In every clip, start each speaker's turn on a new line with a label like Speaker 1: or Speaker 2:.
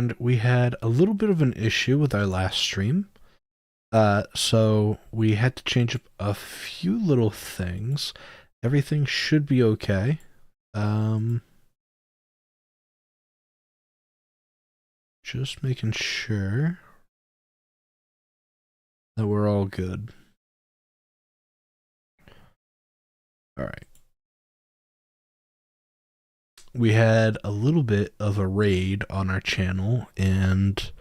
Speaker 1: and we had a little bit of an issue with our last stream. So we had to change up a few little things. Everything should be okay. Just making sure that we're all good. All right. We had a little bit of a raid on our channel and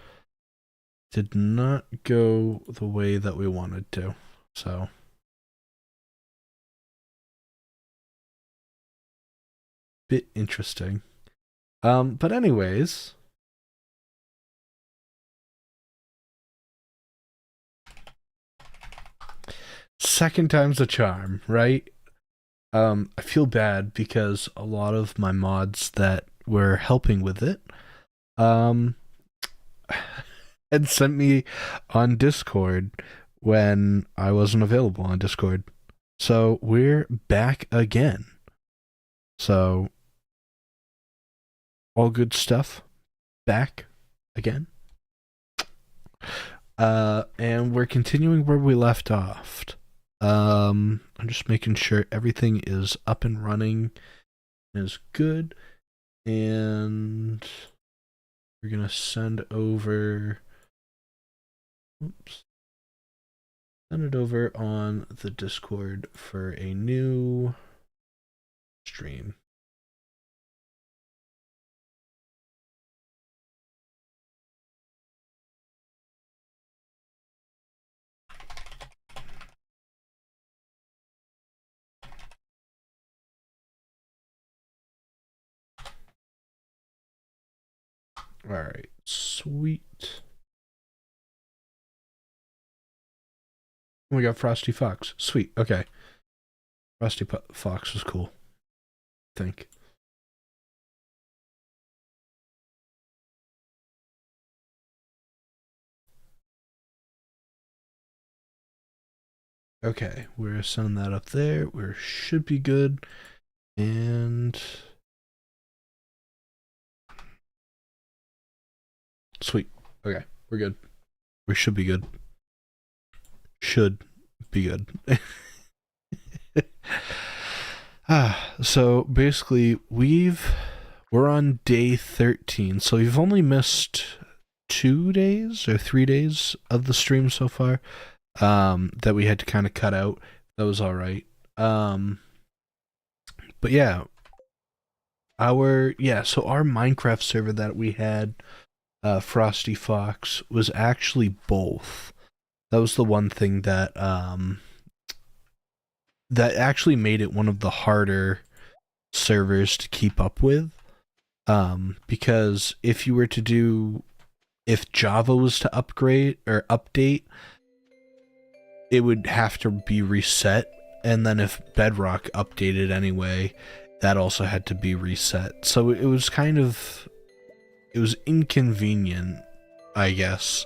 Speaker 1: did not go the way that we wanted to. So bit interesting. But anyways, second time's a charm, right? I feel bad because a lot of my mods that were helping with it, had sent me on Discord when I wasn't available on Discord. So we're back again. So all good stuff. Back again. And we're continuing where we left off. I'm just making sure everything is up and running and is good. And we're gonna send over. Oops. Send it over on the Discord for a new stream. Alright, sweet. We got Frosty Fox. Sweet, okay. Frosty Fox was cool, I think. Okay, we're sending that up there. We should be good. And sweet. Okay, we're good. We should be good. Should be good. So basically we're on day 13. So you've only missed 2 days or 3 days of the stream so far. That we had to kind of cut out. That was all right. But yeah, so our Minecraft server that we had, Frosty Fox, was actually both. That was the one thing that that actually made it one of the harder servers to keep up with. Because if Java was to upgrade or update, it would have to be reset, and then if Bedrock updated anyway, that also had to be reset. So it was inconvenient, I guess.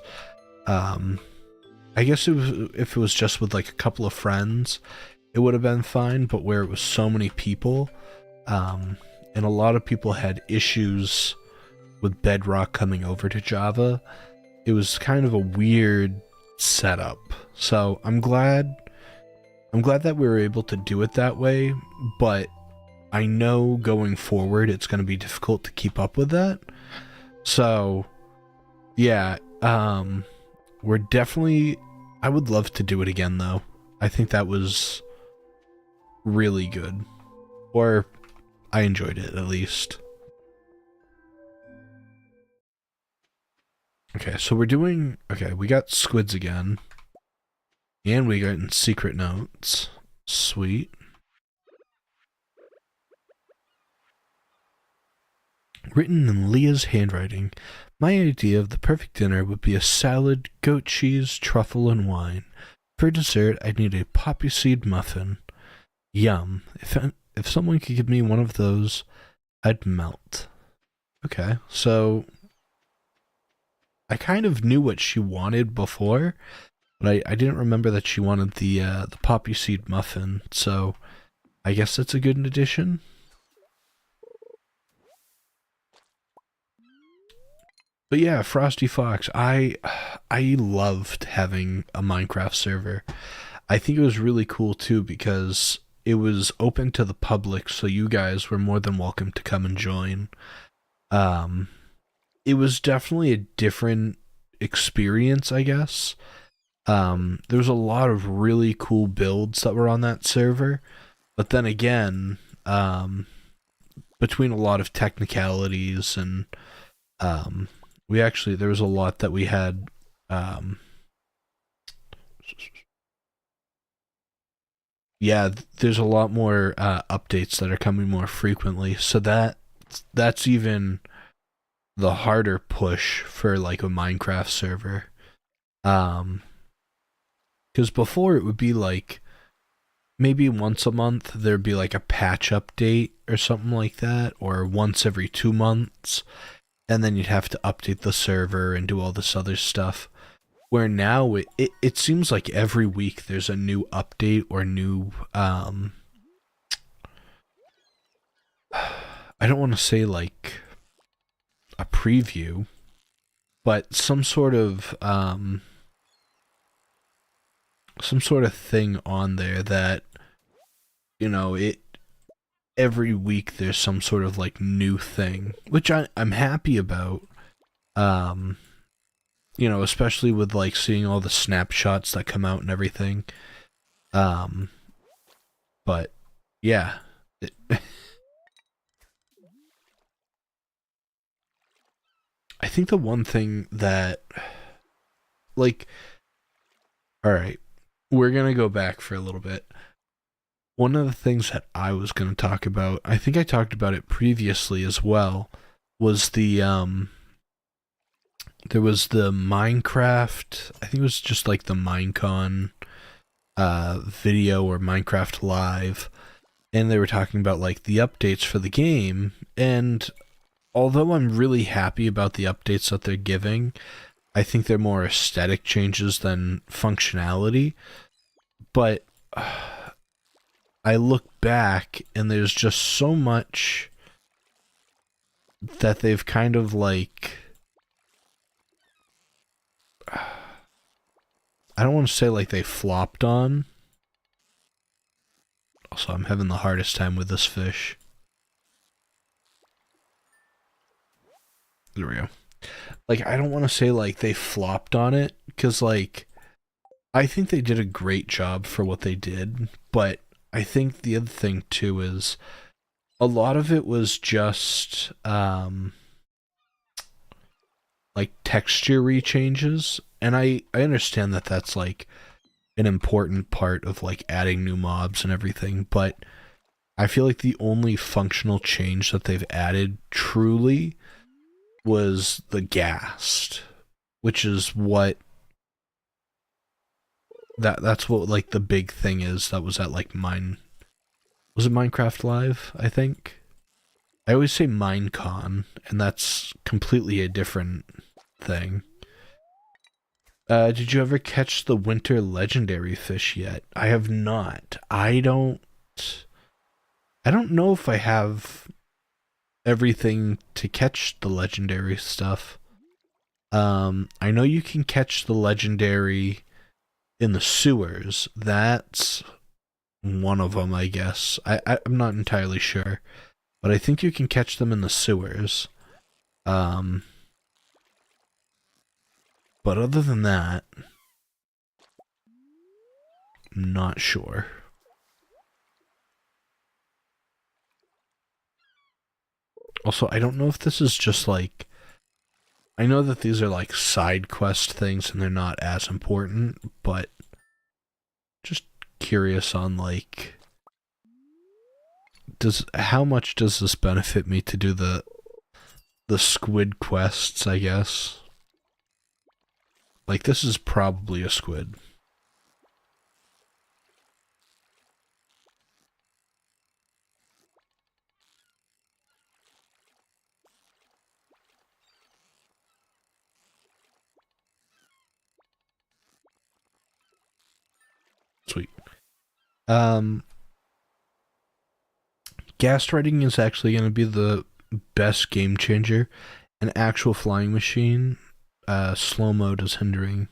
Speaker 1: I guess if it was just with like a couple of friends, it would have been fine, but where it was so many people, and a lot of people had issues with Bedrock coming over to Java, it was kind of a weird setup. So I'm glad that we were able to do it that way, but I know going forward it's going to be difficult to keep up with that. So yeah, we're definitely, I would love to do it again though. I think that was really good, or I enjoyed it at least. Okay, so we got squids again. And we got secret notes. Sweet. Written in Leah's handwriting, my idea of the perfect dinner would be a salad, goat cheese, truffle, and wine. For dessert, I'd need a poppy seed muffin. Yum. If someone could give me one of those, I'd melt. Okay, so I kind of knew what she wanted before, but I didn't remember that she wanted the poppy seed muffin, so I guess that's a good addition. But yeah, Frosty Fox, I loved having a Minecraft server. I think it was really cool too because it was open to the public, so you guys were more than welcome to come and join. Um, it was definitely a different experience, I guess. There was a lot of really cool builds that were on that server, but then again, um, between a lot of technicalities and um, we actually there was a lot that we had. Um, yeah, there's a lot more updates that are coming more frequently, so that's even the harder push for like a Minecraft server. Um, because before it would be like maybe once a month there'd be like a patch update or something like that, or once every 2 months, and then you'd have to update the server and do all this other stuff. Where now it seems like every week there's a new update or new I don't want to say like a preview, but some sort of thing on there that it every week there's some sort of like new thing, which I'm happy about. Um, especially with like seeing all the snapshots that come out and everything. Um, but yeah, it, I think the one thing that like, all right, we're gonna go back for a little bit. One of the things that I was gonna talk about, I think I talked about it previously as well, was there was the Minecraft, I think it was just like the Minecon video or Minecraft Live, and they were talking about like the updates for the game. And although I'm really happy about the updates that they're giving, I think they're more aesthetic changes than functionality. But I look back and there's just so much that they've kind of like, I don't want to say like they flopped on. Also, I'm having the hardest time with this fish. There we go. Like, I don't want to say like they flopped on it, because like I think they did a great job for what they did, but I think the other thing too is a lot of it was just like texture rechanges, and I understand that that's like an important part of like adding new mobs and everything, but I feel like the only functional change that they've added truly was the ghast, which is what that's what like the big thing is. That was at like was it Minecraft Live, I think. I always say Minecon, and that's completely a different thing. Did you ever catch the winter legendary fish yet? I have not. I don't know if I have everything to catch the legendary stuff. I know you can catch the legendary in the sewers. That's one of them, I guess. I'm not entirely sure, but I think you can catch them in the sewers. Um, but other than that, I'm not sure. Also, I don't know if this is just like, I know that these are like side quest things and they're not as important, but just curious on like, how much does this benefit me to do the squid quests, I guess? Like, this is probably a squid. Sweet. Um, Ghast writing is actually going to be the best game changer An actual flying machine, slow mode is hindering.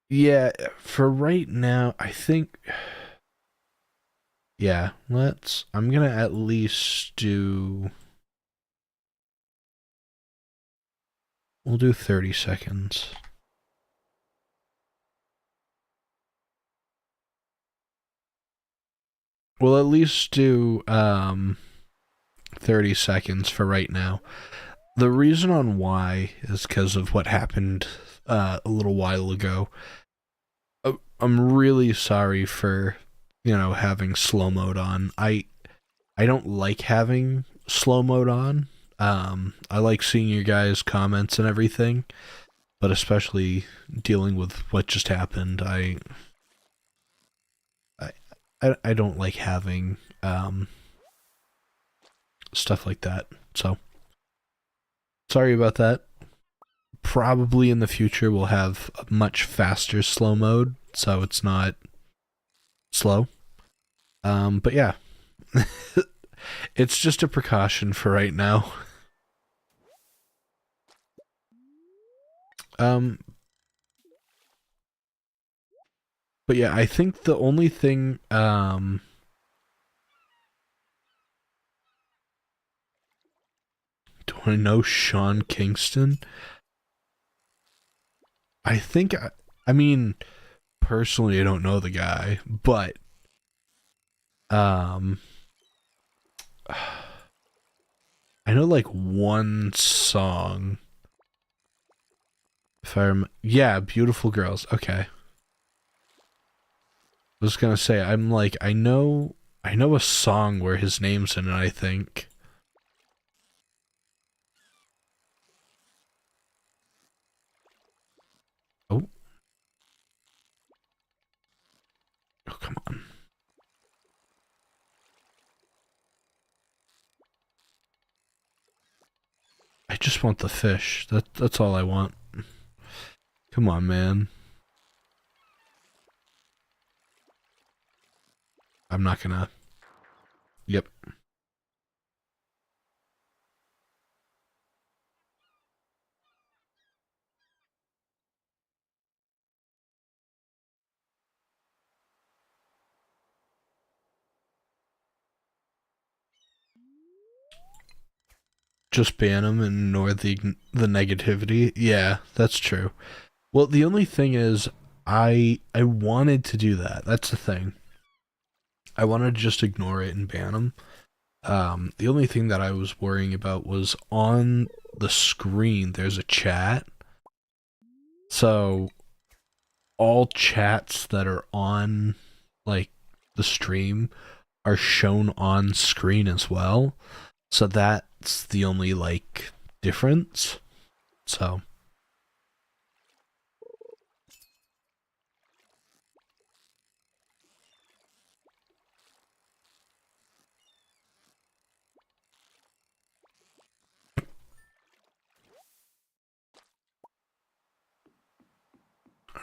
Speaker 1: Yeah, for right now, I think. Yeah, I'm gonna at least do. We'll do 30 seconds. We'll at least do 30 seconds for right now. The reason on why is because of what happened a little while ago. I'm really sorry for, having slow mode on. I don't like having slow mode on. I like seeing your guys' comments and everything, but especially dealing with what just happened, I don't like having stuff like that. So sorry about that. Probably in the future we'll have a much faster slow mode, so it's not slow. But yeah, it's just a precaution for right now. Um, but yeah, I think the only thing, do I know Sean Kingston? I think, I mean, personally, I don't know the guy, but, um, I know like one song. If yeah, Beautiful Girls. Okay. I was gonna say, I'm like, I know a song where his name's in it, I think. Oh. Oh, come on. I just want the fish. That's all I want. Come on, man. I'm not gonna. Yep. Just ban him and ignore the negativity. Yeah, that's true. Well, the only thing is, I wanted to do that. That's the thing. I wanted to just ignore it and ban him. The only thing that I was worrying about was on the screen. There's a chat, so all chats that are on like the stream are shown on screen as well. So that's the only like difference. So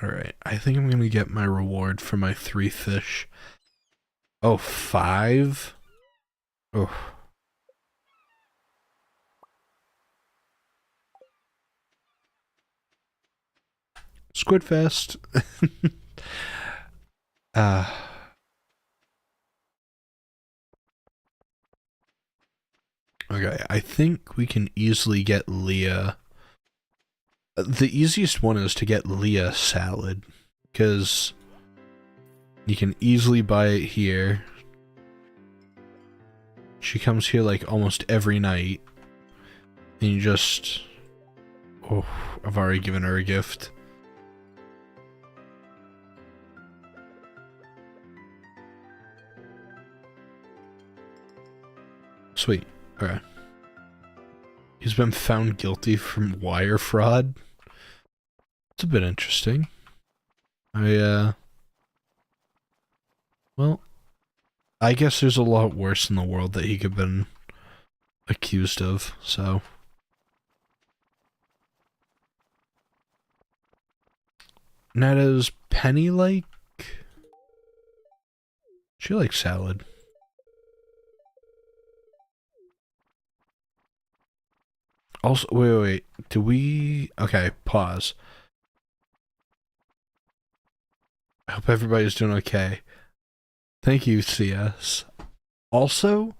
Speaker 1: all right, I think I'm gonna get my reward for my 3 fish. Oh, 5? Oh, Squidfest. uh okay, I think we can easily get Leah. The easiest one is to get Leah salad, because you can easily buy it here. She comes here like almost every night, and you just... Oh, I've already given her a gift. Sweet. Okay. He's been found guilty from wire fraud. It's a bit interesting. Well, I guess there's a lot worse in the world that he could have been accused of, so. Now, does Penny like... She likes salad. Also, wait. Do we... Okay, pause. I hope everybody's doing okay. Thank you, CS. Also,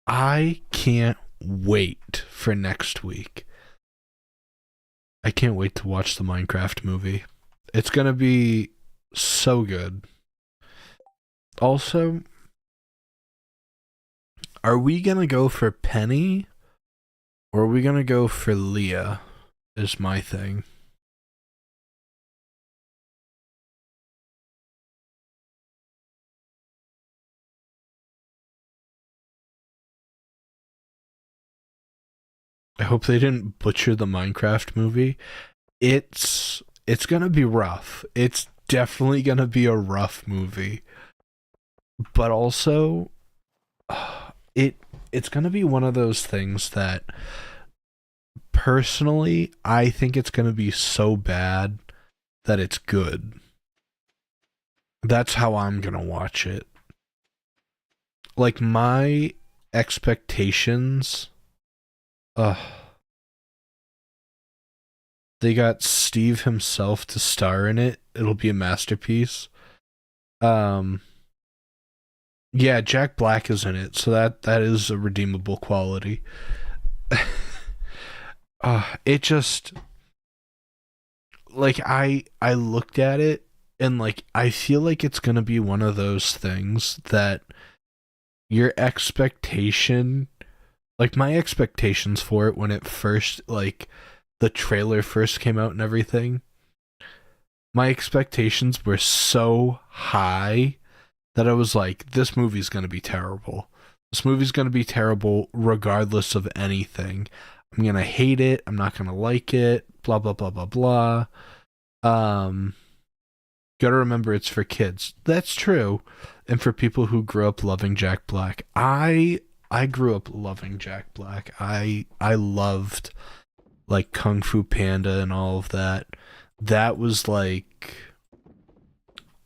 Speaker 1: I can't wait for next week. I can't wait to watch the Minecraft movie. It's gonna be so good. Also, are we gonna go for Penny or are we gonna go for Leah? Is my thing. I hope they didn't butcher the Minecraft movie. It's gonna be rough. It's definitely gonna be a rough movie. But also, it it's gonna be one of those things that personally I think it's gonna be so bad that it's good. That's how I'm gonna watch it. Like my expectations, uh they got Steve himself to star in it. It'll be a masterpiece. Um yeah, Jack Black is in it, so that is a redeemable quality. It just like I looked at it and like I feel like it's going to be one of those things that your expectation, like my expectations for it when it first, like the trailer first came out and everything, my expectations were so high that I was like, this movie's going to be terrible. This movie's going to be terrible regardless of anything. I'm going to hate it. I'm not going to like it. Blah, blah, blah, blah, blah. Um, Gotta remember it's for kids. That's true. And for people who grew up loving Jack Black. I grew up loving Jack Black. I loved like Kung Fu Panda and all of that. That was like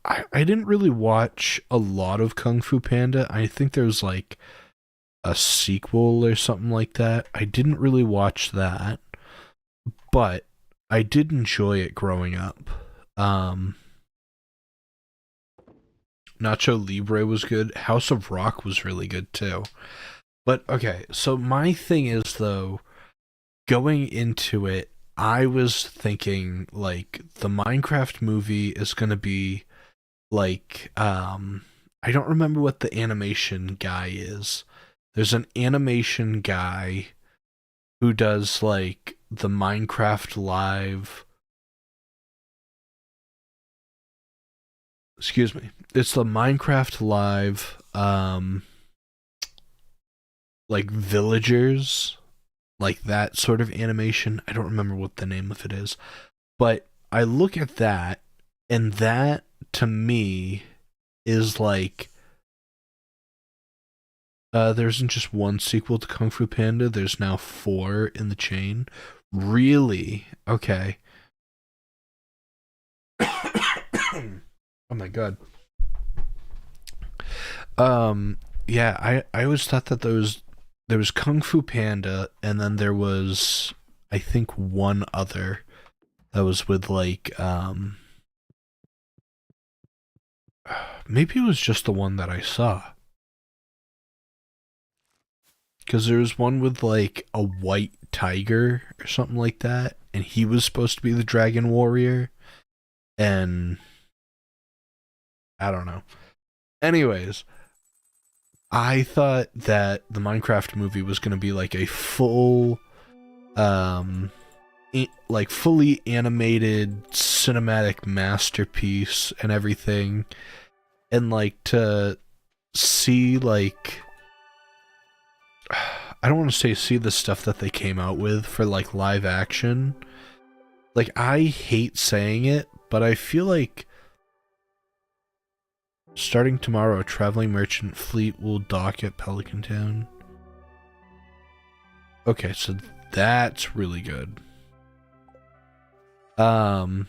Speaker 1: I didn't really watch a lot of Kung Fu Panda. I think there was like a sequel or something like that. I didn't really watch that, but I did enjoy it growing up. Um Nacho Libre was good. House of Rock was really good too. But okay, so my thing is though, going into it, I was thinking like the Minecraft movie is gonna be like I don't remember what the animation guy is. There's an animation guy who does like the Minecraft live, excuse me. It's the Minecraft live like villagers, like that sort of animation. I don't remember what the name of it is, but I look at that, and that to me is like there isn't just one sequel to Kung Fu Panda. There's now 4 in the chain. Really? Okay. Oh my god. Yeah, I always thought that there was Kung Fu Panda, and then there was I think one other that was with like maybe it was just the one that I saw. Because there was one with like a white tiger or something like that, and he was supposed to be the dragon warrior, and I don't know. Anyways, I thought that the Minecraft movie was going to be like a full um like fully animated cinematic masterpiece and everything, and like to see like I don't want to say see the stuff that they came out with for like live action. Like I hate saying it, but I feel like starting tomorrow a traveling merchant fleet will dock at Pelican Town. Okay, so that's really good. But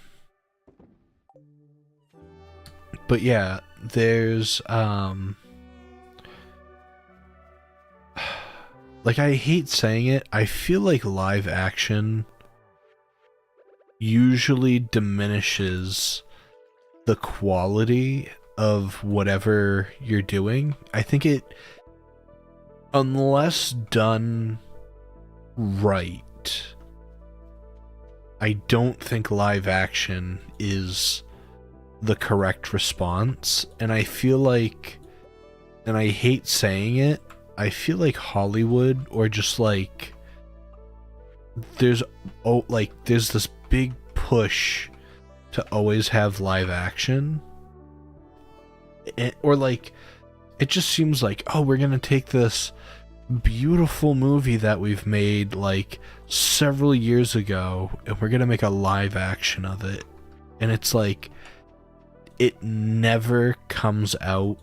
Speaker 1: yeah, there's like, I hate saying it, I feel like live action usually diminishes the quality of whatever you're doing. I think it, unless done right, I don't think live action is the correct response. And I feel like, and I hate saying it, I feel like Hollywood, or just like there's there's this big push to always have live action, or like it just seems like, oh, we're gonna take this beautiful movie that we've made like several years ago and we're gonna make a live action of it, and it's like it never comes out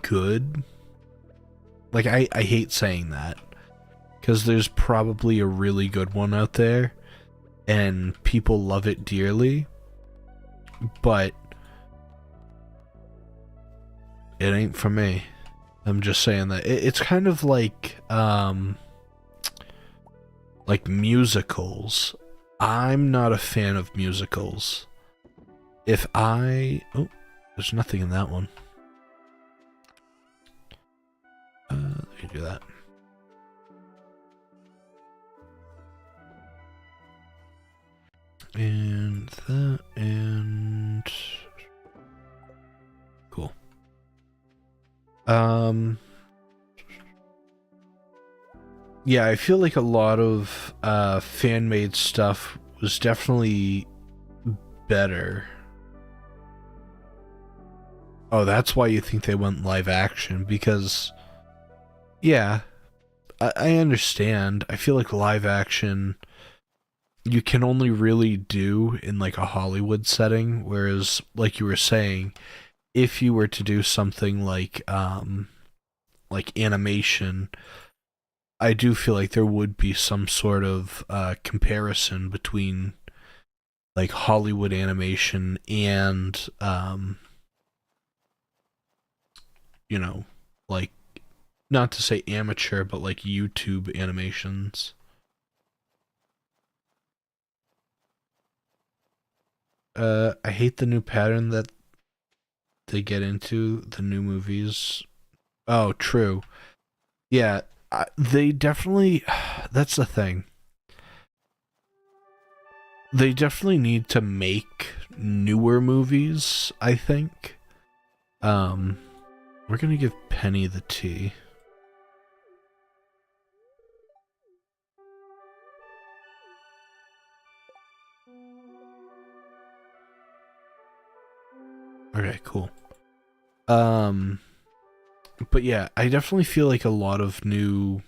Speaker 1: good. Like, I hate saying that, because there's probably a really good one out there and people love it dearly, but it ain't for me. I'm just saying that it's kind of like musicals. I'm not a fan of musicals. Oh, there's nothing in that one. Let me do that. And that, and cool. Yeah, I feel like a lot of fan-made stuff was definitely better. Oh, that's why you think they went live action, because yeah, I understand. I feel like live action you can only really do in like a Hollywood setting, whereas like you were saying, if you were to do something like animation, I do feel like there would be some sort of comparison between like Hollywood animation and you know, like, not to say amateur, but like YouTube animations. I hate the new pattern that they get into, the new movies. Oh, true. Yeah, they definitely, that's the thing. They definitely need to make newer movies, I think. We're gonna give Penny the tea. Okay, cool. But yeah, I definitely feel like a lot of new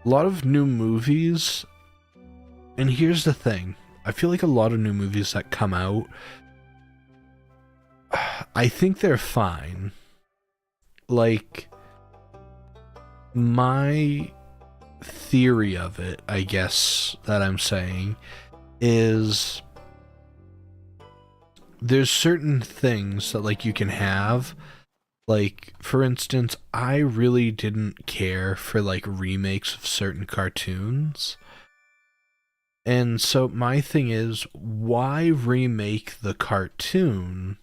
Speaker 1: movies. And here's the thing. I feel like a lot of new movies that come out, I think they're fine. Like, my theory of it, I guess, that I'm saying, is there's certain things that, like, you can have. Like, for instance, I really didn't care for, like, remakes of certain cartoons. And so my thing is, why remake the cartoon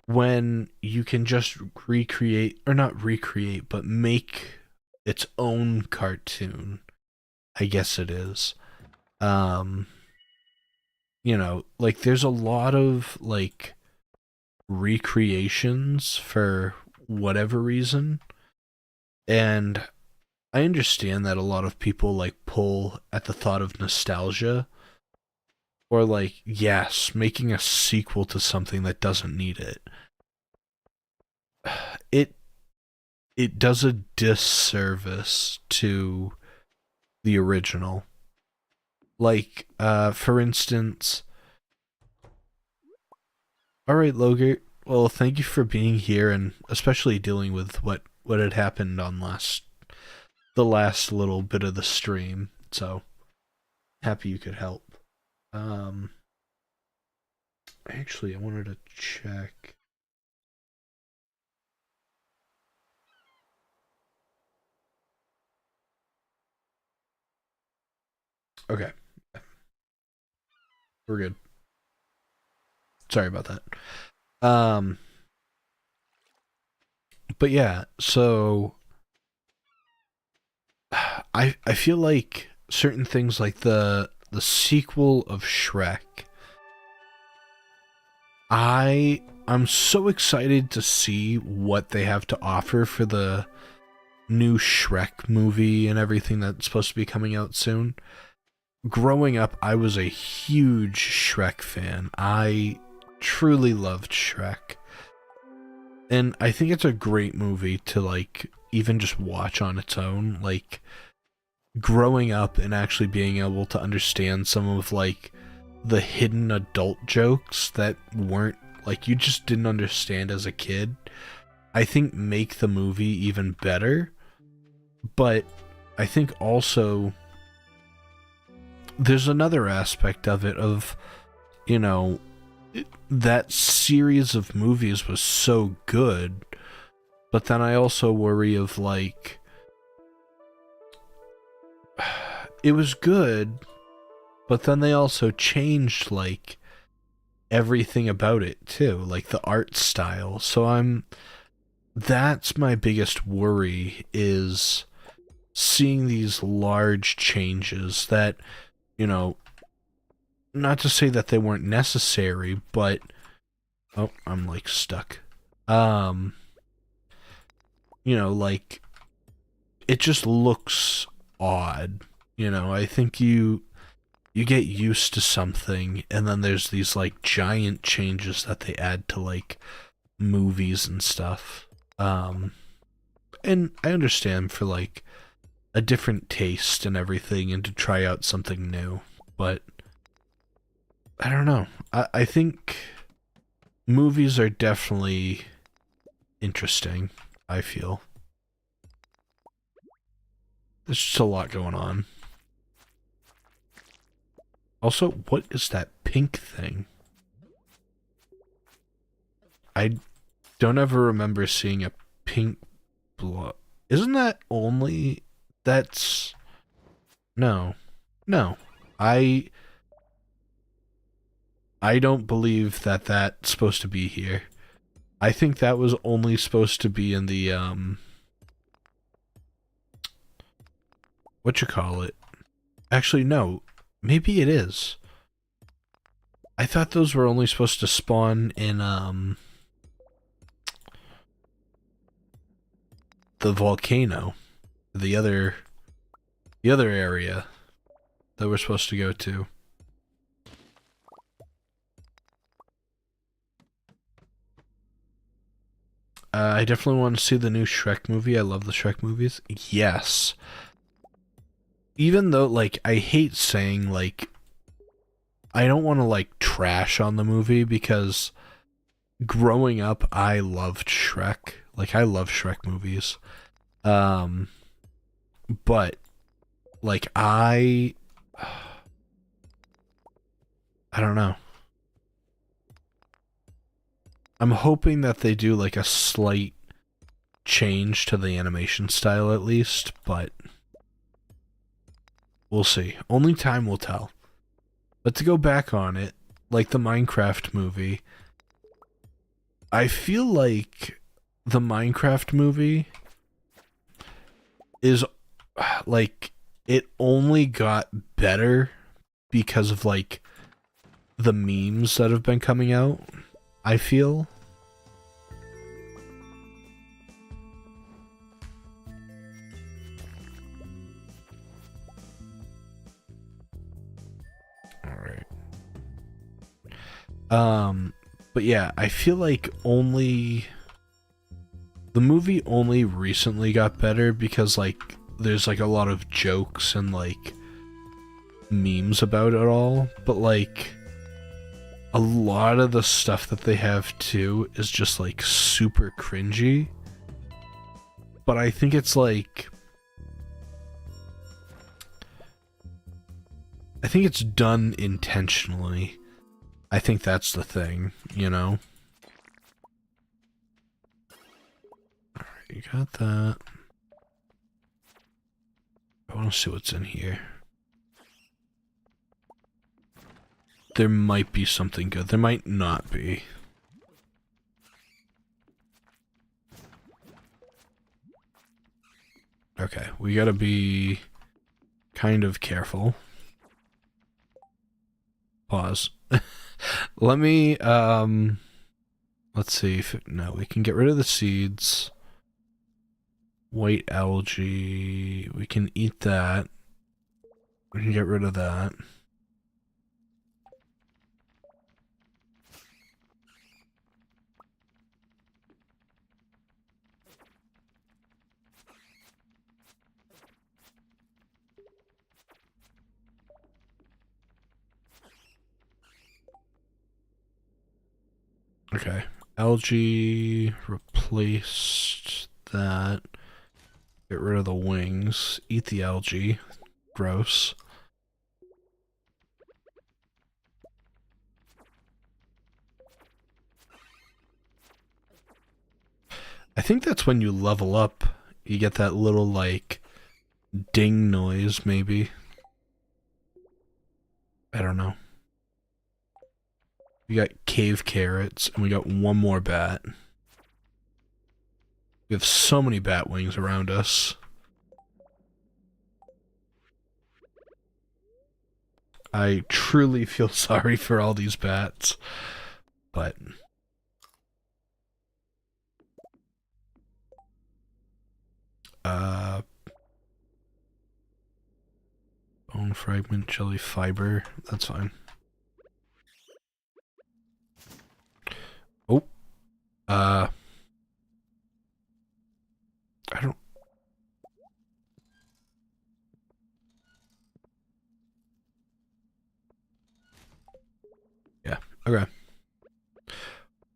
Speaker 1: when you can just recreate, or not recreate, but make its own cartoon? I guess it is. Um, like, there's a lot of like recreations for whatever reason, and I understand that a lot of people like pull at the thought of nostalgia, or like, yes, making a sequel to something that doesn't need it. It it does a disservice to the original. Like, for instance, all right, Logan. Well, thank you for being here, and especially dealing with what had happened on the last little bit of the stream. So happy you could help. Um, Actually, I wanted to check. Okay, we're good. Sorry about that. But yeah, so I feel like certain things like the sequel of Shrek, I'm so excited to see what they have to offer for the new Shrek movie and everything that's supposed to be coming out soon. Growing up, I was a huge Shrek fan. I truly loved Shrek. And I think it's a great movie to, like, even just watch on its own. Like, growing up and actually being able to understand some of, like, the hidden adult jokes that weren't, like, you just didn't understand as a kid, I think make the movie even better. But I think also there's another aspect of it of, you know, that series of movies was so good, but then I also worry of, like, it was good, but then they also changed, like, everything about it too, like the art style. So that's my biggest worry, is seeing these large changes that, you know, not to say that they weren't necessary, but oh, I'm like stuck. Um, like, it just looks odd. I think you get used to something, and then there's these, like, giant changes that they add to, like, movies and stuff. And I understand for, like, a different taste and everything, and to try out something new, but I don't know. I think movies are definitely interesting, I feel. There's just a lot going on. Also, what is that pink thing? I don't ever remember seeing a pink blood. Isn't that only... That's... No. No. I don't believe that that's supposed to be here. I think that was only supposed to be in the, whatchamacallit? Actually, no. Maybe it is. I thought those were only supposed to spawn in, the volcano. The other area that we're supposed to go to. I definitely want to see the new Shrek movie. I love the Shrek movies. Yes. Even though, like, I hate saying, like, I don't want to, like, trash on the movie, because growing up, I loved Shrek. Like, I love Shrek movies. But, like, I don't know. I'm hoping that they do, like, a slight change to the animation style at least, but we'll see. Only time will tell. But to go back on it, like the Minecraft movie, I feel like the Minecraft movie is, like, it only got better because of, like, the memes that have been coming out, I feel. Alright. But yeah, I feel like the movie only recently got better because, like, there's, like, a lot of jokes and, like, memes about it all, but, like, a lot of the stuff that they have too is just, like, super cringy. But I think it's, like, I think it's done intentionally. I think that's the thing, you know? Alright, you got that. I want to see what's in here. there might be something good. There might not be. Okay, we gotta be kind of careful. Pause. Let me, let's see if, no, we can get rid of the seeds. White algae, we can eat that. We can get rid of that. Okay, algae, replaced that. Get rid of the wings. Eat the algae. Gross. I think that's when you level up. You get that little, like, ding noise, maybe. I don't know. We got cave carrots, and we got one more bat. We have so many bat wings around us. I truly feel sorry for all these bats, but... Bone fragment, jelly fiber, that's fine. Oh. I don't... Yeah, okay.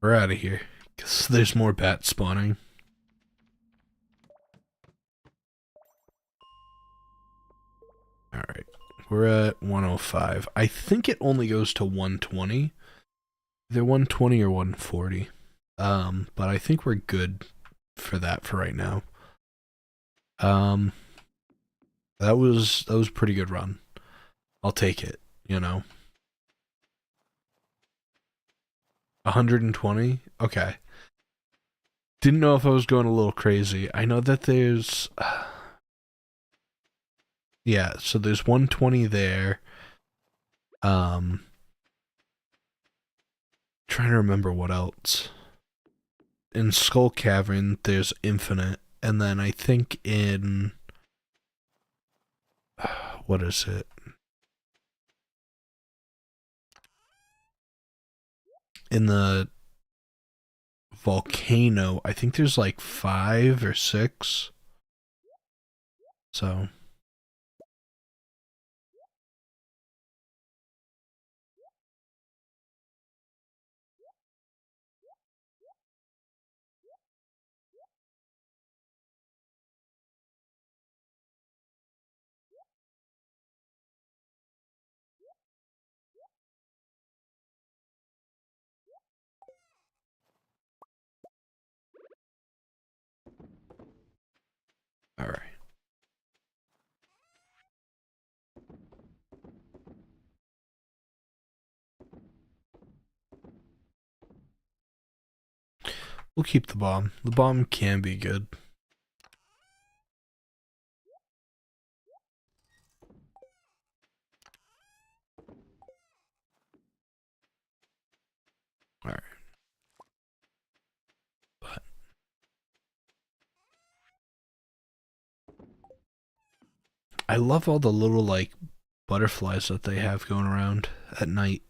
Speaker 1: We're out of here, because there's more bats spawning. Alright, we're at 105. I think it only goes to 120. Either 120 or 140. But I think we're good for that for right now. That was a pretty good run. I'll take it, you know. 120? Okay. Didn't know if I was going a little crazy. I know that there's... yeah, so there's 120 there. Trying to remember what else. In Skull Cavern, there's infinite. And then I think in... what is it? In the volcano, I think there's like 5 or 6. So... alright. We'll keep the bomb. The bomb can be good. Alright. But I love all the little, like, butterflies that they have going around at night.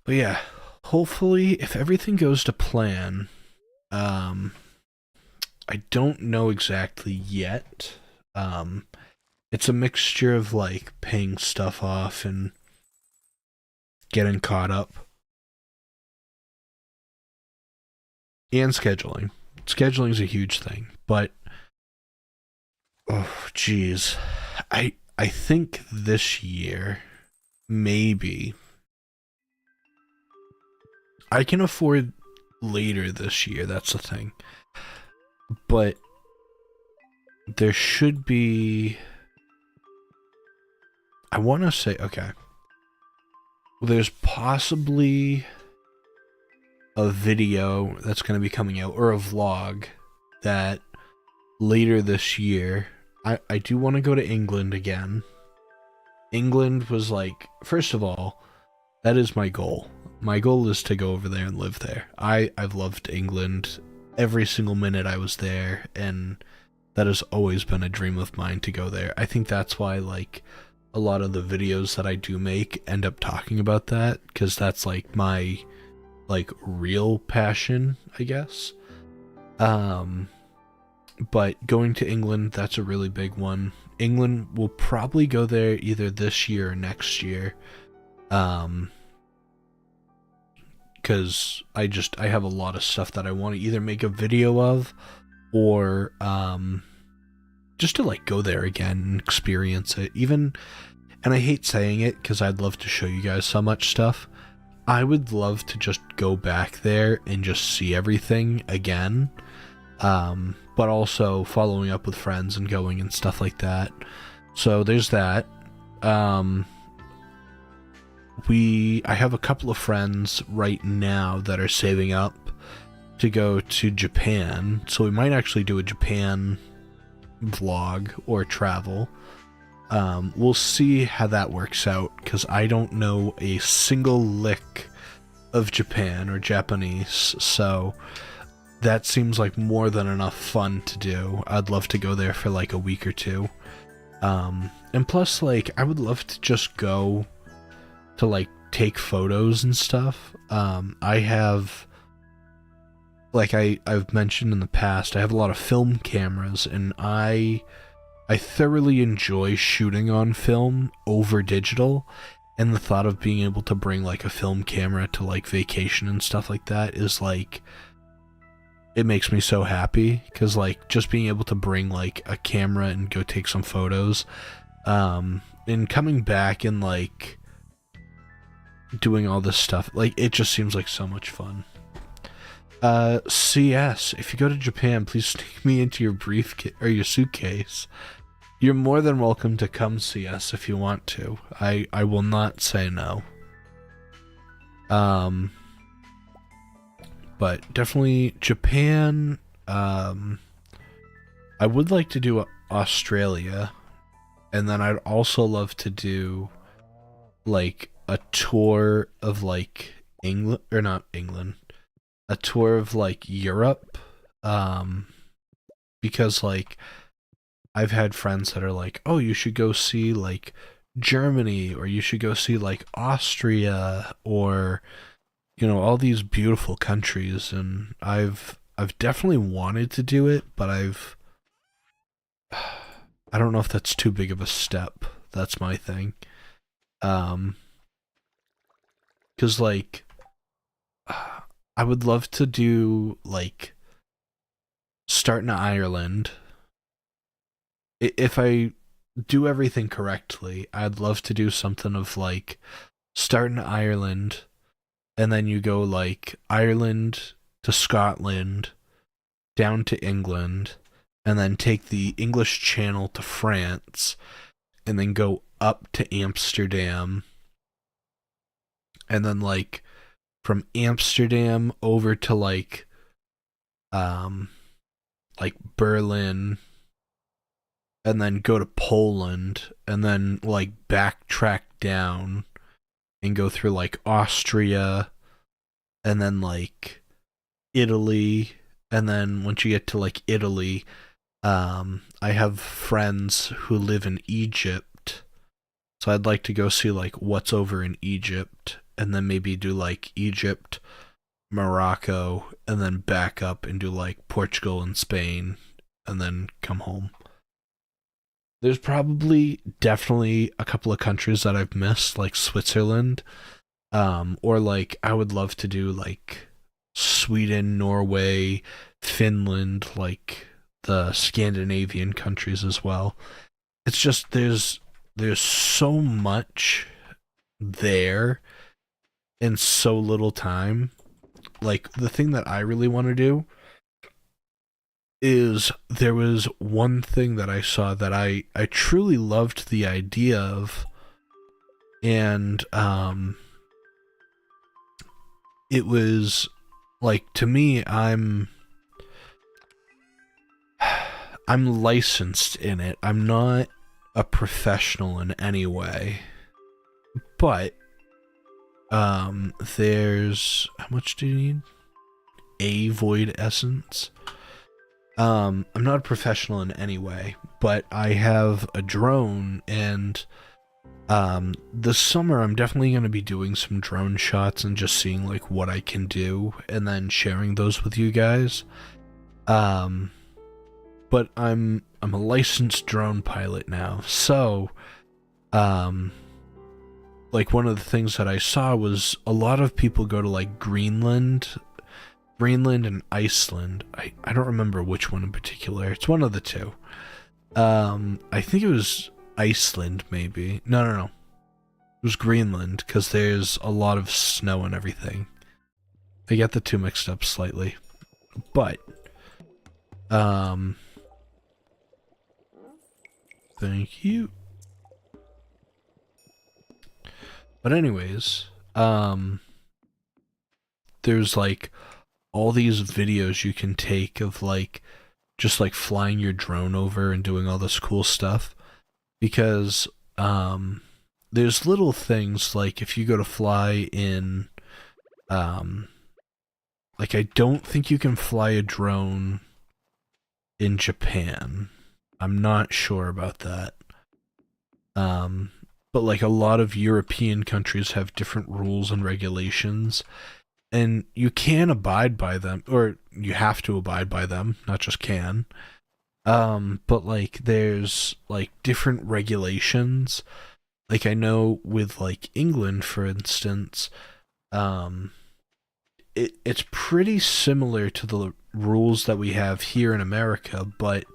Speaker 1: But yeah, hopefully, if everything goes to plan, I don't know exactly yet. It's a mixture of, like, paying stuff off and getting caught up. And scheduling. Scheduling's a huge thing, but... oh, geez. I think this year, maybe... I can afford later this year, that's the thing. But there should be I want to say, okay, there's possibly a video that's going to be coming out, or a vlog, that later this year, I do want to go to England again. England was like, first of all, that is my goal. My goal is to go over there and live there. I've loved England every single minute I was there, and that has always been a dream of mine to go there. I think that's why, like, a lot of the videos that I do make end up talking about that, because that's like my, like, real passion, I guess. But going to England, that's a really big one. England will probably go there either this year or next year. Because I have a lot of stuff that I want to either make a video of, or just to like go there again and experience it. Even, and I hate saying it because I'd love to show you guys so much stuff. I would love to just go back there and just see everything again. But also following up with friends and going and stuff like that. So there's that. I have a couple of friends right now that are saving up to go to Japan, so we might actually do a Japan vlog or travel. We'll see how that works out, because I don't know a single lick of Japan or Japanese, so that seems like more than enough fun to do. I'd love to go there for like a week or two. And plus, like, I would love to just go to like take photos and stuff. I have, like I've mentioned in the past, I have a lot of film cameras, and I thoroughly enjoy shooting on film over digital, and the thought of being able to bring like a film camera to like vacation and stuff like that is like, it makes me so happy, because like just being able to bring like a camera and go take some photos, and coming back and like doing all this stuff, like it just seems like so much fun. CS, if you go to Japan, please sneak me into your briefcase or your suitcase. You're more than welcome to come see us if you want to. I will not say no. But definitely Japan. I would like to do Australia, and then I'd also love to do like a tour of like England, or not England, a tour of like Europe, because like I've had friends that are like, oh, you should go see like Germany, or you should go see like Austria, or you know, all these beautiful countries, and I've definitely wanted to do it, but I don't know if that's too big of a step. That's my thing. Cause like I would love to do like start in Ireland. If I do everything correctly, I'd love to do something of like start in Ireland, and then you go like Ireland to Scotland, down to England, and then take the English Channel to France, and then go up to Amsterdam, and then like from Amsterdam over to like Berlin, and then go to Poland, and then like backtrack down and go through like Austria, and then like Italy, and then once you get to like Italy, I have friends who live in Egypt, so I'd like to go see like what's over in Egypt, and then maybe do like Egypt, Morocco, and then back up and do like Portugal and Spain, and then come home. There's probably definitely a couple of countries that I've missed, like Switzerland, or like I would love to do like Sweden, Norway, Finland, like the Scandinavian countries as well. It's just there's so much there in so little time. Like the thing that I really want to do is, there was one thing that I saw that I truly loved the idea of, And it was like, to me, I'm licensed in it. I'm not a professional in any way, but there's, how much do you need? A void essence. I'm not a professional in any way, but I have a drone, and this summer I'm definitely going to be doing some drone shots and just seeing like what I can do and then sharing those with you guys. Um, but I'm a licensed drone pilot now, so um like one of the things that I saw was a lot of people go to like Greenland and Iceland. I don't remember which one in particular. It's one of the two. I think it was Iceland, maybe. No. It was Greenland, because there's a lot of snow and everything. I get the two mixed up slightly. But, thank you. But anyways, there's like all these videos you can take of like just like flying your drone over and doing all this cool stuff, because there's little things like if you go to fly in like I don't think you can fly a drone in Japan. I'm not sure about that. But like a lot of European countries have different rules and regulations, and you can abide by them, or you have to abide by them, not just can. But like there's like different regulations. Like I know with like England, for instance, um, it's pretty similar to the rules that we have here in America, but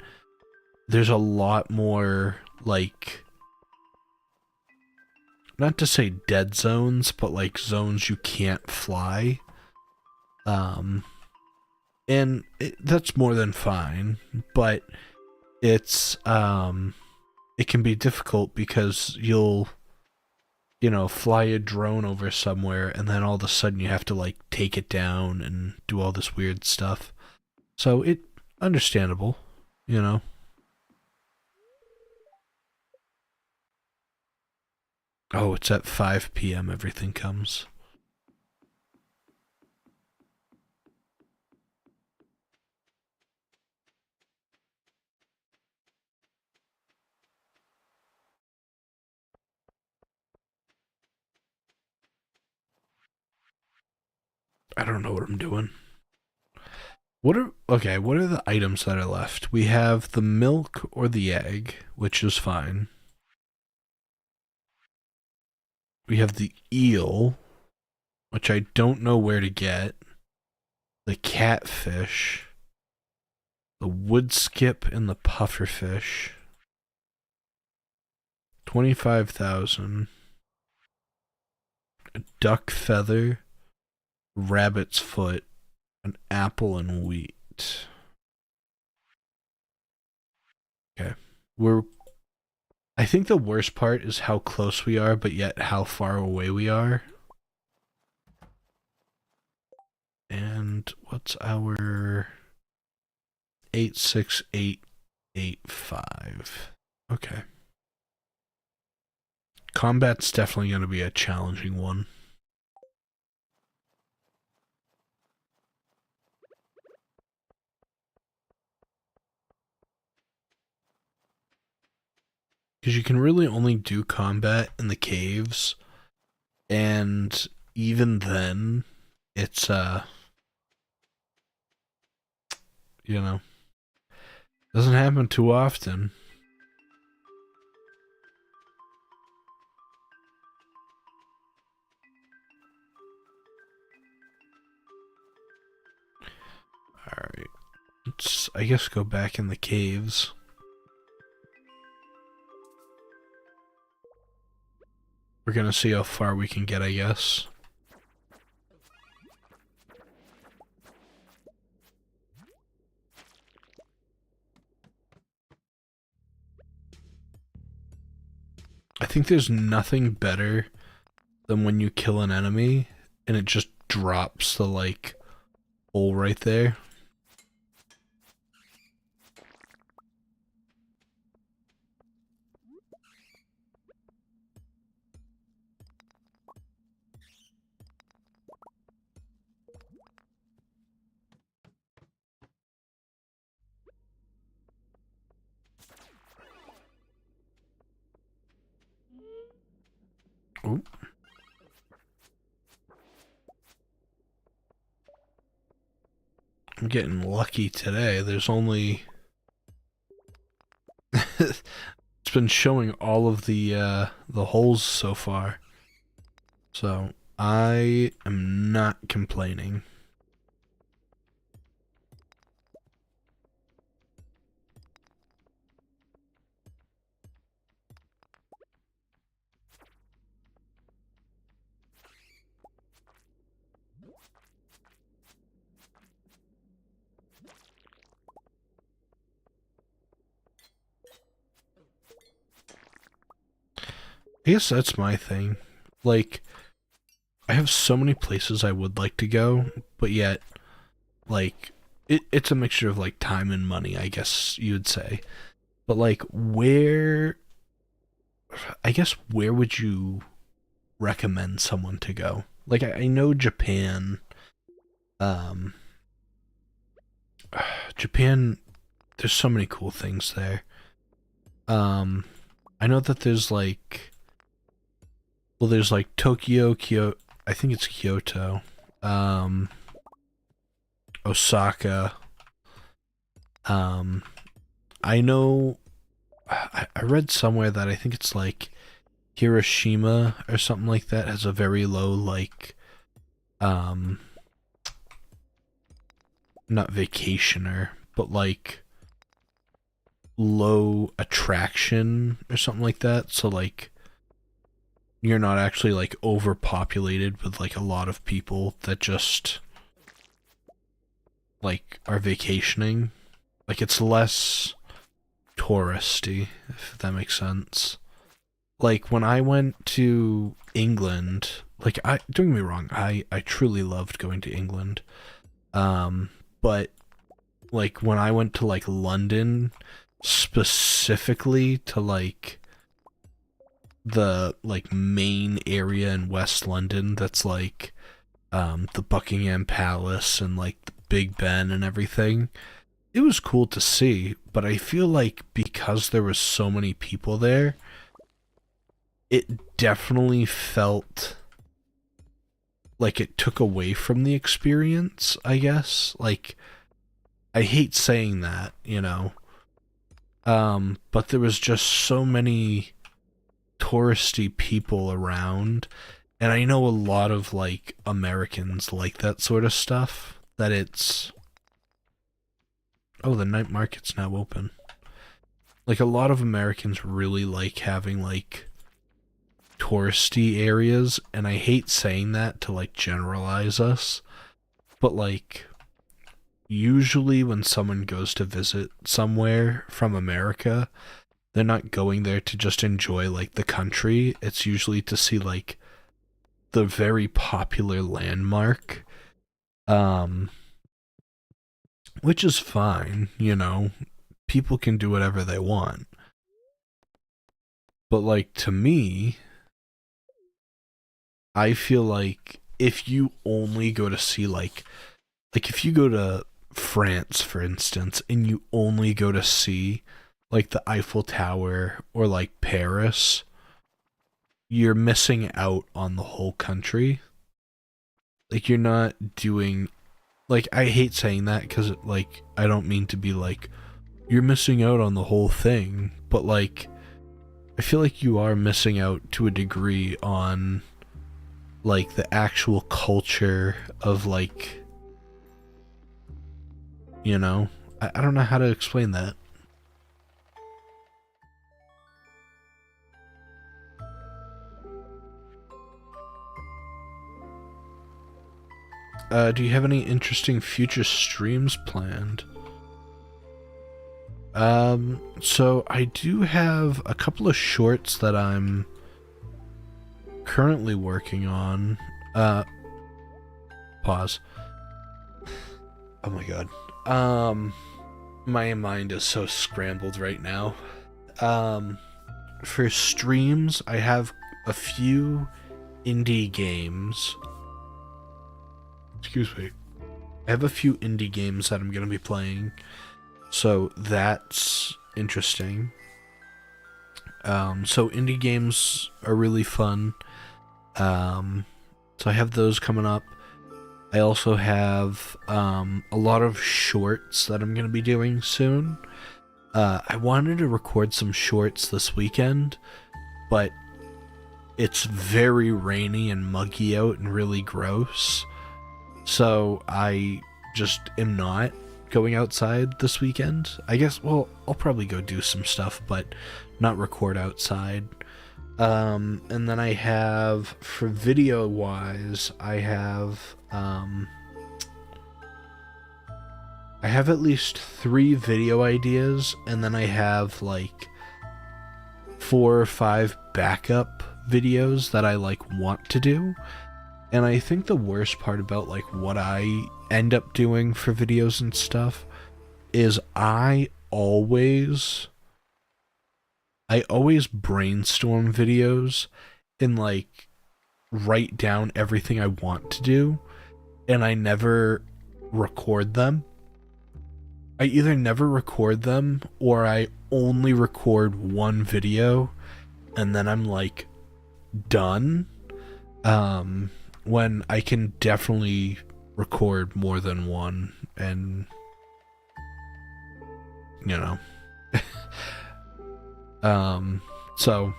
Speaker 1: there's a lot more like, not to say dead zones, but like zones you can't fly. Um, that's more than fine, but it's it can be difficult because you'll, you know, fly a drone over somewhere and then all of a sudden you have to like take it down and do all this weird stuff. So it understandable, you know. Oh, it's at 5 p.m. everything comes. I don't know what I'm doing. What are the items that are left? We have the milk or the egg, which is fine. We have the eel, which I don't know where to get. The catfish, the wood skip, and the pufferfish. 25,000. A duck feather, rabbit's foot, an apple, and wheat. Okay. I think the worst part is how close we are, but yet how far away we are. And what's our 86885? Okay. Combat's definitely going to be a challenging one. Because you can really only do combat in the caves, and even then, it's, you know, doesn't happen too often. Alright. Let's, I guess, go back in the caves. We're gonna see how far we can get, I guess. I think there's nothing better than when you kill an enemy and it just drops the, like, hole right there. Ooh. I'm getting lucky today. There's only... it's been showing all of the holes so far. So, I am not complaining. I guess that's my thing. Like, I have so many places I would like to go, but yet, like, it's a mixture of, like, time and money, I guess you'd say. But, like, I guess, where would you recommend someone to go? Like, I know Japan, um, Japan, there's so many cool things there. I know that there's, like, well, there's, like, Tokyo, Kyoto, I think it's Kyoto, Osaka, I know, I read somewhere that I think it's, like, Hiroshima or something like that has a very low, like, not vacationer, but, like, low attraction or something like that, so, like, you're not actually, like, overpopulated with, like, a lot of people that just, like, are vacationing. Like, it's less touristy, if that makes sense. Like, when I went to England, like, don't get me wrong, I truly loved going to England. But, like, when I went to, like, London, specifically to, like, the, like, main area in West London that's, like, the Buckingham Palace and, like, the Big Ben and everything, it was cool to see, but I feel like because there was so many people there, it definitely felt like it took away from the experience, I guess. Like, I hate saying that, you know, but there was just so many touristy people around, and I know a lot of, like, Americans like that sort of stuff, that it's... Oh, the night market's now open. Like, a lot of Americans really like having, like, touristy areas, and I hate saying that to, like, generalize us, but, like, usually when someone goes to visit somewhere from America, they're not going there to just enjoy, like, the country. It's usually to see, like, the very popular landmark, which is fine, you know, people can do whatever they want. But, like, to me, I feel like if you only go to see, like if you go to France, for instance, and you only go to see, like, the Eiffel Tower or, like, Paris, you're missing out on the whole country. Like, you're not doing, like, I hate saying that because, like, I don't mean to be like, you're missing out on the whole thing, but, like, I feel like you are missing out to a degree on, like, the actual culture of, like, you know, I don't know how to explain that. Do you have any interesting future streams planned? So I do have a couple of shorts that I'm currently working on, pause. Oh my god. My mind is so scrambled right now. For streams, I have a few indie games. Excuse me. I have a few indie games that I'm going to be playing. So that's interesting. So indie games are really fun. So I have those coming up. I also have a lot of shorts that I'm going to be doing soon. I wanted to record some shorts this weekend, but it's very rainy and muggy out and really gross. So I just am not going outside this weekend. I guess, well, I'll probably go do some stuff, but not record outside. And then I have, for video-wise, I have at least 3 video ideas, and then I have, like, 4 or 5 backup videos that I, like, want to do. And I think the worst part about, like, what I end up doing for videos and stuff is I always brainstorm videos and, like, write down everything I want to do, and I never record them. I either never record them, or I only record one video, and then I'm, like, done. When I can definitely record more than one, and, you know. So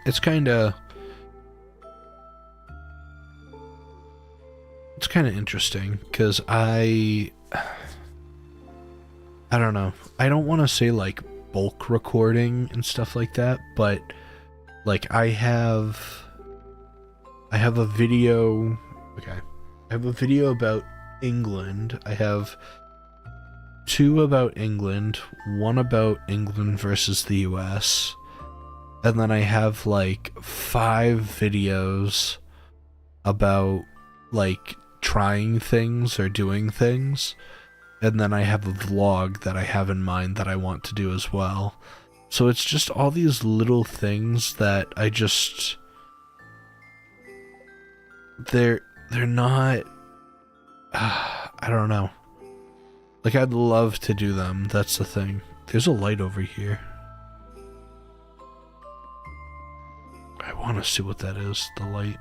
Speaker 1: it's kind of interesting, because I don't know. I don't want to say, like, bulk recording and stuff like that, but, like, I have a video. Okay. I have a video about England. I have 2 about England, 1 about England versus the US, and then I have, like, 5 videos about, like, trying things or doing things, and then I have a vlog that I have in mind that I want to do as well. So it's just all these little things that I just... They're not... I don't know. Like, I'd love to do them, that's the thing. There's a light over here. I want to see what that is, the light.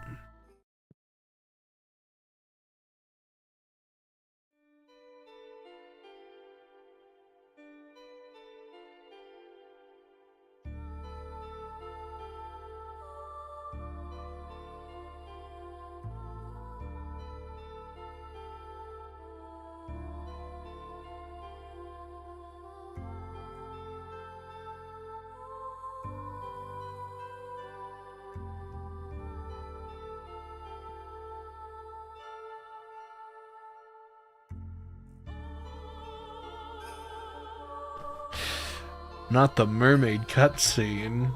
Speaker 1: Not the mermaid cutscene.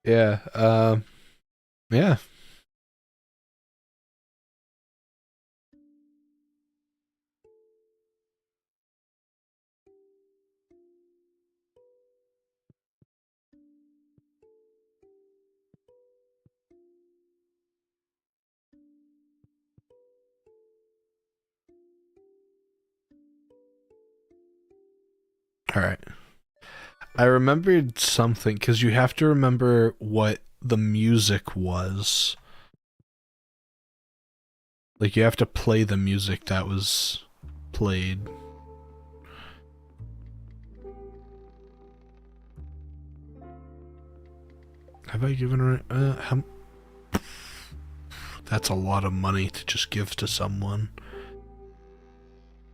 Speaker 1: Yeah, yeah. Alright. I remembered something, because you have to remember what the music was. Like, you have to play the music that was played. have I given her, that's a lot of money to just give to someone.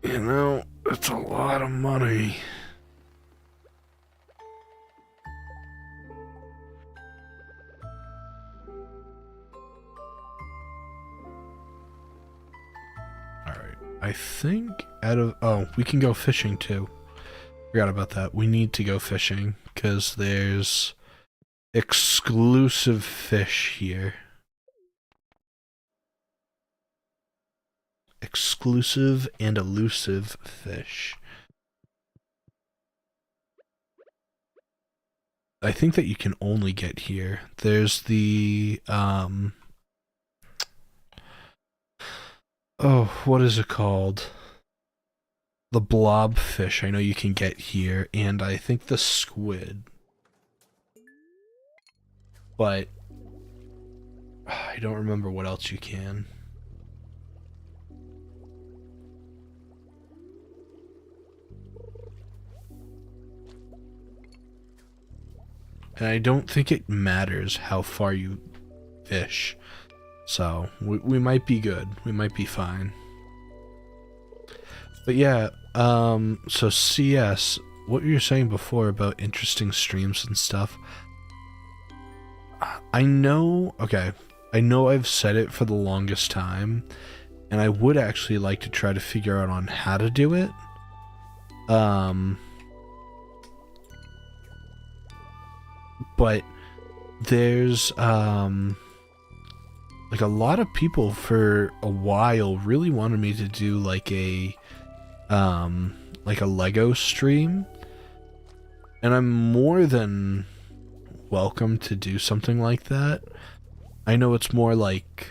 Speaker 1: You know, it's a lot of money. Alright, I think out of... Oh, we can go fishing too. Forgot about that. We need to go fishing, because there's exclusive fish here. Exclusive and elusive fish. I think that you can only get here. There's the, oh, what is it called? The blobfish I know you can get here, and I think the squid. But I don't remember what else you can. And I don't think it matters how far you fish. So, we might be good. We might be fine. But yeah, so CS, what you were saying before about interesting streams and stuff. I know, okay, I know I've said it for the longest time, and I would actually like to try to figure out on how to do it. But there's like a lot of people for a while really wanted me to do like a Lego stream, and I'm more than welcome to do something like that. I know it's more like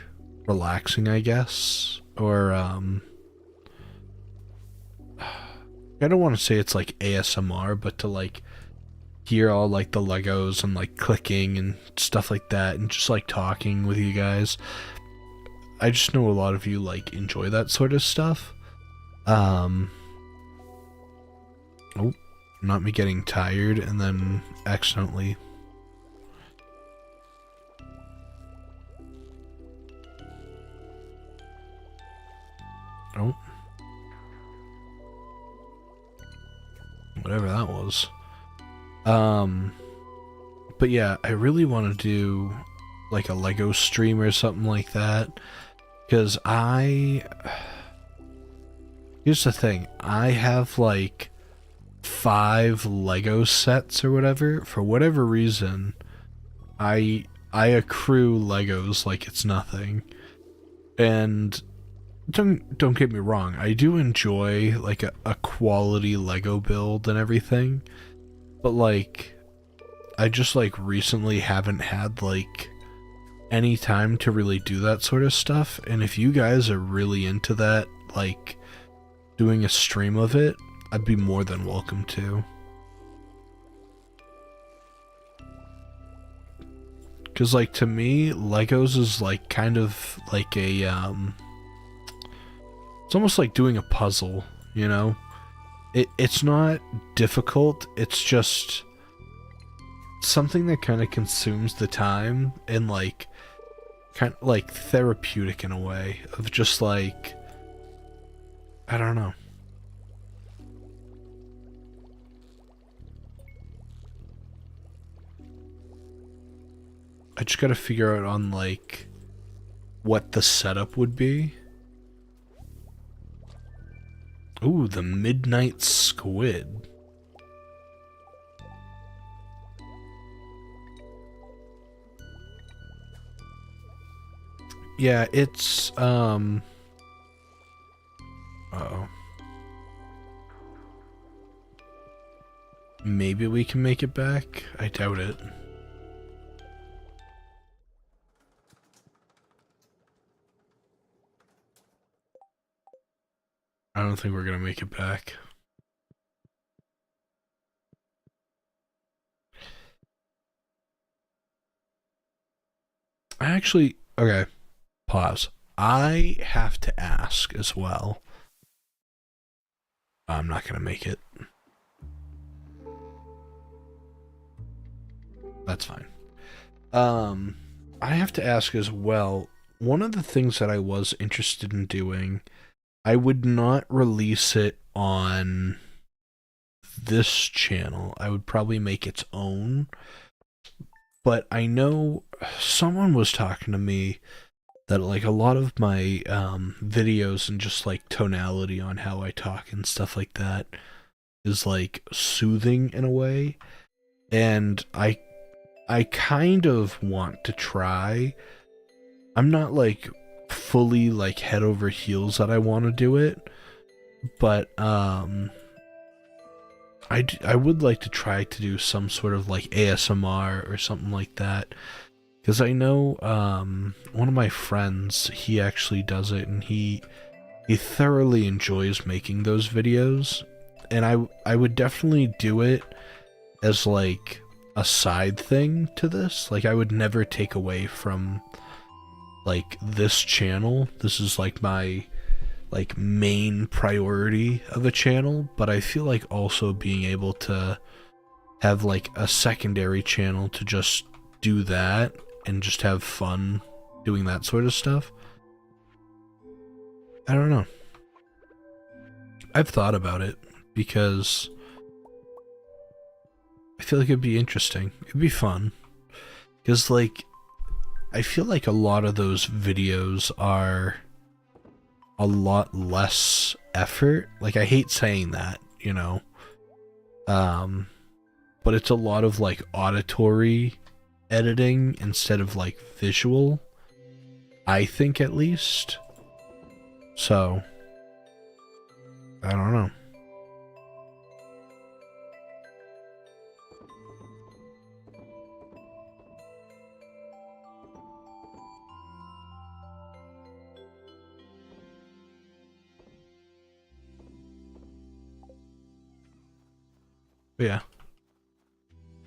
Speaker 1: relaxing, I guess, or I don't want to say it's like ASMR, but to like hear all like the Legos and like clicking and stuff like that, and just like talking with you guys. I just know a lot of you like enjoy that sort of stuff. Oh, not me getting tired and then accidentally. Oh. Whatever that was. But yeah, I really want to do like a Lego stream or something like that, because here's the thing, I have like 5 Lego sets or whatever. For whatever reason, I accrue Legos like it's nothing. And don't get me wrong, I do enjoy like a quality Lego build and everything, but like I just like recently haven't had like any time to really do that sort of stuff. And if you guys are really into that, like doing a stream of it, I'd be more than welcome to. Cause like to me, Legos is like kind of like a it's almost like doing a puzzle, you know? It's not difficult, it's just something that kind of consumes the time, and like kind of like therapeutic in a way, of just like, I don't know. I just gotta figure out on like what the setup would be. Ooh, the midnight squid. Yeah, it's, uh-oh. Maybe we can make it back? I doubt it. I don't think we're gonna make it back. Actually, okay, pause. I have to ask as well. I'm not gonna make it. That's fine. Um, I have to ask as well, one of the things that I was interested in doing, I would not release it on this channel. I would probably make its own. But I know someone was talking to me that like a lot of my videos and just like tonality on how I talk and stuff like that is like soothing in a way. And I kind of want to try. I'm not like fully like head over heels that I want to do it, but I would like to try to do some sort of like ASMR or something like that, because I know one of my friends, he actually does it, and he thoroughly enjoys making those videos, and I would definitely do it as like a side thing to this. Like I would never take away from like this channel. This is like my like main priority of a channel, but I feel like also being able to have like a secondary channel to just do that and just have fun doing that sort of stuff. I don't know. I've thought about it because I feel like it'd be interesting. It'd be fun. Because like I feel like a lot of those videos are a lot less effort. Like I hate saying that, you know. But it's a lot of like auditory editing instead of like visual. I think at least. So I don't know. But yeah.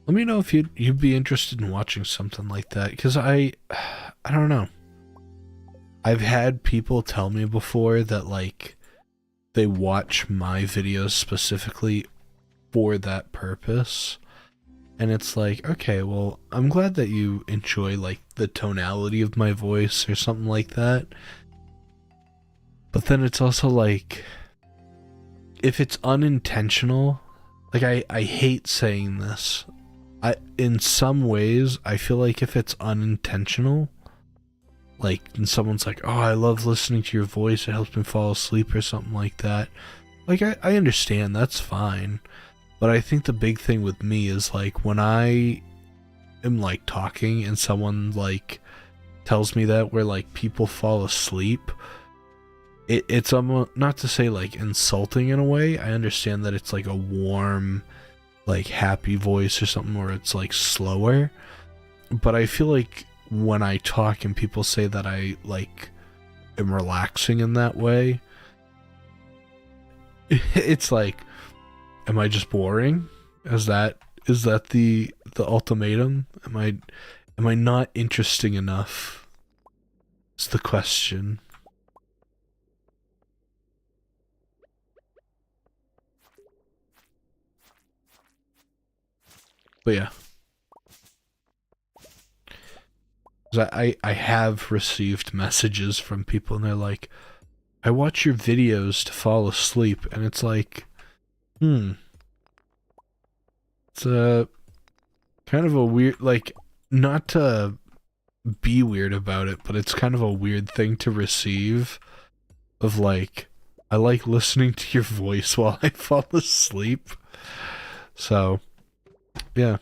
Speaker 1: Let me know if you'd be interested in watching something like that, because I don't know. I've had people tell me before that like they watch my videos specifically for that purpose. And it's like, okay, well, I'm glad that you enjoy like the tonality of my voice or something like that. But then it's also like, if it's unintentional, like I hate saying this. In some ways, I feel like if it's unintentional, like, and someone's like, oh, I love listening to your voice, it helps me fall asleep or something like that. Like, I understand, that's fine. But I think the big thing with me is like when I am like talking and someone like tells me that where like people fall asleep, it's almost, not to say like insulting in a way. I understand that it's like a warm, like happy voice or something, or it's like slower. But I feel like when I talk and people say that I like am relaxing in that way, it's like, am I just boring? Is that the ultimatum? Am I not interesting enough? Is the question. But yeah. 'Cause I have received messages from people and they're like, I watch your videos to fall asleep, and it's like, it's a kind of a weird, like, not to be weird about it, but it's kind of a weird thing to receive of like, I like listening to your voice while I fall asleep. So, yeah.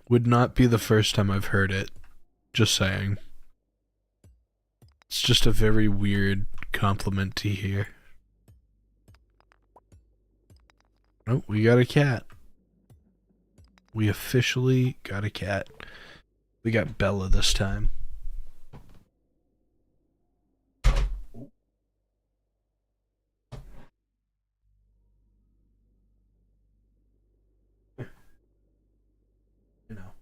Speaker 1: Would not be the first time I've heard it. Just saying. It's just a very weird compliment to hear. Oh, we got a cat. We officially got a cat. We got Bella this time. You know.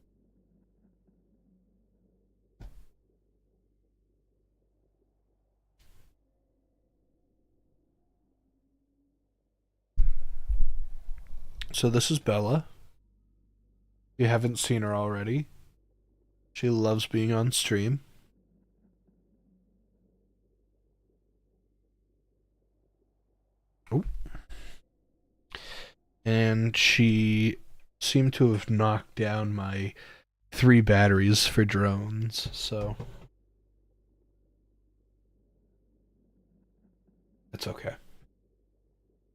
Speaker 1: So this is Bella. You haven't seen her already. She loves being on stream. Oh. And she seemed to have knocked down my 3 batteries for drones, so it's okay.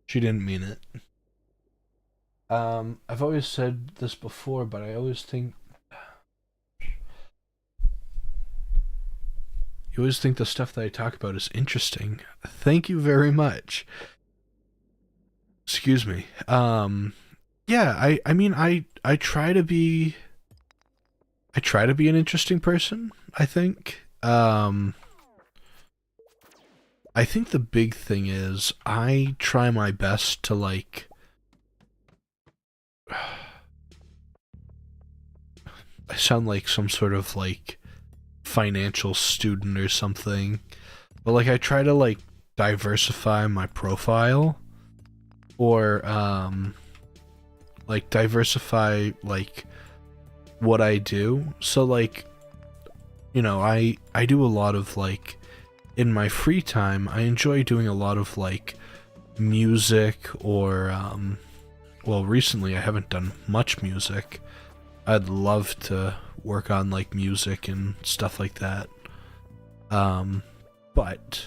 Speaker 1: She didn't mean it. I've always said this before, but I always think you always think the stuff that I talk about is interesting. Thank you very much. Excuse me. Yeah, I mean I try to be an interesting person, I think. I think the big thing is I try my best to like I sound like some sort of like financial student or something. But like I try to like diversify my profile or like diversify like what I do. So like I do a lot of like in my free time I enjoy doing a lot of like music or well recently I haven't done much music. I'd love to work on like music and stuff like that. But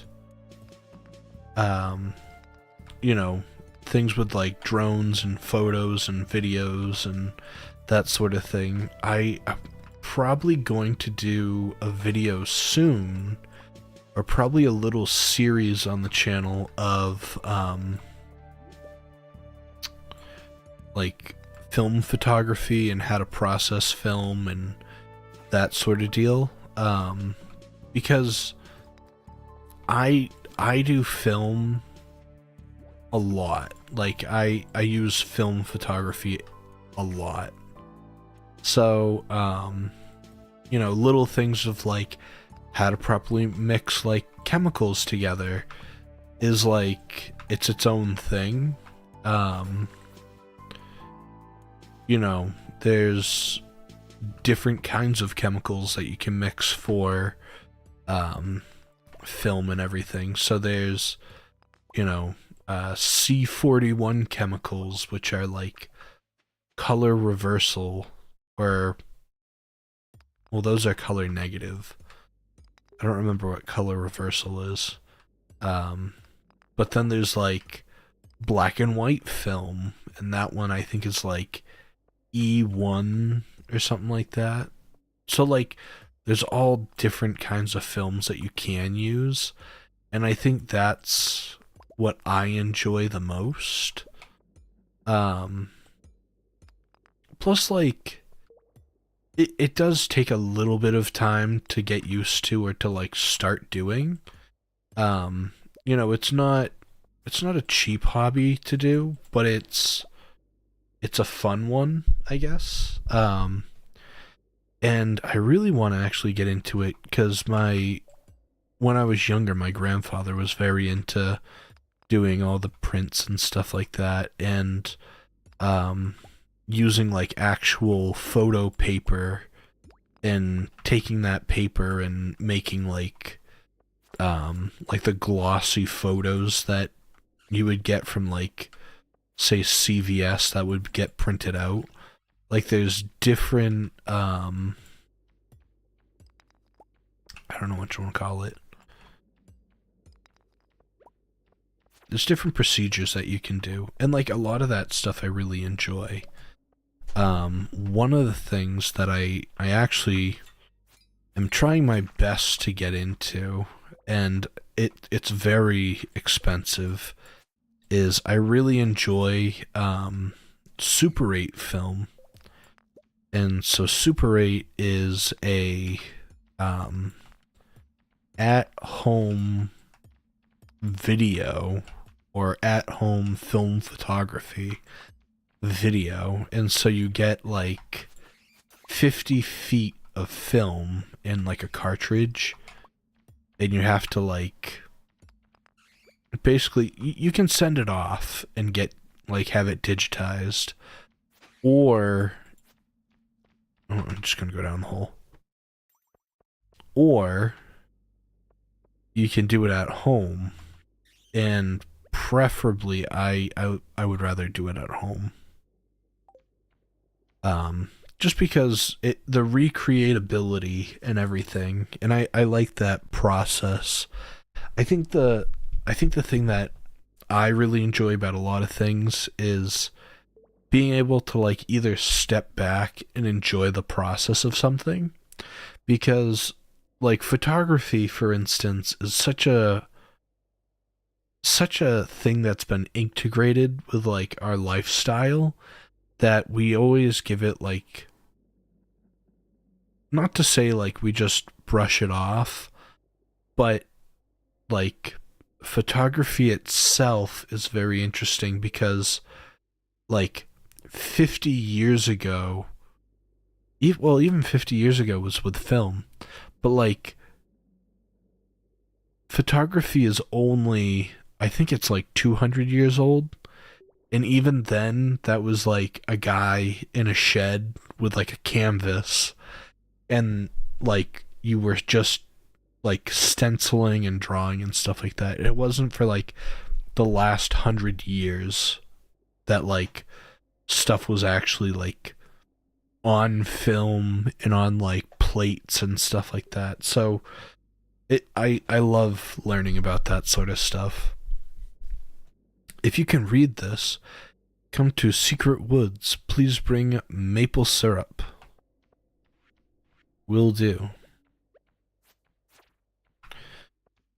Speaker 1: things with like drones and photos and videos and that sort of thing. I'm probably going to do a video soon, or probably a little series on the channel of like film photography and how to process film and that sort of deal. Because I do film a lot. Like I use film photography a lot. So little things of like how to properly mix like chemicals together is like it's its own thing. There's different kinds of chemicals that you can mix for film and everything. So there's C41 chemicals, which are like color reversal, or well, those are color negative. I don't remember what color reversal is. But then there's like black and white film, and that one I think is like E1 or something like that. So like there's all different kinds of films that you can use, and I think that's what I enjoy the most. Plus like it does take a little bit of time to get used to or to like start doing. It's not a cheap hobby to do, but it's a fun one, I guess. And I really want to actually get into it because when I was younger, my grandfather was very into doing all the prints and stuff like that, and using like actual photo paper and taking that paper and making like the glossy photos that you would get from like say CVS that would get printed out. Like there's different I don't know what you want to call it. There's different procedures that you can do, and like a lot of that stuff I really enjoy. One of the things that I actually am trying my best to get into, and it's very expensive, is I really enjoy Super 8 film. And so Super 8 is a at-home video or at-home film photography video, and so you get like 50 feet of film in like a cartridge, and you have to like basically you can send it off and get like have it digitized, or I'm just gonna go down the hole. or you can do it at home, and preferably I would rather do it at home. Just because the recreatability and everything, and I like that process. I think the thing that I really enjoy about a lot of things is being able to like either step back and enjoy the process of something, because like photography, for instance, is such a thing that's been integrated with like our lifestyle that we always give it like, not to say like we just brush it off, but like photography itself is very interesting because like 50 years ago, well, even 50 years ago was with film, but like photography is only, I think it's like 200 years old. And even then, that was like a guy in a shed with like a canvas, and like you were just like stenciling and drawing and stuff like that. It wasn't for like the last 100 years that like stuff was actually like on film and on like plates and stuff like that. So I love learning about that sort of stuff. If you can read this, come to Secret Woods. Please bring maple syrup. Will do.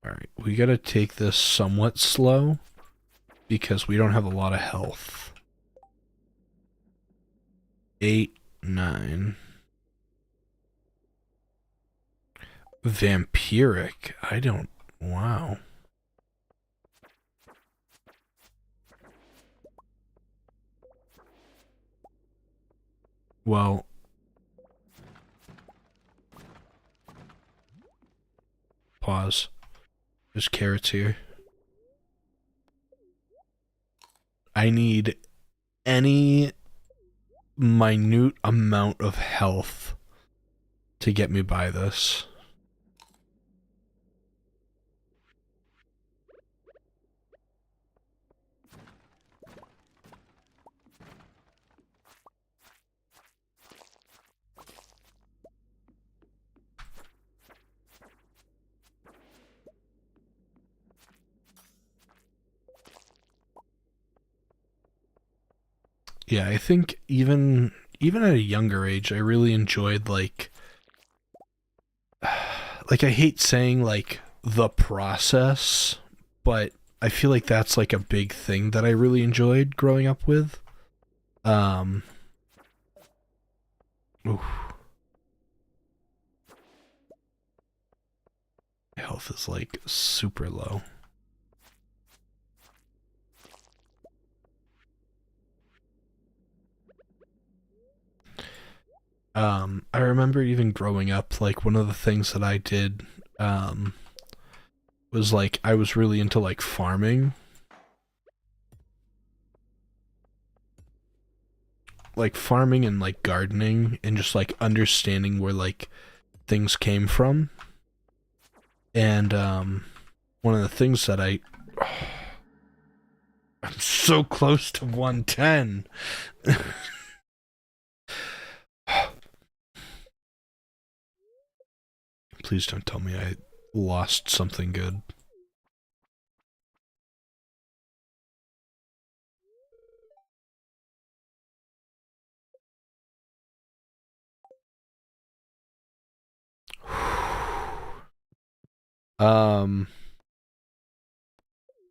Speaker 1: Alright, we gotta take this somewhat slow because we don't have a lot of health. 8, 9. Vampiric. I don't... Wow. Well... Pause. There's carrots here. I need any minute amount of health to get me by this. Yeah, I think even at a younger age, I really enjoyed like I hate saying like the process, but I feel like that's like a big thing that I really enjoyed growing up with. Um oof. My health is like super low. I remember even growing up, like one of the things that I did was like I was really into like farming. Like farming and like gardening and just like understanding where like things came from. And one of the things that I'm so close to 110. Please don't tell me I lost something good.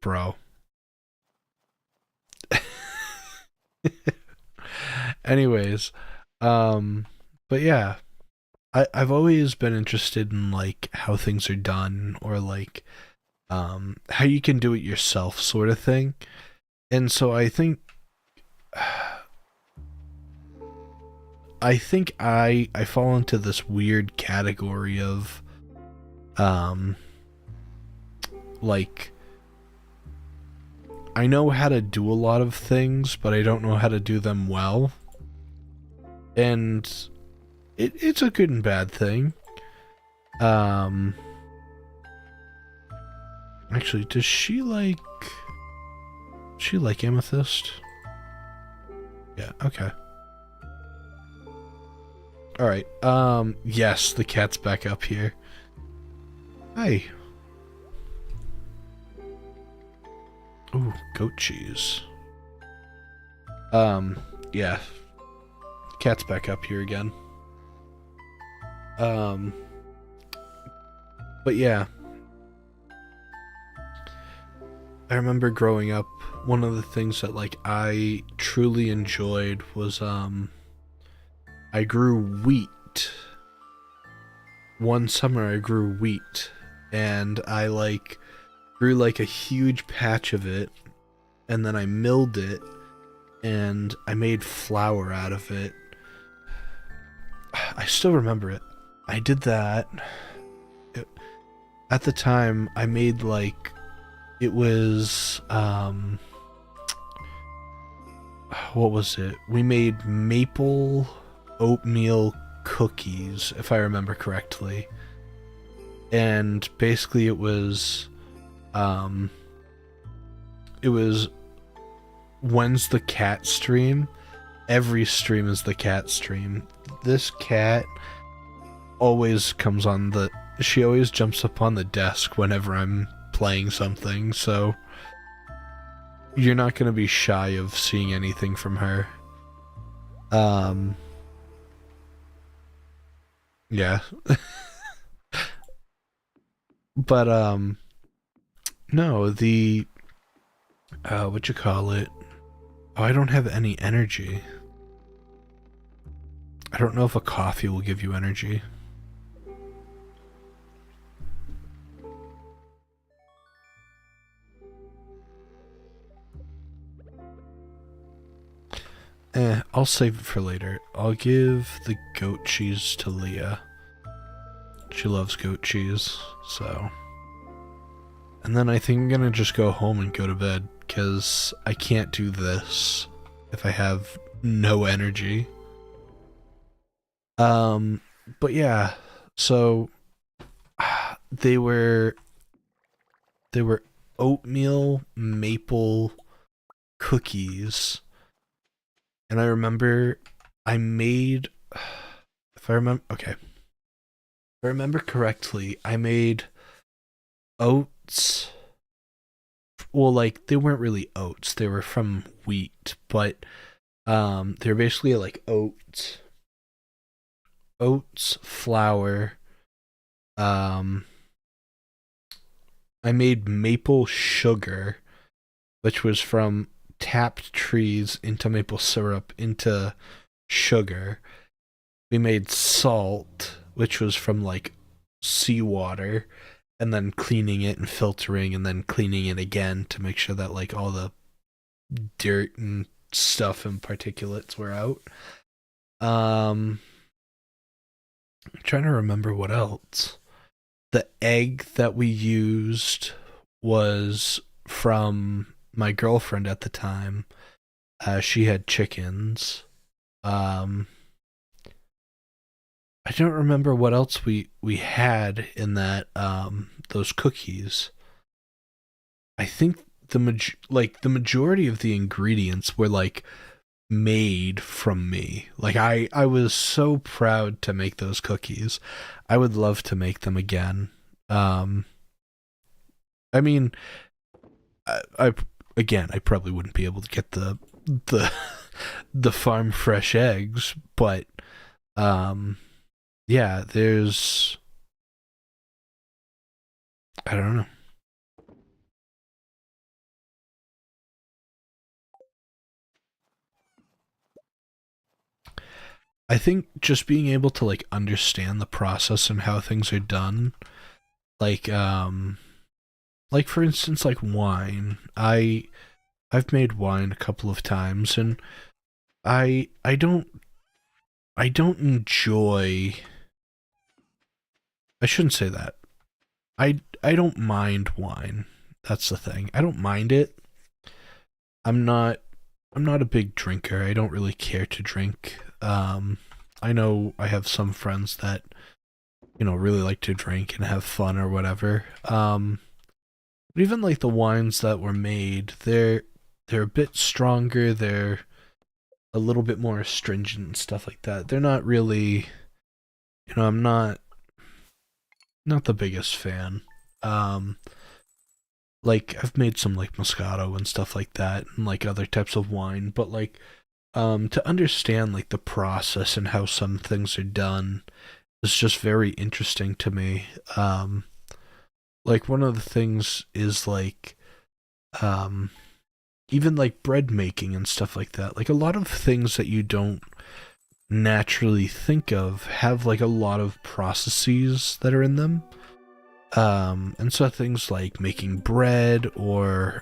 Speaker 1: Bro. Anyways, but yeah, I've always been interested in like how things are done, or like how you can do it yourself sort of thing. And so I fall into this weird category of like I know how to do a lot of things, but I don't know how to do them well. And it's a good and bad thing. Um, actually, does she like amethyst? Yeah, okay. Alright, yes, the cat's back up here. Hi. Ooh, goat cheese. Yeah. Cat's back up here again. But yeah. I remember growing up, one of the things that, like, I truly enjoyed was, I grew wheat. One summer I grew wheat, and I, like, grew, like, a huge patch of it, and then I milled it, and I made flour out of it. I still remember it. I did that. At the time, I made, like, it was, what was it? We made maple oatmeal cookies, if I remember correctly. And basically it was when's the cat stream? Every stream is the cat stream. This cat always comes on the... She always jumps up on the desk whenever I'm playing something, so you're not going to be shy of seeing anything from her. Yeah. But, no, the... what you call it? Oh, I don't have any energy. I don't know if a coffee will give you energy. I'll save it for later. I'll give the goat cheese to Leah. She loves goat cheese, so... And then I think I'm gonna just go home and go to bed, because I can't do this if I have no energy. But yeah, so... They were oatmeal maple cookies. And I remember I made, if I remember correctly, I made oats. Well, like, they weren't really oats, they were from wheat, but they were basically like oats, flour. I made maple sugar, which was from tapped trees into maple syrup into sugar. We made salt, which was from, like, seawater, and then cleaning it and filtering and then cleaning it again to make sure that, like, all the dirt and stuff and particulates were out. I'm trying to remember what else. The egg that we used was from my girlfriend at the time. She had chickens. I don't remember what else we had in that those cookies. I think the majority of the ingredients were, like, made from me. Like, I was so proud to make those cookies. I would love to make them again. I mean, I again, I probably wouldn't be able to get the the farm fresh eggs, but yeah, there's, I don't know. I think just being able to, like, understand the process and how things are done, like for instance, like wine. I've made wine a couple of times, and I don't enjoy, I shouldn't say that. I don't mind wine. That's the thing. I don't mind it. I'm not a big drinker. I don't really care to drink. I know I have some friends that really like to drink and have fun or whatever. But even like the wines that were made, they're a bit stronger. They're a little bit more astringent and stuff like that. They're not really, I'm not the biggest fan. Um, like I've made some like Moscato and stuff like that, and like other types of wine, but like to understand like the process and how some things are done is just very interesting to me. Like one of the things is like um even like bread making and stuff like that. Like a lot of things that you don't naturally think of have like a lot of processes that are in them. And so things like making bread or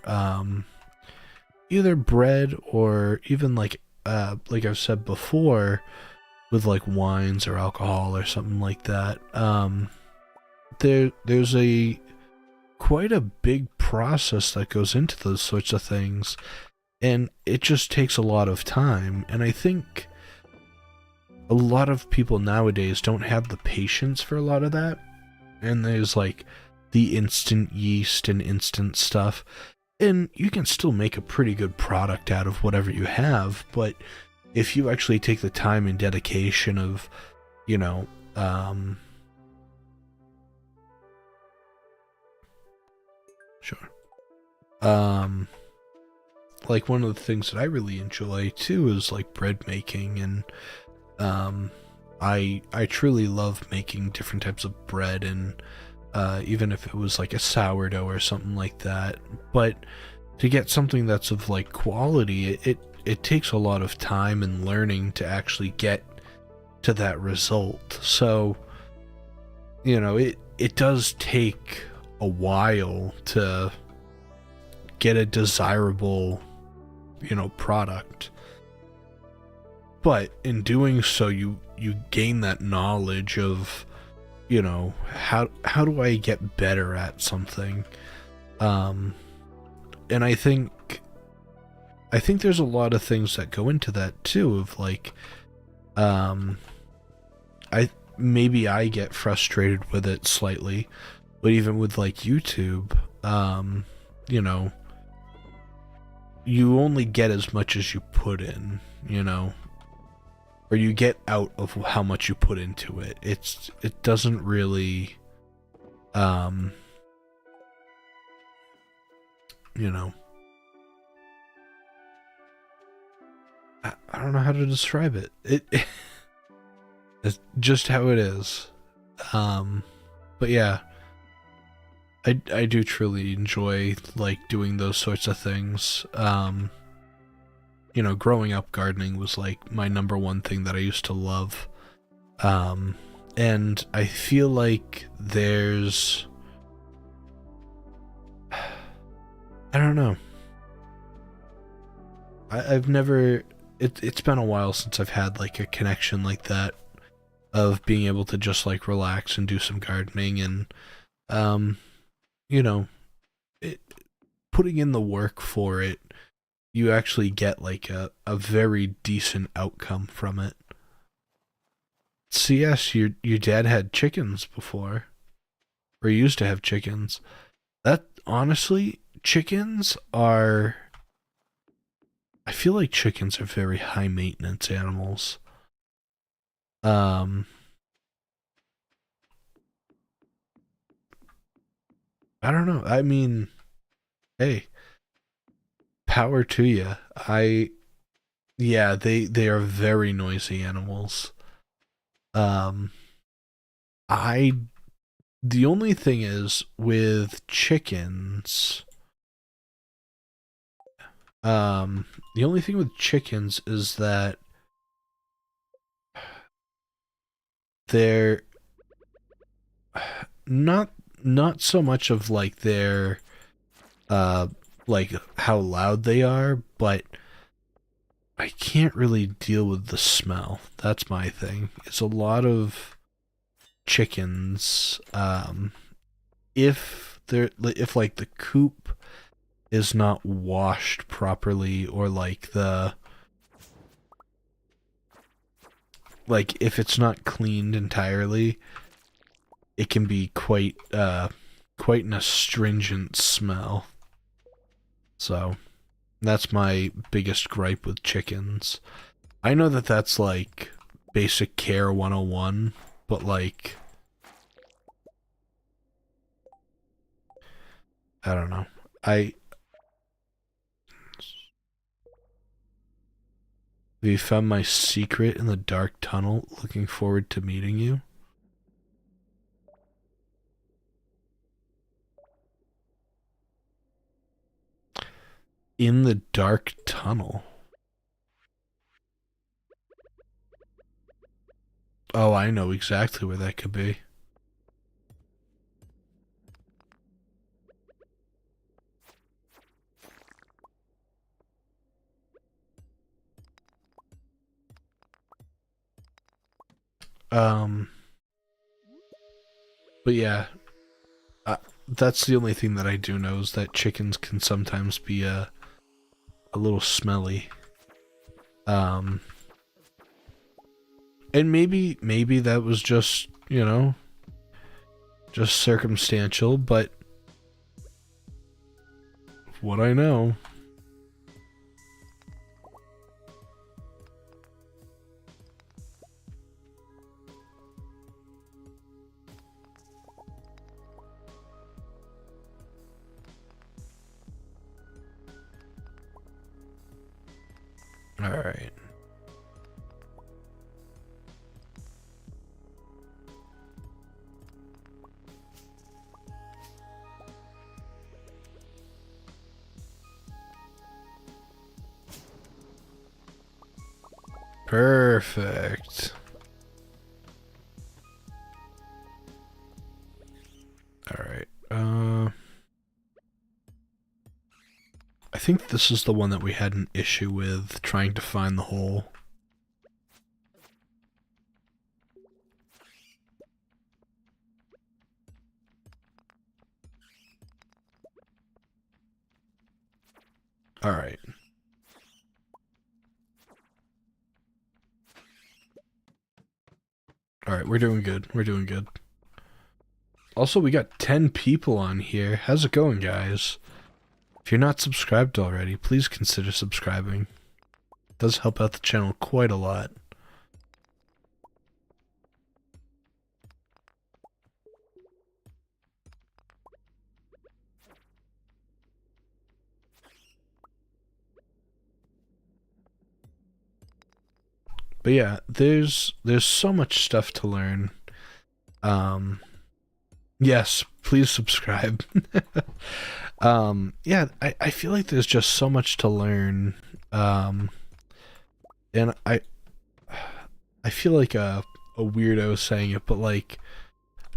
Speaker 1: either bread or even like I've said before with like wines or alcohol or something like that. There's a quite a big process that goes into those sorts of things, and it just takes a lot of time. And I think a lot of people nowadays don't have the patience for a lot of that. And there's like the instant yeast and instant stuff, and you can still make a pretty good product out of whatever you have, but if you actually take the time and dedication of, you know, sure. Like one of the things that I really enjoy too is like bread making, and I truly love making different types of bread, and even if it was like a sourdough or something like that. But to get something that's of like quality, it takes a lot of time and learning to actually get to that result. So, it does take a while to get a desirable, product. But in doing so, you gain that knowledge of, how do I get better at something? And I think there's a lot of things that go into that too, of like, I get frustrated with it slightly, but even with like YouTube, you know, you only get as much as you put in, or you get out of how much you put into it. It doesn't really, you know, I don't know how to describe it. It's just how it is. But yeah, I do truly enjoy like doing those sorts of things. Growing up, gardening was like my number one thing that I used to love. And I feel like there's, I don't know. I've never, it's been a while since I've had like a connection like that of being able to just like relax and do some gardening, and, you know, it, putting in the work for it, you actually get like a very decent outcome from it. So yes, your dad had chickens before, or used to have chickens. That honestly, chickens are. I feel like chickens are very high maintenance animals. Um, I don't know. I mean, hey, power to you. Yeah, they are very noisy animals. Um, I the only thing is with chickens. The only thing with chickens is that they're not not so much of like their uh like how loud they are, but I can't really deal with the smell. That's my thing. It's a lot of chickens. If like the coop is not washed properly, or like if it's not cleaned entirely, it can be quite an astringent smell. So that's my biggest gripe with chickens. I know that that's like basic care 101, but like, I don't know. I Have you found my secret in the dark tunnel? Looking forward to meeting you. In the dark tunnel. Oh, I know exactly where that could be. Um, but yeah, that's the only thing that I do know is that chickens can sometimes be a little smelly. Um, and maybe that was just, just circumstantial, but what I know. All right. Perfect. All right. I think this is the one that we had an issue with trying to find the hole. All right. All right, we're doing good. We're doing good. Also, we got 10 people on here. How's it going, guys? If you're not subscribed already, please consider subscribing. It does help out the channel quite a lot. But yeah, there's so much stuff to learn. Yes, please subscribe. Yeah, I feel like there's just so much to learn. And I feel like a weirdo saying it, but like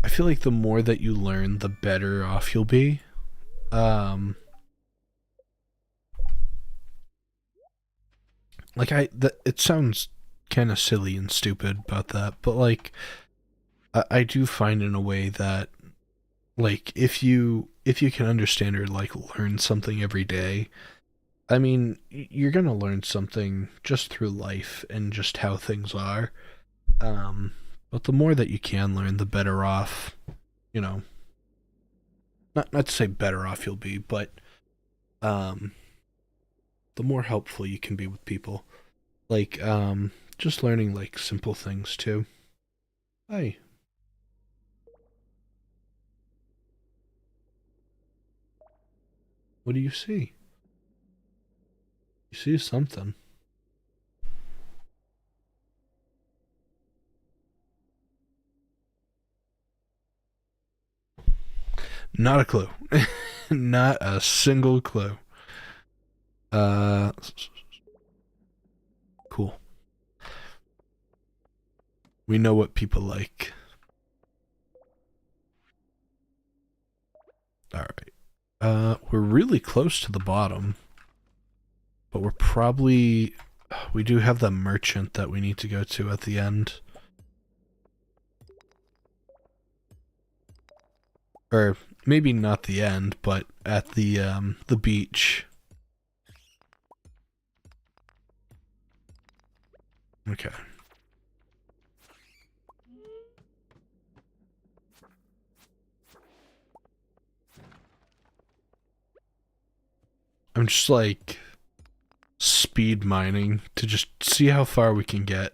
Speaker 1: I feel like the more that you learn, the better off you'll be. Um, like it sounds kind of silly and stupid about that, but like I do find in a way that like if you can understand or like learn something every day, I mean you're gonna learn something just through life and just how things are. Um, but the more that you can learn, the better off, you know. Not to say better off you'll be, but um, the more helpful you can be with people. Like just learning like simple things too. Hi. What do you see? You see something. Not a clue. Not a single clue. Uh, cool. We know what people like. All right. We're really close to the bottom, but we do have the merchant that we need to go to at the end. Or maybe not the end, but at the beach. Okay. I'm just like speed mining to just see how far we can get.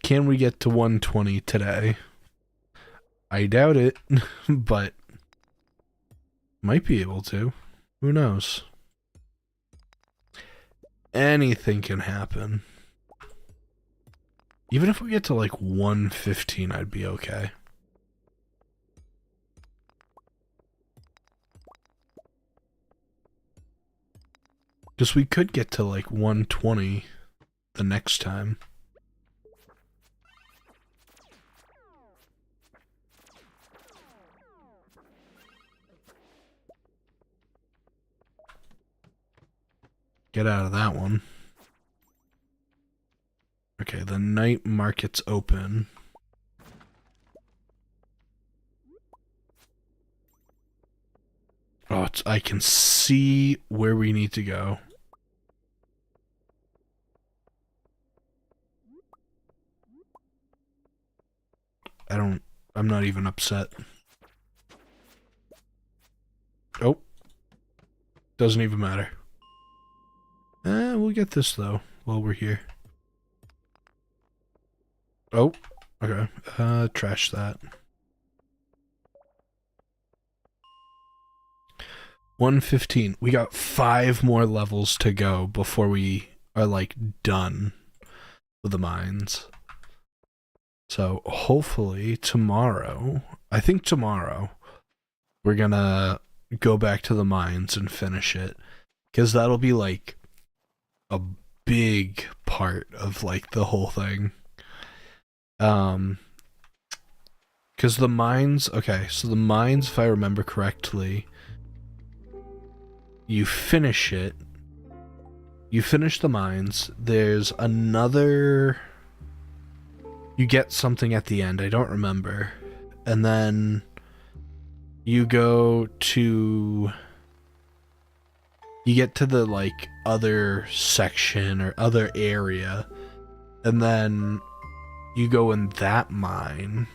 Speaker 1: Can we get to 120 today? I doubt it, but might be able to. Who knows? Anything can happen. Even if we get to like 115, I'd be okay. Because we could get to like 120 the next time. Get out of that one. Okay, the night market's open. Oh, I can see where we need to go. I'm not even upset. Oh. Doesn't even matter. We'll get this though, while we're here. Oh, okay. Trash that. 115. We got 5 more levels to go before we are like done with the mines. So hopefully tomorrow, I think tomorrow, we're gonna go back to the mines and finish it. Because that'll be like a big part of like the whole thing. Because the mines, okay, so the mines, if I remember correctly, you finish it, you finish the mines, there's another, you get something at the end, I don't remember, and then you go to, you get to the like other section or other area, and then you go in that mine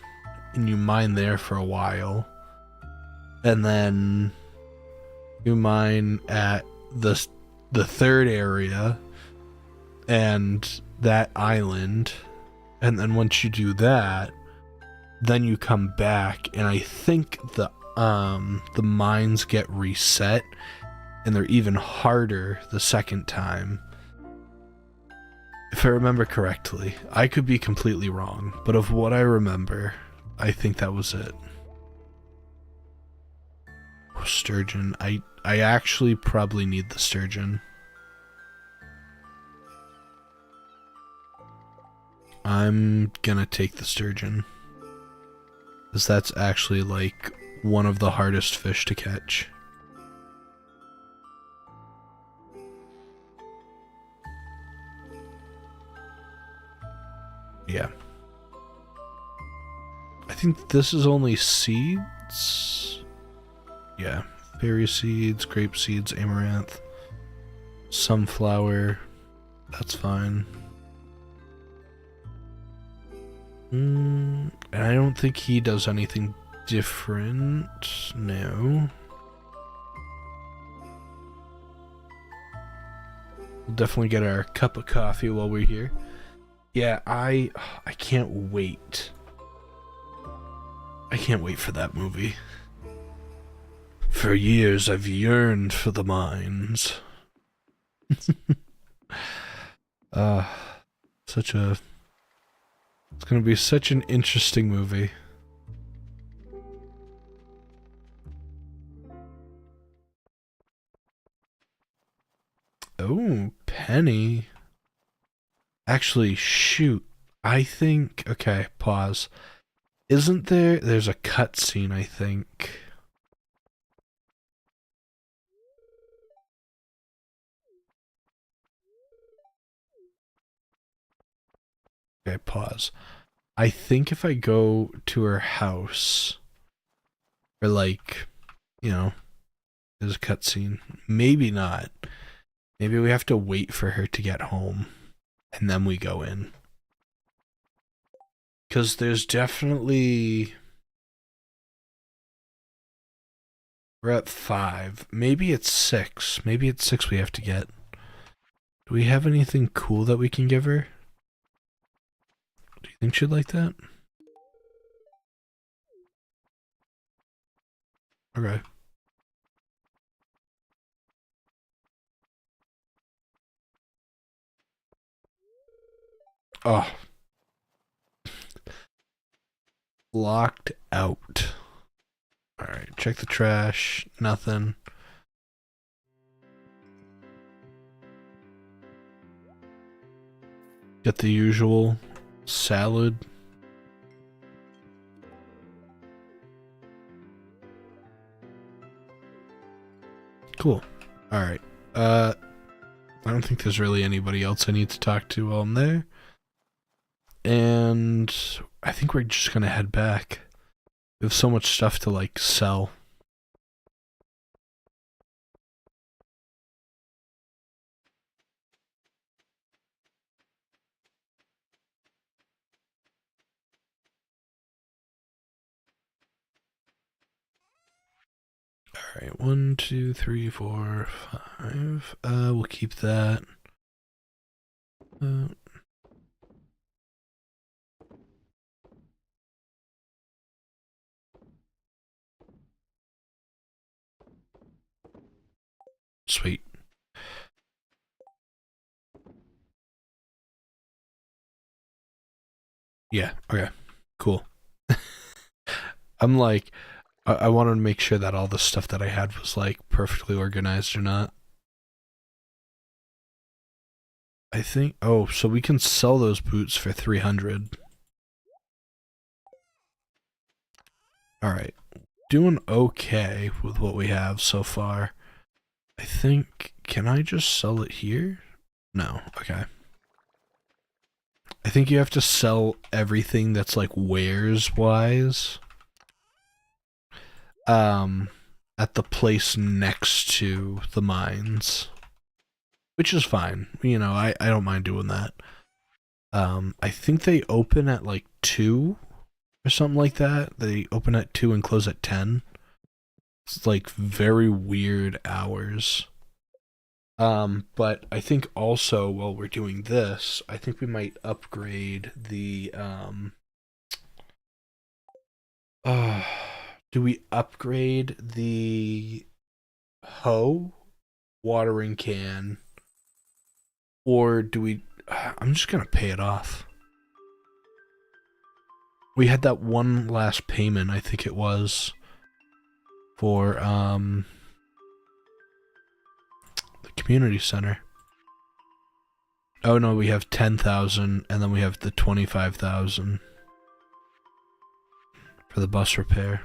Speaker 1: and you mine there for a while, and then you mine at the third area and that island, and then once you do that, then you come back, and I think the mines get reset and they're even harder the second time. If I remember correctly. I could be completely wrong, but of what I remember, I think that was it. Oh, sturgeon. I actually probably need the sturgeon. I'm gonna take the sturgeon, because that's actually like one of the hardest fish to catch. Yeah. I think this is only seeds. Yeah. Berry seeds, grape seeds, amaranth, sunflower. That's fine. And I don't think he does anything different. No. We'll definitely get our cup of coffee while we're here. Yeah, I can't wait. I can't wait for that movie. For years I've yearned for the mines. It's gonna be such an interesting movie. Oh, Penny. Actually, shoot. I think... Okay, pause. Isn't there... There's a cutscene, I think. Okay, pause. I think if I go to her house... Or like... You know... There's a cutscene. Maybe not. Maybe we have to wait for her to get home. And then we go in. Because there's definitely... We're at 5. Maybe it's 6. Maybe it's 6 we have to get. Do we have anything cool that we can give her? Do you think she'd like that? Okay. Oh. Locked out. Alright, check the trash. Nothing. Get the usual salad. Cool. Alright. I don't think there's really anybody else I need to talk to while I'm there. And I think we're just gonna head back. We have so much stuff to, like, sell. Alright, 1, 2, 3, 4, 5. We'll keep that. Sweet. Yeah, okay. Cool. I'm like, I wanted to make sure that all the stuff that I had was, like, perfectly organized or not. I think, oh, so we can sell those boots for 300. Alright. Doing okay with what we have so far. I think, can I just sell it here? No, okay. I think you have to sell everything that's, like, wares-wise. At the place next to the mines. Which is fine. You know, I don't mind doing that. I think they open at, like, 2 or something like that. They open at 2 and close at 10. It's, like, very weird hours. But I think also while we're doing this, I think we might upgrade the, do we upgrade the hoe watering can, or do we, I'm just gonna pay it off. We had that one last payment, I think it was, for, the community center. Oh no, we have 10,000, and then we have the 25,000 for the bus repair.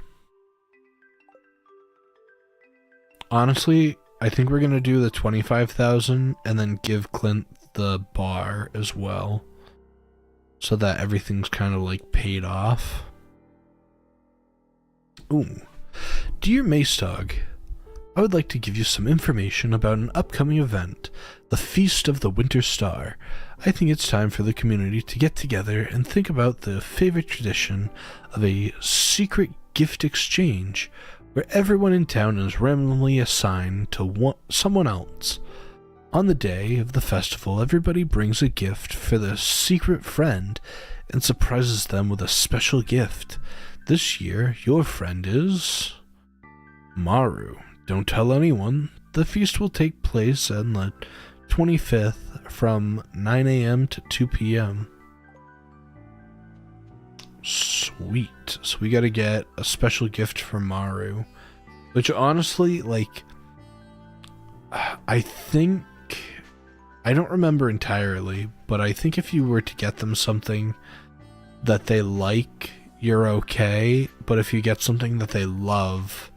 Speaker 1: Honestly, I think we're gonna do the 25,000 and then give Clint the bar as well, so that everything's kind of like paid off. Ooh. Dear Mace Dog, I would like to give you some information about an upcoming event, the Feast of the Winter Star. I think it's time for the community to get together and think about the favorite tradition of a secret gift exchange, where everyone in town is randomly assigned to someone else. On the day of the festival, everybody brings a gift for their secret friend and surprises them with a special gift. This year, your friend is Maru. Don't tell anyone. The feast will take place on the 25th from 9 a.m. to 2 p.m. Sweet. So we gotta get a special gift for Maru. Which honestly, like, I think, I don't remember entirely, but I think if you were to get them something that they like, you're okay. But if you get something that they love,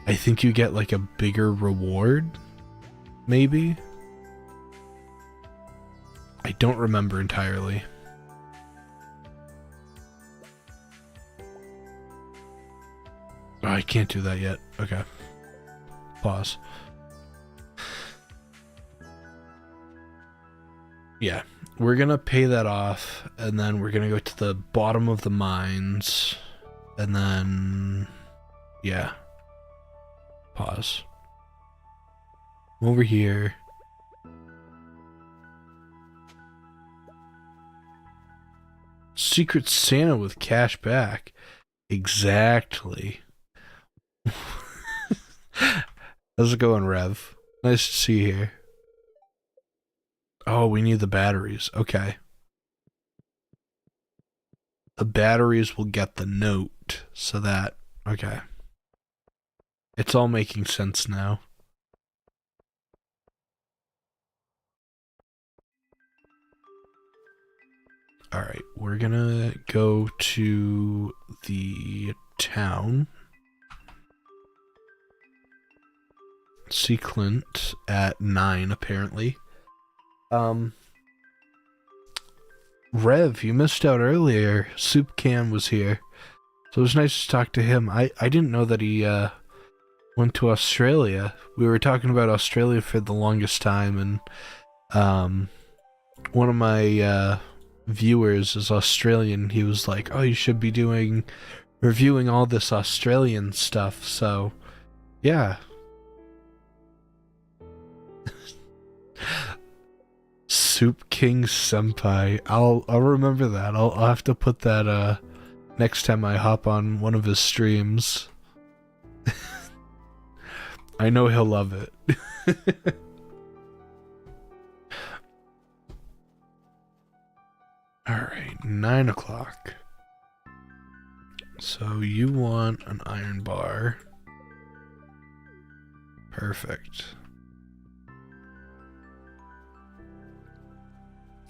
Speaker 1: I think you get like a bigger reward, maybe? I don't remember entirely. Oh, I can't do that yet. Okay. Pause. Yeah. we're gonna pay that off, and then we're gonna go to the bottom of the mines, and then, yeah. Pause. Over here. Secret Santa with cash back. Exactly. How's it going, Rev? Nice to see you here. Oh, we need the batteries. Okay. The batteries will get the note, so that... Okay. It's all making sense now. Alright, we're gonna go to the town. See Clint at 9, apparently. Rev, you missed out earlier. Soup Cam was here. So it was nice to talk to him. I didn't know that he went to Australia. We were talking about Australia for the longest time, and one of my viewers is Australian. He was like, oh, you should be reviewing all this Australian stuff. So, yeah. Soup King Senpai. I'll remember that. I'll have to put that next time I hop on one of his streams. I know he'll love it. Alright, 9 o'clock. So you want an iron bar. Perfect.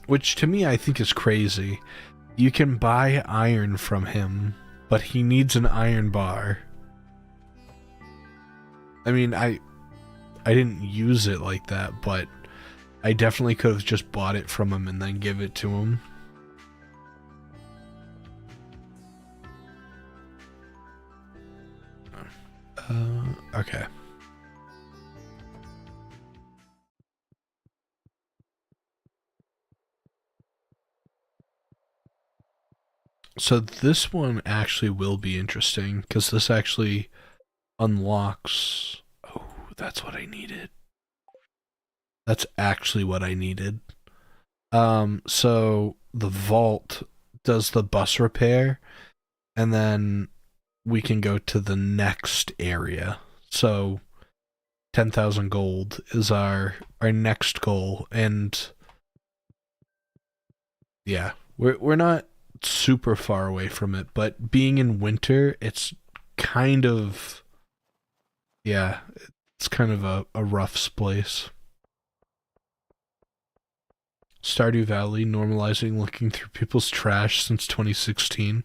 Speaker 1: Which to me I think is crazy. You can buy iron from him, but he needs an iron bar. I mean, I didn't use it like that, but I definitely could have just bought it from him and then give it to him. Okay. So this one actually will be interesting, because this actually unlocks... Oh, that's what I needed. That's actually what I needed. So the vault does the bus repair, and then we can go to the next area. So 10,000 gold is our next goal, and yeah, we're not super far away from it, but being in winter, it's kind of, yeah, it's kind of a rough place. Stardew Valley normalizing looking through people's trash since 2016.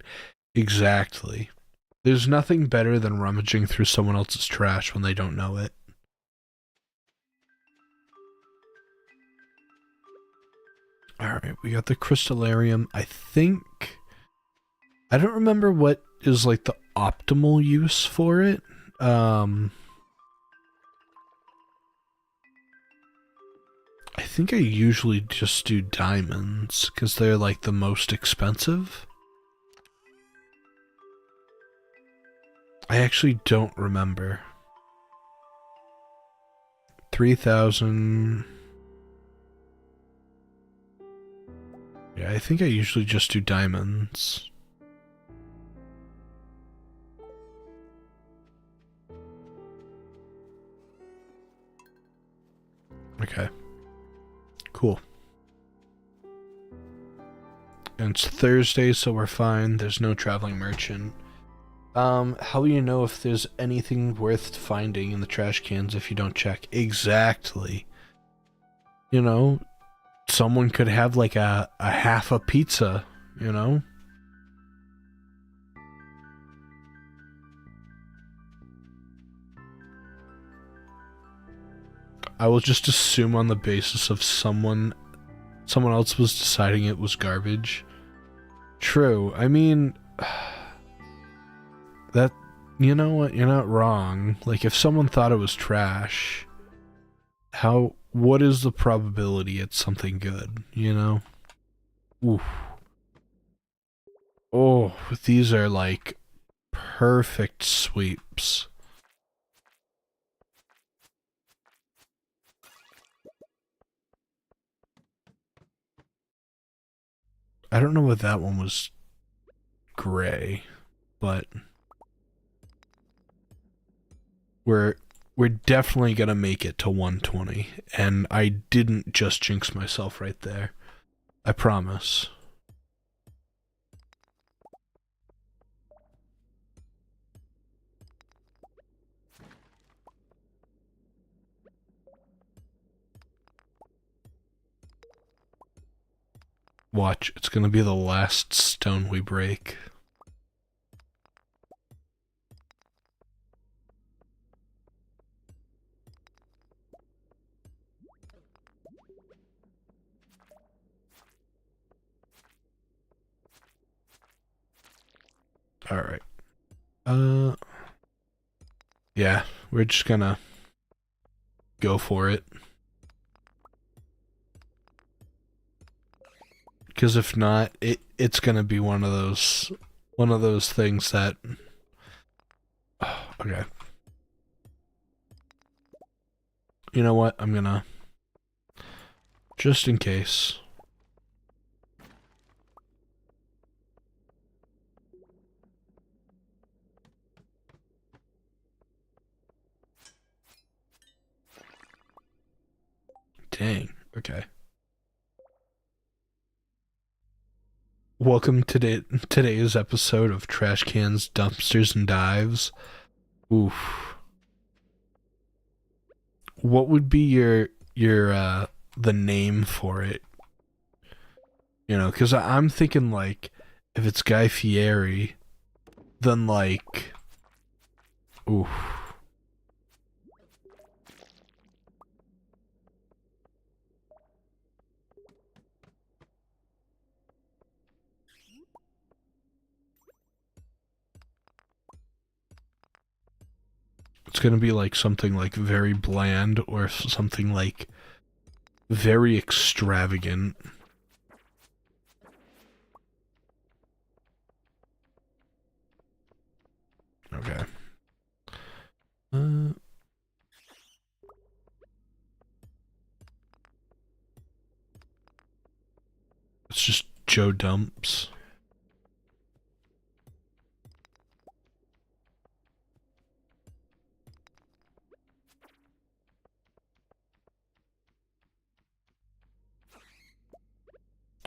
Speaker 1: Exactly. There's nothing better than rummaging through someone else's trash when they don't know it. Alright, we got the crystallarium. I don't remember what is like the optimal use for it. I think I usually just do diamonds because they're like the most expensive. I actually don't remember. 3,000. Yeah, I think I usually just do diamonds. Okay. Cool. And it's Thursday, so we're fine. There's no traveling merchant. How will you know if there's anything worth finding in the trash cans if you don't check? Exactly. You know, someone could have like a half a pizza, you know? I will just assume on the basis of someone else was deciding it was garbage. True. I mean, that, you know what? You're not wrong. Like, if someone thought it was trash, what is the probability it's something good, you know? Ooh. Oh, these are like perfect sweeps. I don't know what that one was gray, but we're we're definitely gonna make it to 120, and I didn't just jinx myself right there. I promise. Watch, it's gonna be the last stone we break. Alright. Yeah, we're just gonna go for it. Because if not, it's gonna be one of those things that. Oh, okay. You know what? I'm gonna, just in case. Dang. Okay. Welcome to today's episode of Trash Cans, Dumpsters, and Dives. Oof. What would be your the name for it? You know, because I'm thinking like if it's Guy Fieri, then like, oof. It's gonna be like something like very bland or something like very extravagant. Okay. Uh, it's just Joe Dumps.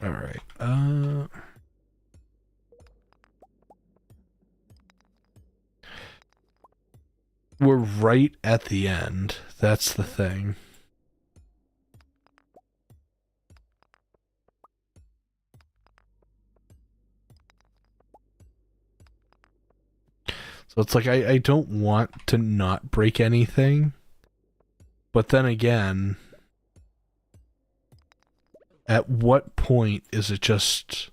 Speaker 1: All right. We're right at the end. That's the thing. So it's like I don't want to not break anything. But then again, at what point is it just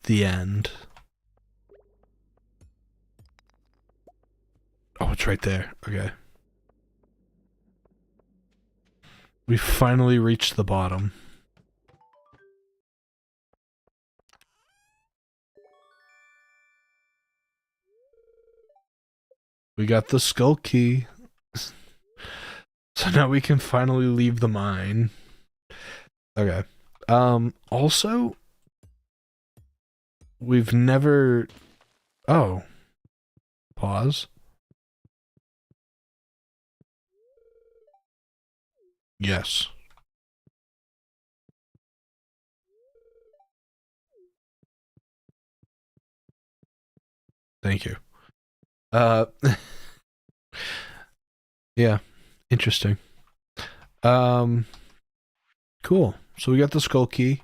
Speaker 1: the end? Oh, it's right there. Okay. We finally reached the bottom. We got the skull key. So now we can finally leave the mine. Okay. Also, we've never... Oh. Pause. Yes. Thank you. Uh... yeah. Interesting. Cool. So we got the skull key.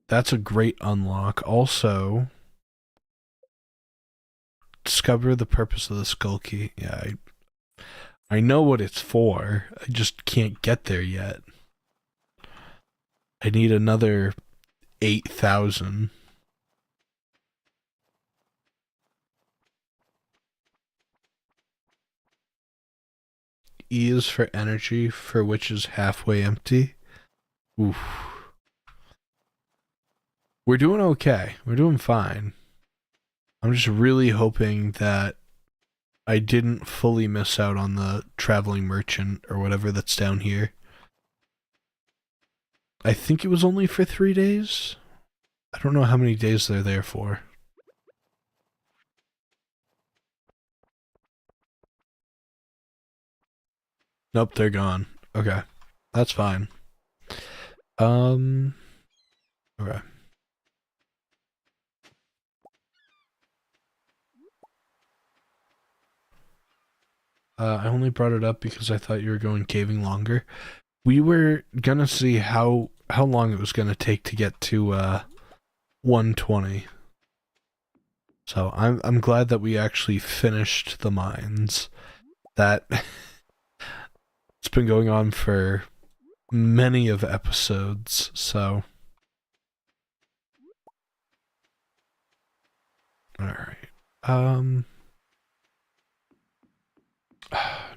Speaker 1: That's a great unlock. Also, discover the purpose of the skull key. Yeah, I know what it's for. I just can't get there yet. I need another 8,000. E is for energy, for which is halfway empty. Oof. We're doing okay. We're doing fine. I'm just really hoping that I didn't fully miss out on the traveling merchant or whatever that's down here. I think it was only for 3 days. I don't know how many days they're there for. Nope, they're gone. Okay. That's fine. Um, okay. I only brought it up because I thought you were going caving longer. We were gonna see how long it was gonna take to get to 120. So I'm glad that we actually finished the mines. That it's been going on for many of episodes, so alright.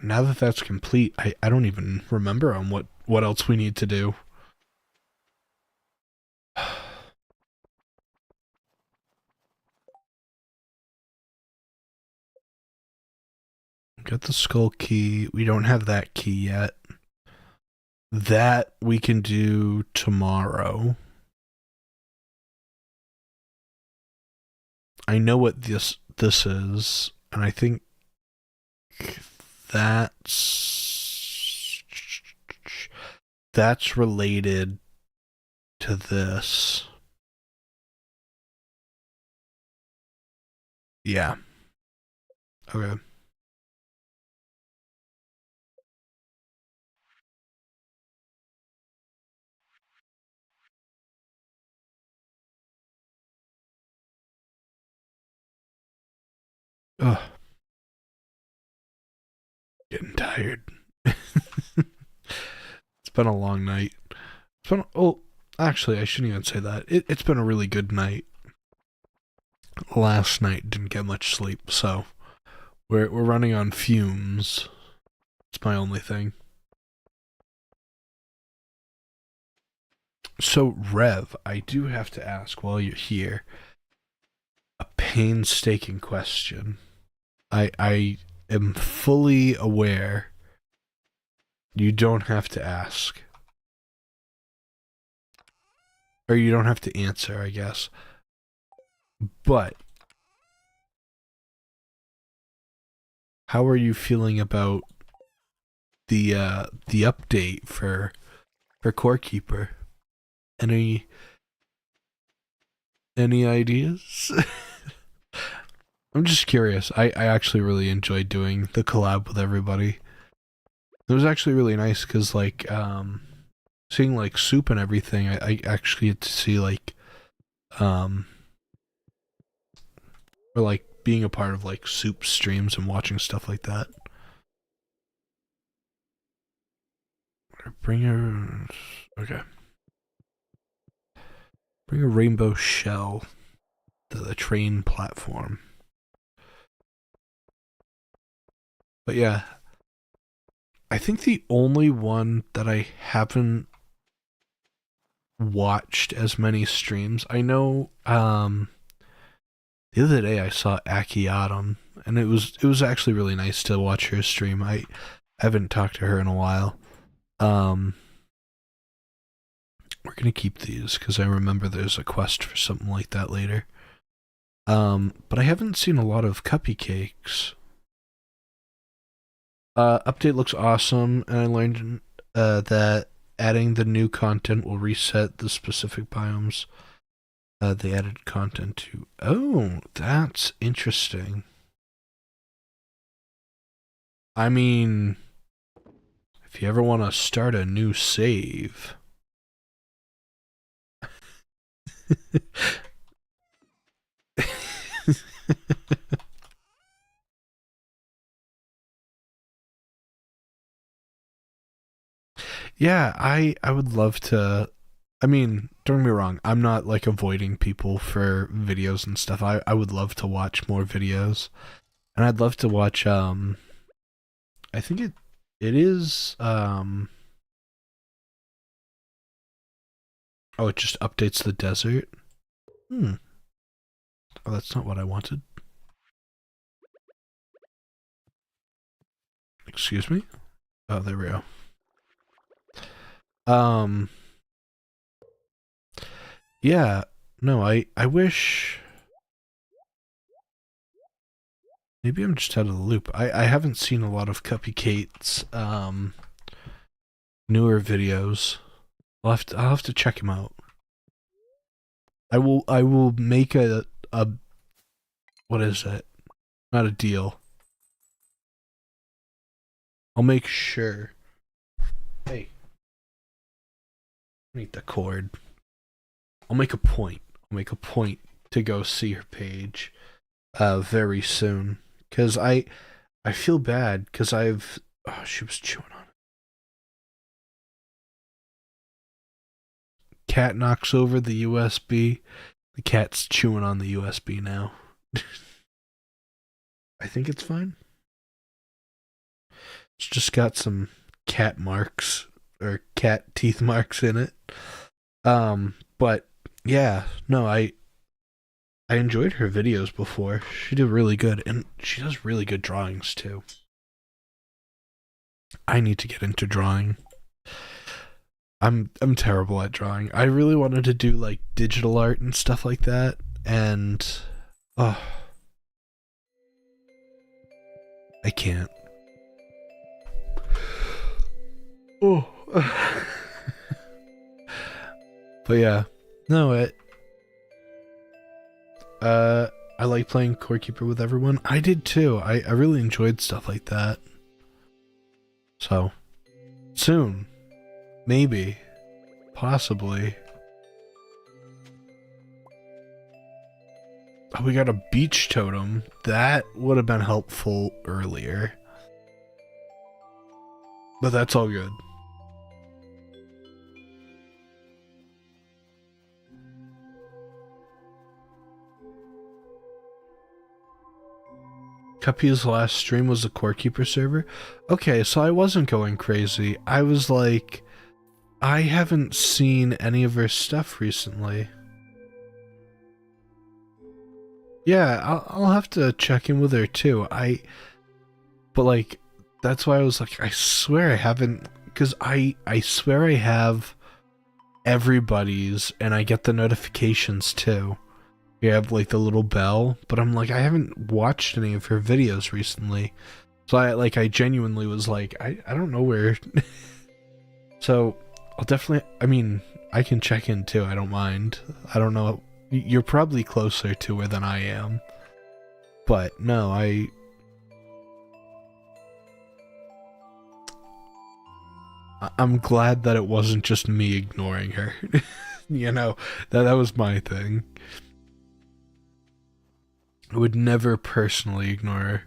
Speaker 1: Now that that's complete, I don't even remember on what else we need to do. Got the skull key. We don't have that key yet. That we can do tomorrow. I know what this is, and I think that's related to this. Yeah. Okay. Ugh. Getting tired. It's been a long night. Actually, I shouldn't even say that. It's been a really good night. Last night didn't get much sleep, so we're running on fumes. It's my only thing. So, Rev, I do have to ask while you're here a painstaking question. I am fully aware you don't have to ask. Or you don't have to answer, I guess. But how are you feeling about the update for Core Keeper? Any ideas? I'm just curious. I actually really enjoyed doing the collab with everybody. It was actually really nice because like seeing like Soup and everything, I actually get to see like or like being a part of like Soup streams and watching stuff like that. Bring a okay. Bring a rainbow shell to the train platform. But yeah, I think the only one that I haven't watched as many streams, I know the other day I saw Aki Autumn, and it was actually really nice to watch her stream. I haven't talked to her in a while. We're gonna keep these because I remember there's a quest for something like that later. But I haven't seen a lot of Cuppy Cakes. Update looks awesome, and I learned that adding the new content will reset the specific biomes they added content to. Oh, that's interesting. I mean, if you ever want to start a new save. Yeah, I would love to. I mean, don't get me wrong, I'm not like avoiding people for videos and stuff. I would love to watch more videos. And I'd love to watch I think it is oh, it just updates the desert. Hmm. Oh, that's not what I wanted. Excuse me? Oh, there we go. Um, yeah. No, I wish... Maybe I'm just out of the loop. I haven't seen a lot of Cupcakate's, newer videos. I'll have to check him out. I will make a what is it? Not a deal. I'll make sure. Hey, meet the cord. I'll make a point. I'll make a point to go see her page very soon cuz I feel bad cuz I've oh, she was chewing on it. Cat knocks over the USB. The cat's chewing on the USB now. I think it's fine. It's just got some cat marks or cat teeth marks in it. But yeah, no, I enjoyed her videos before. She did really good, and she does really good drawings too. I need to get into drawing. I'm terrible at drawing. I really wanted to do like digital art and stuff like that, and oh, I can't. Oh. But yeah, no, I like playing Core Keeper with everyone. I did too. I really enjoyed stuff like that. So, soon. Maybe. Possibly. Oh, we got a beach totem. That would have been helpful earlier. But that's all good. Cuppy's last stream was the Core Keeper server. Okay, so I wasn't going crazy. I was like, I haven't seen any of her stuff recently. Yeah, I'll have to check in with her too. But like, that's why I was like, I swear I haven't, because I swear I have everybody's, and I get the notifications too. You have like the little bell, but I'm like, I haven't watched any of her videos recently. So I genuinely was like, I don't know where. So I'll definitely, I mean, I can check in too. I don't mind. I don't know. You're probably closer to her than I am. But no, I'm glad that it wasn't just me ignoring her. You know, that was my thing. I would never personally ignore her.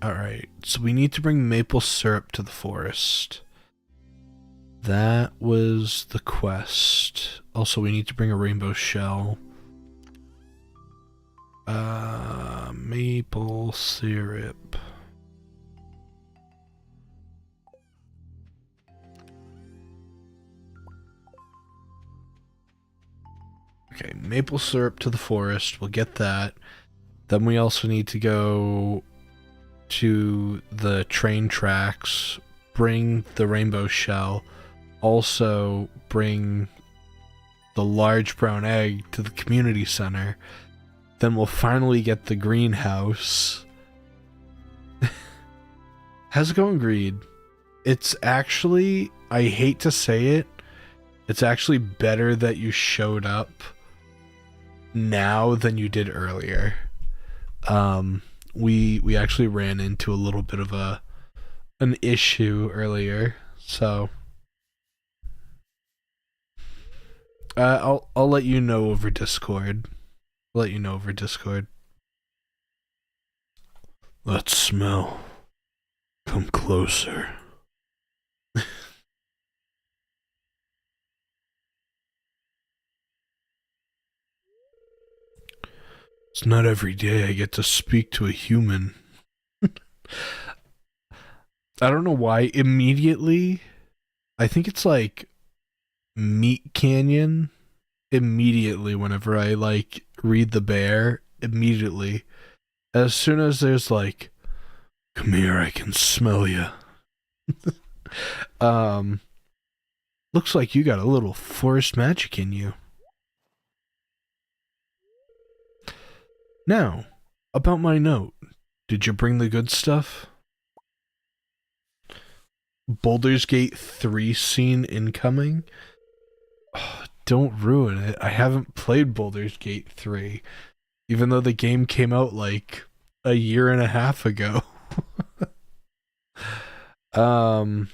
Speaker 1: Alright, so we need to bring maple syrup to the forest. That was the quest. Also, we need to bring a rainbow shell. Maple syrup. Okay, maple syrup to the forest. We'll get that. Then we also need to go to the train tracks, bring the rainbow shell, also bring the large brown egg to the community center. Then we'll finally get the greenhouse. How's it going, Greed? It's actually, I hate to say it, it's actually better that you showed up now than you did earlier. We actually ran into a little bit of an issue earlier, so I'll let you know over Discord. I'll let you know over Discord. Let's smell. Come closer. It's not every day I get to speak to a human. I don't know why. Immediately, I think it's like Meat Canyon immediately whenever I like read the bear. Immediately. As soon as there's like, come here, I can smell you. Um, looks like you got a little forest magic in you. Now, about my note. Did you bring the good stuff? Baldur's Gate 3 scene incoming? Oh, don't ruin it. I haven't played Baldur's Gate 3, even though the game came out like a year and a half ago. um,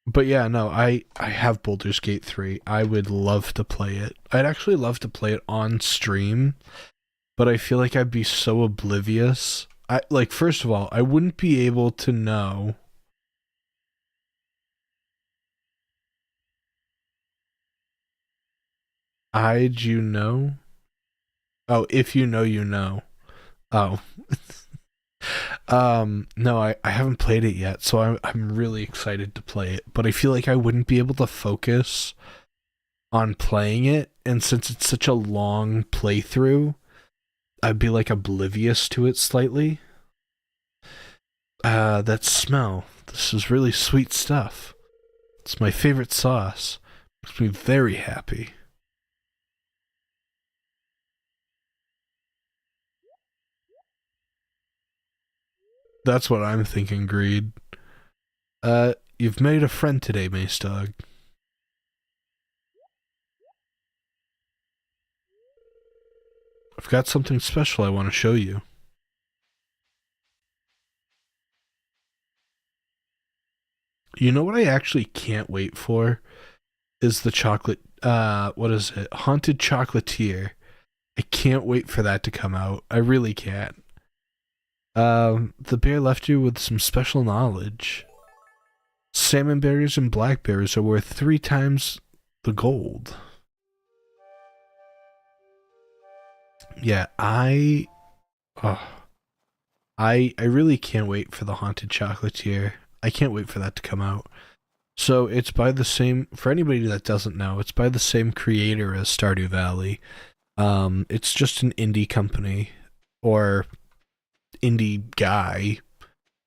Speaker 1: but yeah, no, I have Baldur's Gate 3. I would love to play it. I'd actually love to play it on stream, but I feel like I'd be so oblivious. I like first of all, I wouldn't be able to know. I'd you know? Oh, if you know, you know. Oh. No, I haven't played it yet, so I'm really excited to play it, but I feel like I wouldn't be able to focus on playing it, and since it's such a long playthrough, I'd be like oblivious to it slightly. That smell. This is really sweet stuff. It's my favorite sauce. Makes me very happy. That's what I'm thinking, Greed. You've made a friend today, Mace Dog. I've got something special I want to show you. You know what I actually can't wait for? Is the chocolate, what is it? Haunted Chocolatier. I can't wait for that to come out. I really can't. The bear left you with some special knowledge. Salmon berries and blackberries are worth 3 times the gold. Yeah, oh, I really can't wait for the Haunted Chocolatier. I can't wait for that to come out. So it's by the same, for anybody that doesn't know, it's by the same creator as Stardew Valley. It's just an indie company, or indie guy.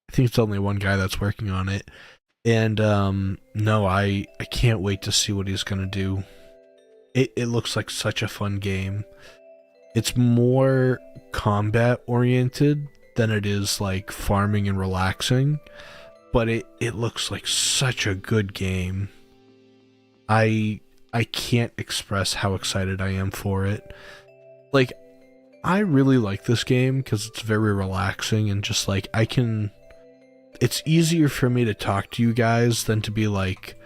Speaker 1: I think it's only one guy that's working on it. And no, I can't wait to see what he's gonna do. It looks like such a fun game. It's more combat oriented than it is like farming and relaxing, but it looks like such a good game. I can't express how excited I am for it. Like, I really like this game because it's very relaxing and just like it's easier for me to talk to you guys than to be like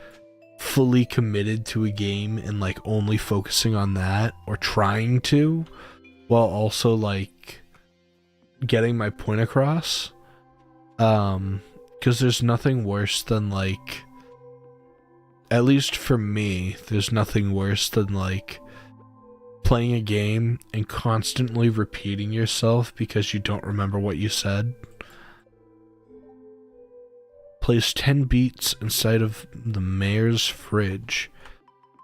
Speaker 1: fully committed to a game and like only focusing on that, or trying to, while also like getting my point across. Because there's nothing worse than like, at least for me, there's nothing worse than like playing a game and constantly repeating yourself because you don't remember what you said. Place 10 beets inside of the mayor's fridge.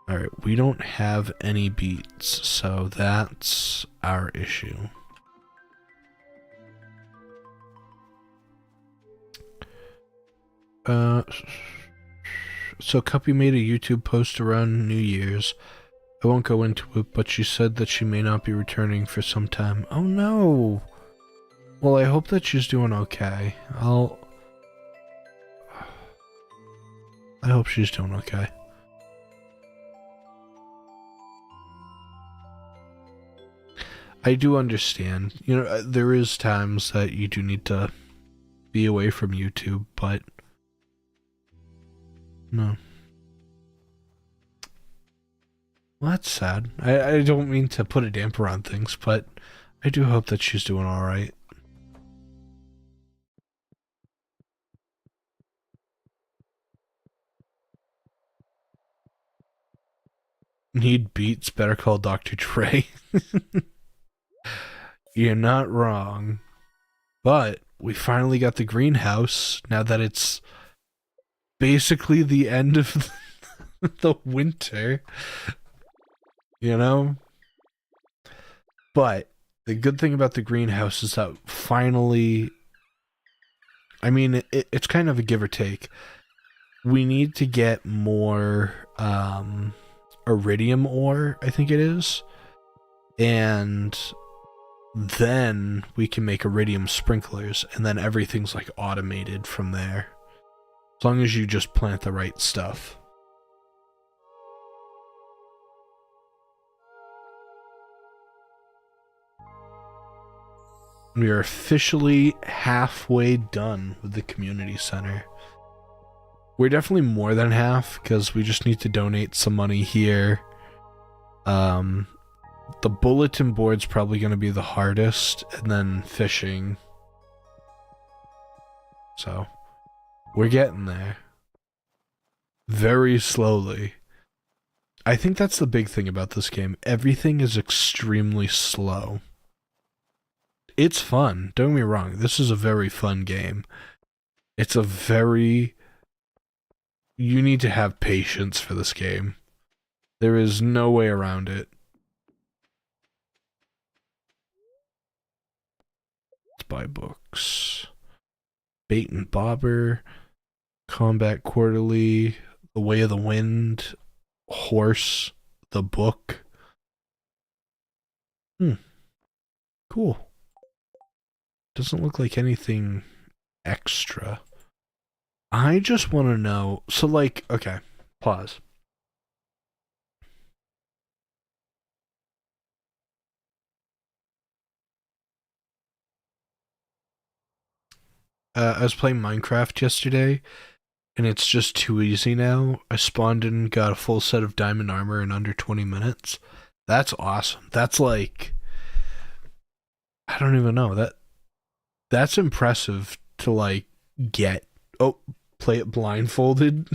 Speaker 1: Alright, we don't have any beets, so that's our issue. So Cuppy made a YouTube post around New Year's. I won't go into it, but she said that she may not be returning for some time. Oh no! Well, I hope that she's doing okay. I hope she's doing okay. I do understand. You know, there is times that you do need to be away from YouTube, but no. Well, that's sad. I don't mean to put a damper on things, but I do hope that she's doing alright. Need beats, better call Dr. Trey. You're not wrong. But we finally got the greenhouse now that it's basically the end of the winter, you know? But the good thing about the greenhouse is that finally, I mean, it's kind of a give or take. We need to get more iridium ore, I think it is. And then we can make iridium sprinklers, and then everything's like automated from there. As long as you just plant the right stuff. We are officially halfway done with the community center. We're definitely more than half because we just need to donate some money here. The bulletin board's probably going to be the hardest, and then fishing. So, we're getting there. Very slowly. I think that's the big thing about this game. Everything is extremely slow. It's fun. Don't get me wrong. This is a very fun game. It's a very... You need to have patience for this game. There is no way around it. Let's buy books. Bait and Bobber. Combat Quarterly. The Way of the Wind. Horse. The book. Cool. Doesn't look like anything extra. I just want to know. So, like, okay, pause. I was playing Minecraft yesterday, and it's just too easy now. I spawned in and got a full set of diamond armor in under 20 minutes. That's awesome. That's like, I don't even know. That's impressive to, like, get. Oh, play it blindfolded.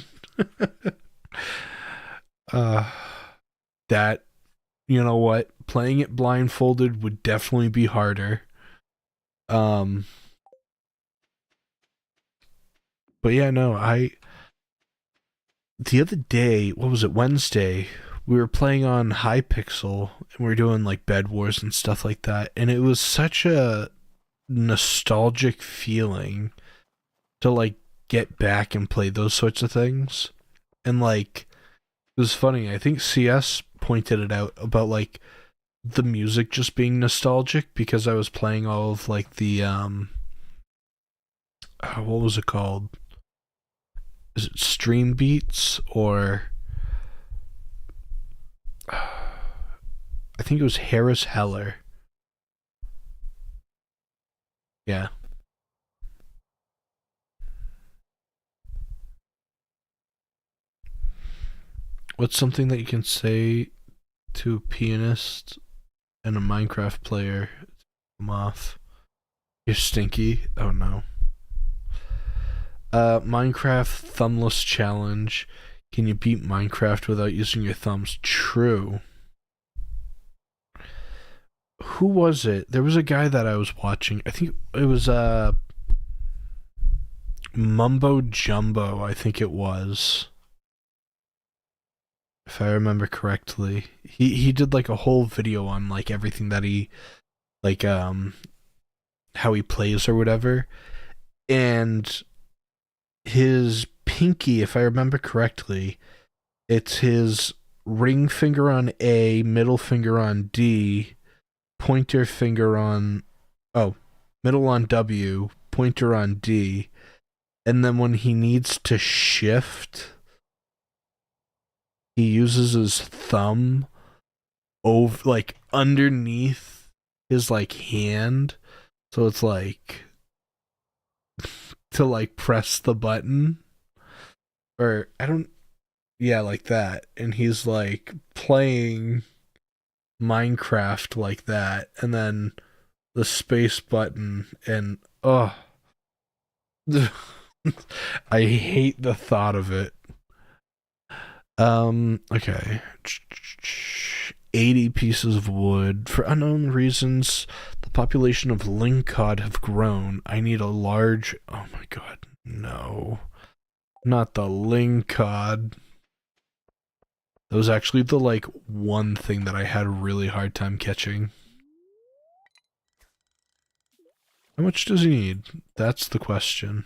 Speaker 1: That, you know what? Playing it blindfolded would definitely be harder. But yeah, no, the other day, what was it, Wednesday, we were playing on Hypixel, and we were doing, like, Bed Wars and stuff like that, and it was such a nostalgic feeling to, like, get back and play those sorts of things. And, like, it was funny, I think CS pointed it out about, like, the music just being nostalgic, because I was playing all of, like, the, what was it called? Is it Stream Beats, or I think it was Harris Heller. Yeah. What's something that you can say to a pianist and a Minecraft player? I'm off. You're stinky. Oh no. Minecraft thumbless challenge. Can you beat Minecraft without using your thumbs? True. Who was it? There was a guy that I was watching. I think it was Mumbo Jumbo, I think it was. If I remember correctly. He did like a whole video on like everything that he like how he plays or whatever. And his pinky, if I remember correctly, it's his ring finger on A, middle finger on D, pointer finger on middle on W, pointer on D, and then when he needs to shift, he uses his thumb over, like, underneath his, like, hand, so it's like to, like, press the button, or like that, and he's like playing Minecraft like that, and then the space button, and I hate the thought of it. Okay. 80 pieces of wood. For unknown reasons, the population of lingcod have grown. I need a large... Oh my god, no. Not the lingcod. That was actually the like one thing that I had a really hard time catching. How much does he need? That's the question.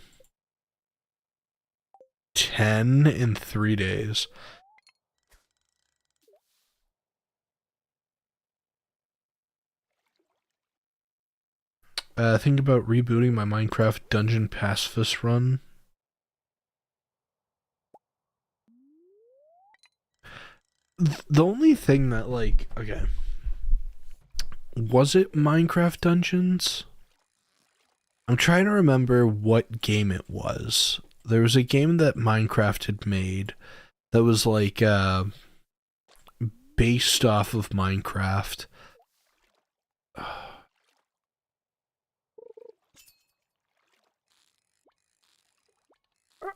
Speaker 1: 10 in 3 days. Think about rebooting my Minecraft Dungeon Pacifist run. The only thing that, like, okay. Was it Minecraft Dungeons? I'm trying to remember what game it was. There was a game that Minecraft had made that was like based off of Minecraft.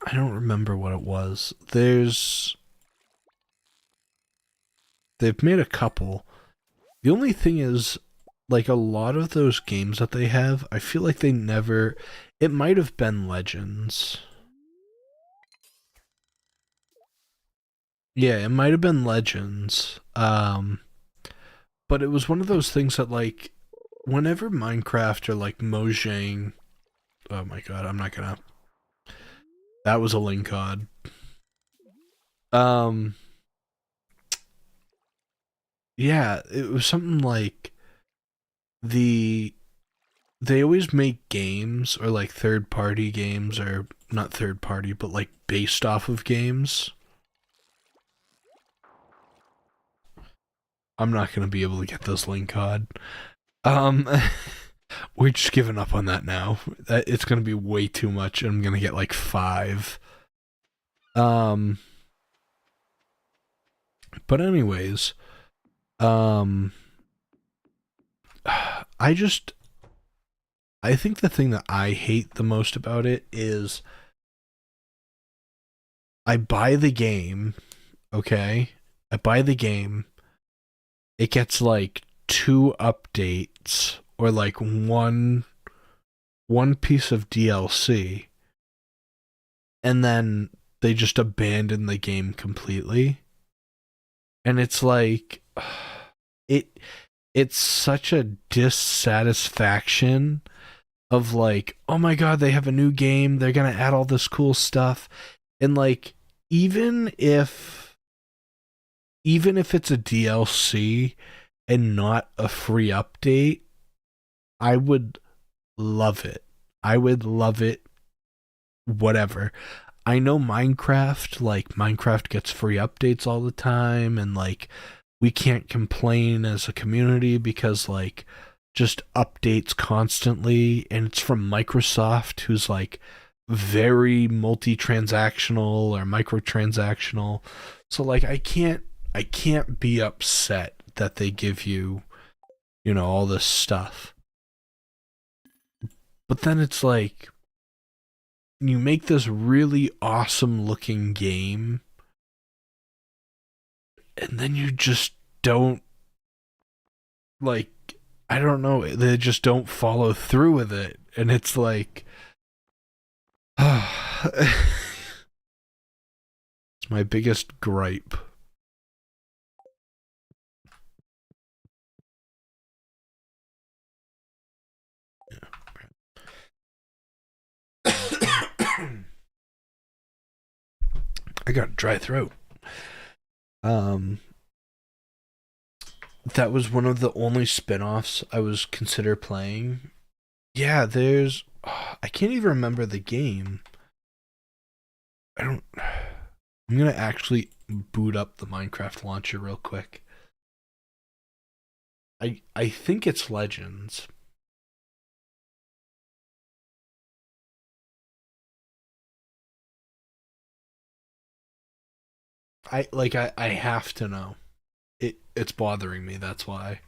Speaker 1: I don't remember what it was. They've made a couple. The only thing is, like, a lot of those games that they have, I feel like they never. It might have been Legends. Yeah, it might have been Legends. But it was one of those things that, like, whenever Minecraft or like Mojang. Oh my god, I'm not gonna. That was a link cod. Um, yeah, it was something like the they always make games or like third party games or not third party but like based off of games. I'm not gonna be able to get this link cod. Um, we're just giving up on that now. It's gonna be way too much, and I'm gonna get like 5. Um, but anyways, um, I just I think the thing that I hate the most about it is I buy the game, okay? I buy the game. It gets like 2 updates or like one piece of DLC, and then they just abandon the game completely. And it's like it it's such a dissatisfaction of like, oh my god, they have a new game, they're gonna add all this cool stuff. And like, even if it's a DLC and not a free update, I would love it. I would love it, whatever. I know Minecraft, like, Minecraft gets free updates all the time, and like, we can't complain as a community because, like, just updates constantly, and it's from Microsoft, who's like very multi-transactional or microtransactional. So like, I can't be upset that they give you, all this stuff. But then it's like, you make this really awesome looking game, and then you just don't, like, I don't know, they just don't follow through with it. And it's like, it's my biggest gripe. I got a dry throat. Um, that was one of the only spin-offs I was consider playing. Yeah, there's I can't even remember the game. I don't I'm gonna actually boot up the Minecraft launcher real quick. I think it's Legends. I have to know. It's bothering me, that's why.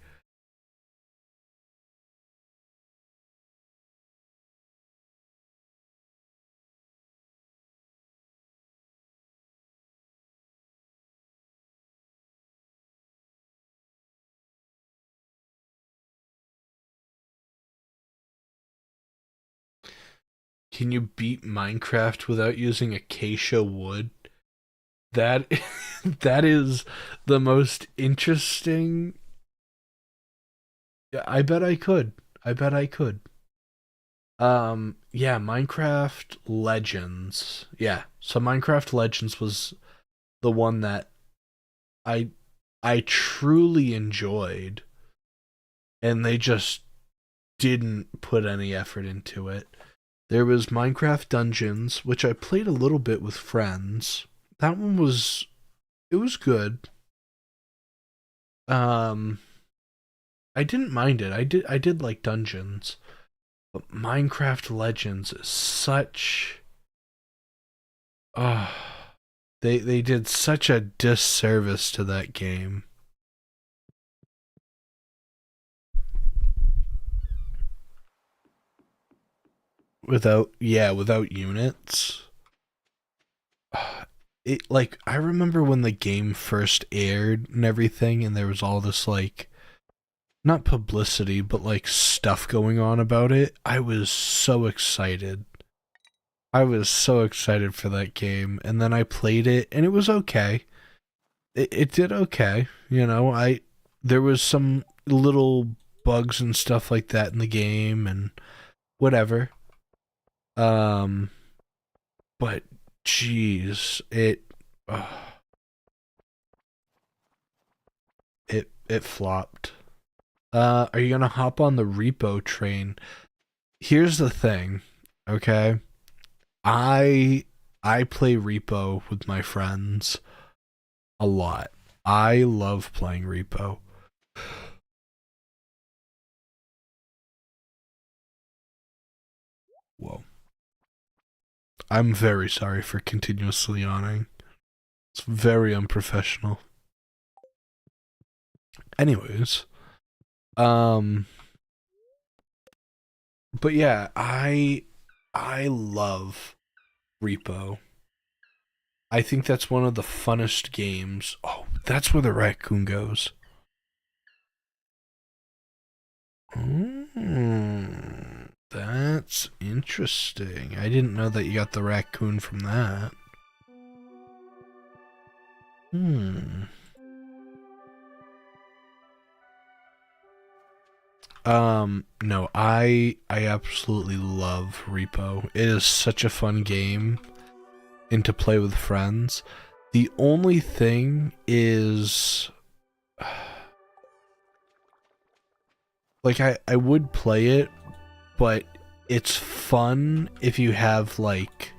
Speaker 1: Can you beat Minecraft without using acacia wood? That That is the most interesting. Yeah, I bet I could. I bet I could. Yeah, Minecraft Legends. Yeah, so Minecraft Legends was the one that I I truly enjoyed, and they just didn't put any effort into it. There was Minecraft Dungeons, which I played a little bit with friends. That one was it was good. Um I didn't mind it. I did like Dungeons. But Minecraft Legends is such uh they did such a disservice to that game. Without units. It like I remember when the game first aired and everything, and there was all this like not publicity but like stuff going on about it. I was so excited. I was so excited for that game, and then I played it and it was okay. It did okay, you know. I There was some little bugs and stuff like that in the game and whatever. Um but jeez, uh, it flopped. Are you gonna hop on the repo train? Here's the thing, okay? I I play repo with my friends a lot. I love playing repo. Whoa. I'm very sorry for continuously yawning. It's very unprofessional. Anyways, um but yeah, I love repo. I think that's one of the funnest games. Oh, that's where the raccoon goes. That's interesting. I didn't know that you got the raccoon from that. Hmm. No, I absolutely love Repo. It is such a fun game and to play with friends. The only thing is like I would play it, but it's fun if you have like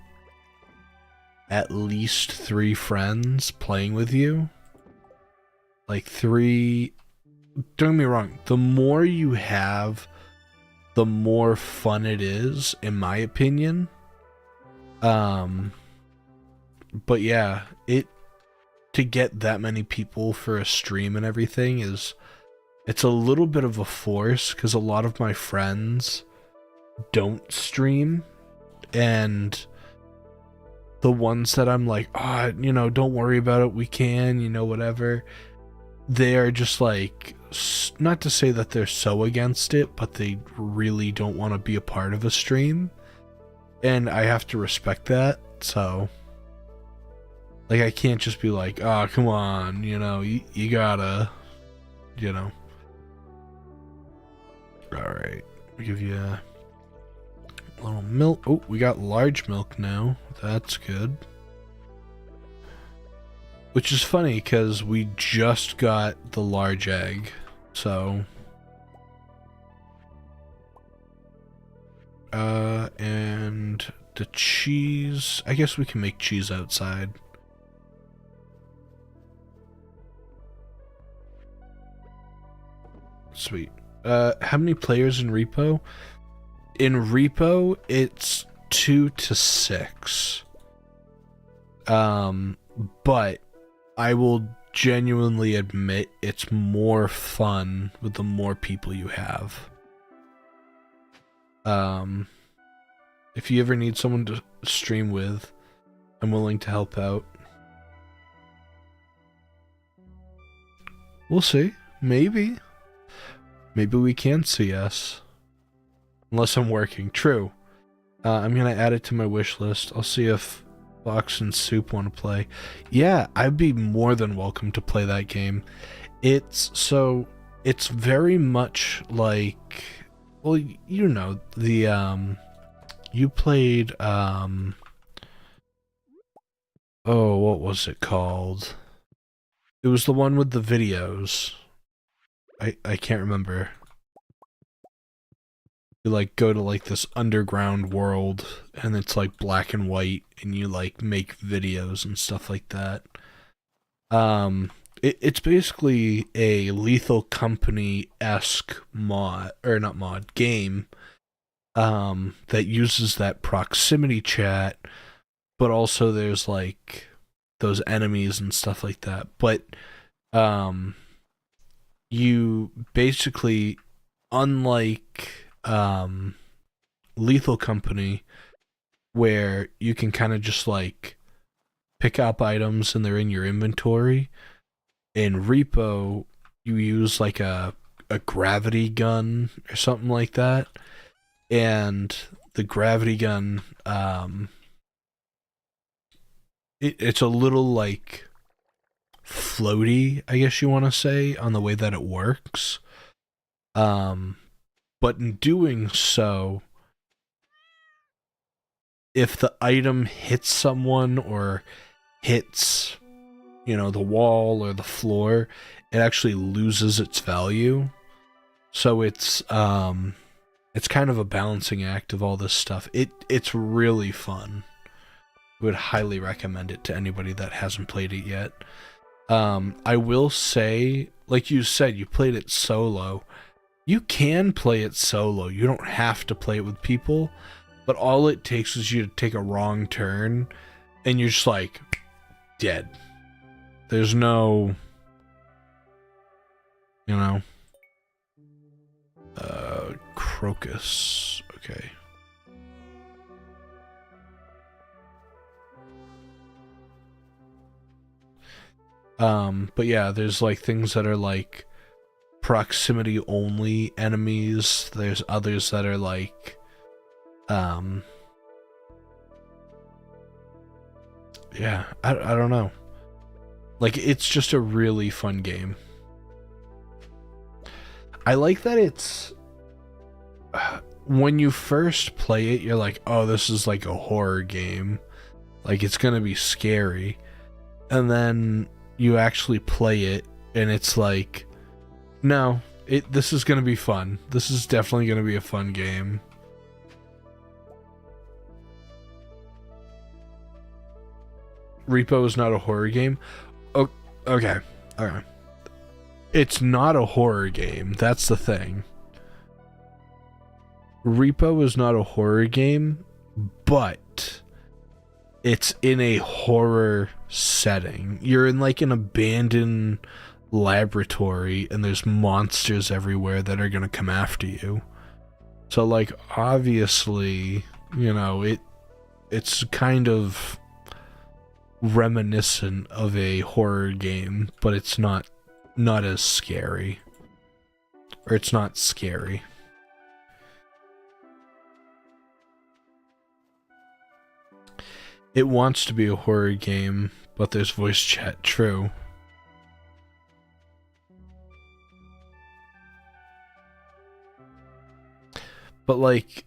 Speaker 1: at least 3 friends playing with you. Like three, don't get me wrong, the more you have, the more fun it is, in my opinion. Um, but yeah, it to get that many people for a stream and everything it's a little bit of a force because a lot of my friends don't stream, and the ones that I'm like, don't worry about it, we can, whatever. They are just like, not to say that they're so against it, but they really don't want to be a part of a stream, and I have to respect that. So like I can't just be like, oh come on, you gotta, all right, I'll give you a little milk. Oh, we got large milk now, that's good. Which is funny because we just got the large egg, so and the cheese, I guess we can make cheese outside. Sweet. How many players in Repo? In Repo, it's 2 to 6. But I will genuinely admit it's more fun with the more people you have. If you ever need someone to stream with, I'm willing to help out. We'll see. Maybe. Maybe we can CS. Unless I'm working. True. I'm gonna add it to my wish list. I'll see if Box and Soup want to play. Yeah, I'd be more than welcome to play that game. It's very much like, well, you know, you played oh, what was it called? It was the one with the videos. I can't remember. You like go to like this underground world and it's like black and white and you like make videos and stuff like that. It's basically a Lethal Company-esque mod, or not mod, game, that uses that proximity chat, but also there's like those enemies and stuff like that. But um, you basically, unlike Lethal Company, where you can kind of just like pick up items and they're in your inventory, in Repo you use like a gravity gun or something like that, and the gravity gun it's a little like floaty, I guess you want to say, on the way that it works. But in doing so, if the item hits someone or hits, you know, the wall or the floor, it actually loses its value. So it's kind of a balancing act of all this stuff. It's really fun. I would highly recommend it to anybody that hasn't played it yet. I will say, like you said, you played it solo. You can play it solo. You don't have to play it with people, but all it takes is you to take a wrong turn, and you're just like dead. There's no, you know, Crocus. Okay. But yeah, there's like things that are like proximity only enemies. There's others that are like, yeah, I don't know. Like, it's just a really fun game. I like that it's, when you first play it, you're like, oh, this is like a horror game. Like, it's gonna be scary. And then you actually play it, and it's like, no, this is gonna be fun. This is definitely gonna be a fun game. Repo is not a horror game? Oh, okay. Okay. It's not a horror game. That's the thing. Repo is not a horror game, but it's in a horror setting. You're in like an abandoned laboratory and there's monsters everywhere that are gonna come after you. So like, obviously, you know, it's kind of reminiscent of a horror game, but it's not as scary. Or it's not scary. It wants to be a horror game, but there's voice chat, true. But like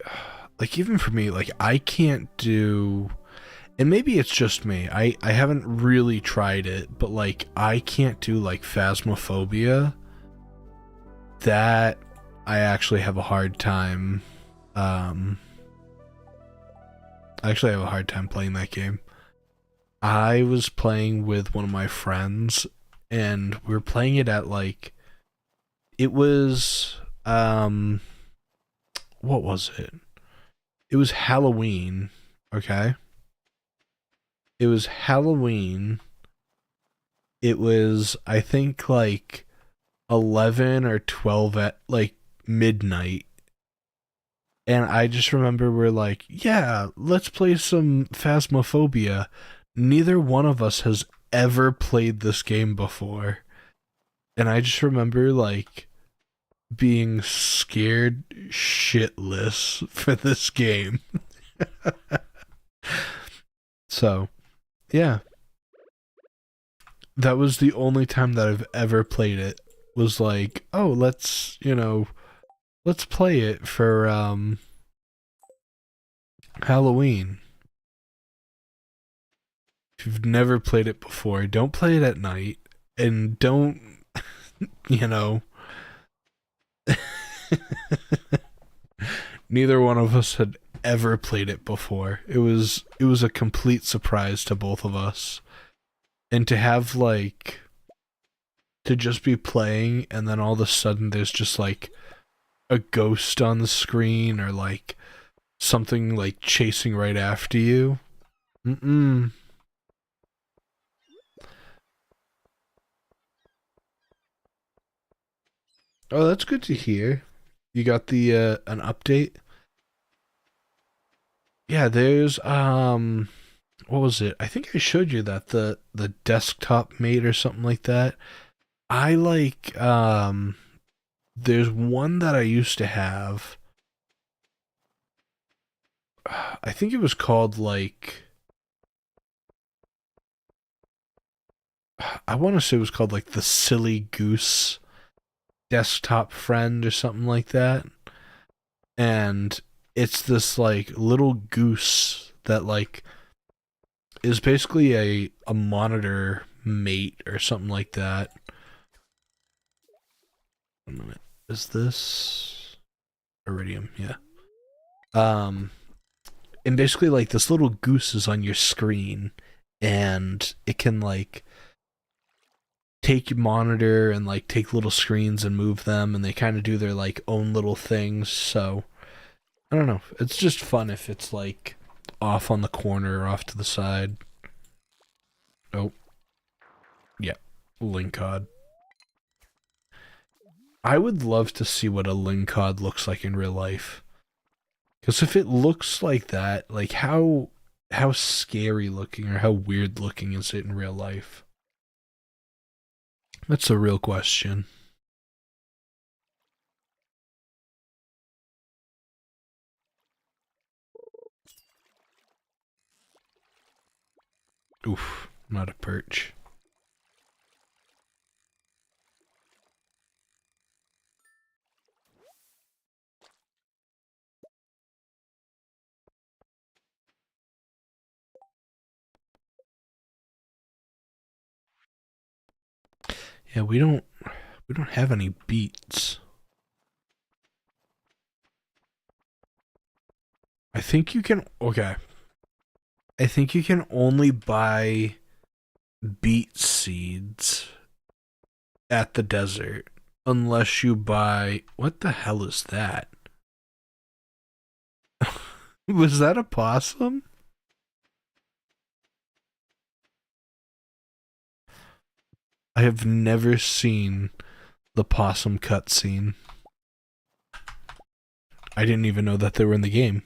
Speaker 1: even for me, like, I can't do, and maybe it's just me, I haven't really tried it, but like, I can't do like Phasmophobia. That I actually have a hard time, I actually have a hard time playing that game. I was playing with one of my friends, and we were playing it at like, it was, what was it? It was Halloween, okay? It was Halloween. It was, I think, like 11 or 12 at like midnight. And I just remember we're like, yeah, let's play some Phasmophobia. Neither one of us has ever played this game before. And I just remember like being scared shitless for this game. So, Yeah, that was the only time that I've ever played it. Was like, oh, let's play it for Halloween. If you've never played it before, don't play it at night, and don't, you know, neither one of us had ever played it before. It was a complete surprise to both of us. And to have like to just be playing and then all of a sudden there's just like a ghost on the screen or like something like chasing right after you. Mm-mm. Oh, that's good to hear. You got the an update? Yeah, there's what was it? I think I showed you that the desktop mate or something like that. I like there's one that I used to have. I think it was called like I want to say it was called like the Silly Goose desktop friend or something like that. And it's this like little goose that like is basically a monitor mate or something like that. One minute. Is this Iridium? Yeah. Um and basically like this little goose is on your screen and it can like take your monitor and like take little screens and move them and they kind of do their like own little things. So I don't know. It's just fun if it's like off on the corner or off to the side. Oh, yeah. Lincod. I would love to see what a Lincod looks like in real life. Because if it looks like that, like how scary looking or how weird looking is it in real life? That's a real question. Oof, not a perch. Yeah, we don't have any beets. I think you can okay. I think you can only buy beet seeds at the desert unless you buy what the hell is that? Was that a possum? I have never seen the possum cutscene. I didn't even know that they were in the game.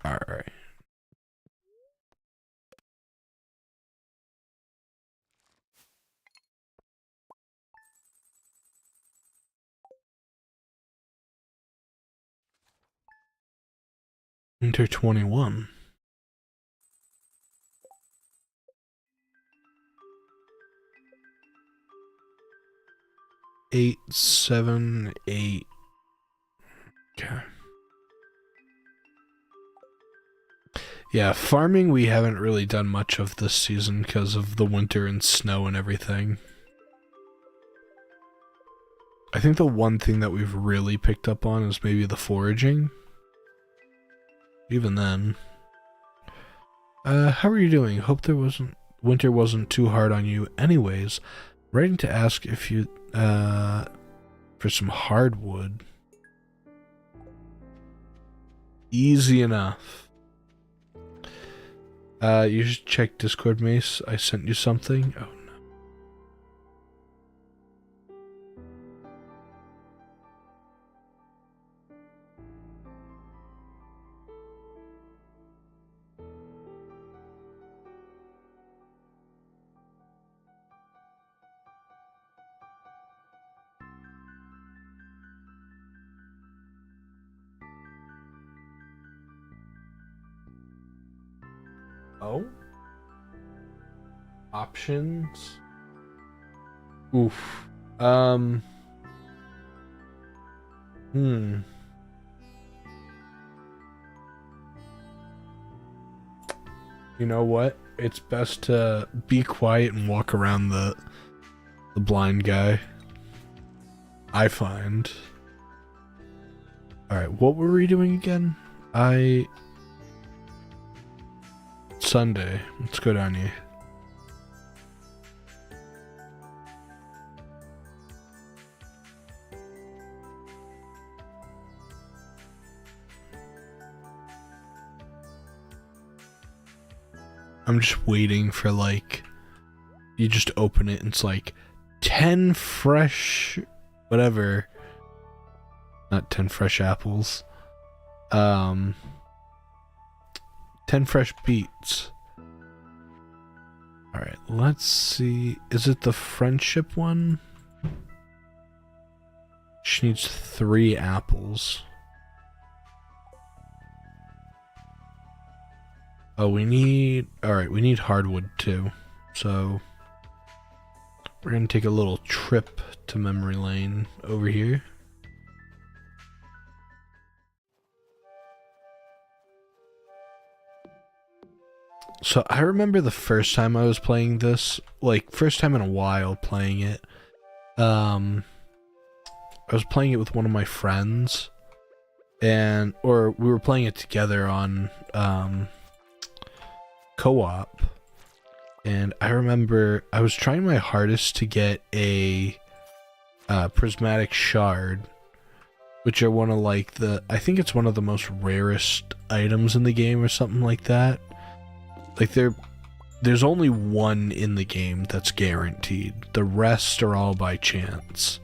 Speaker 1: Alright. Enter 21. 878. Okay. Yeah, farming we haven't really done much of this season because of the winter and snow and everything. I think the one thing that we've really picked up on is maybe the foraging. Even then. How are you doing? Hope winter wasn't too hard on you. Anyways, writing to ask if you for some hardwood. Easy enough. You should check Discord, Mace. I sent you something. Oh no. Oh? Options? Oof. Hmm. You know what? It's best to be quiet and walk around the blind guy. I find. Alright, what were we doing again? Sunday. Let's go down here. I'm just waiting for, like, you just open it and it's like 10 fresh whatever. Not 10 fresh apples. 10 fresh beets. Alright, let's see. Is it the friendship one? She needs 3 apples. Oh, we need... Alright, we need hardwood too. So... we're gonna take a little trip to memory lane over here. So I remember the first time I was playing this, like first time in a while playing it. I was playing it with one of my friends, or we were playing it together on co-op. And I remember I was trying my hardest to get a prismatic shard, which are one of like I think it's one of the most rarest items in the game or something like that. Like there's only one in the game that's guaranteed. The rest are all by chance.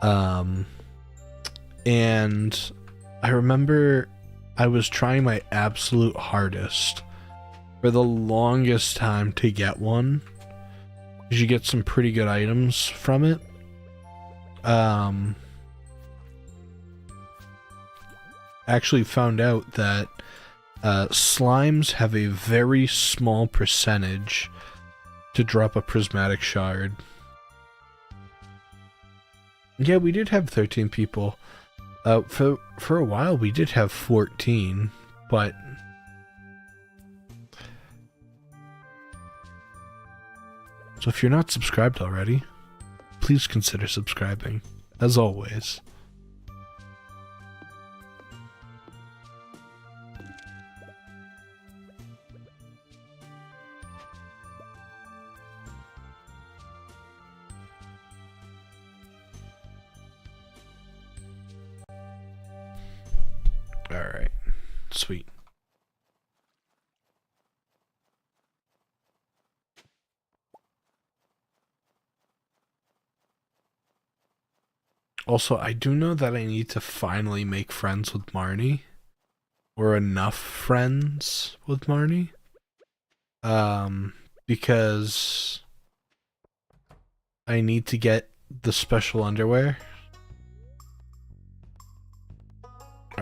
Speaker 1: And I remember I was trying my absolute hardest for the longest time to get one. You get some pretty good items from it. Actually found out that slimes have a very small percentage to drop a prismatic shard. Yeah, we did have 13 people. For a while we did have 14, but so if you're not subscribed already, please consider subscribing, as always. Alright, sweet. Also, I do know that I need to finally make friends with Marnie. Or enough friends with Marnie. Because I need to get the special underwear.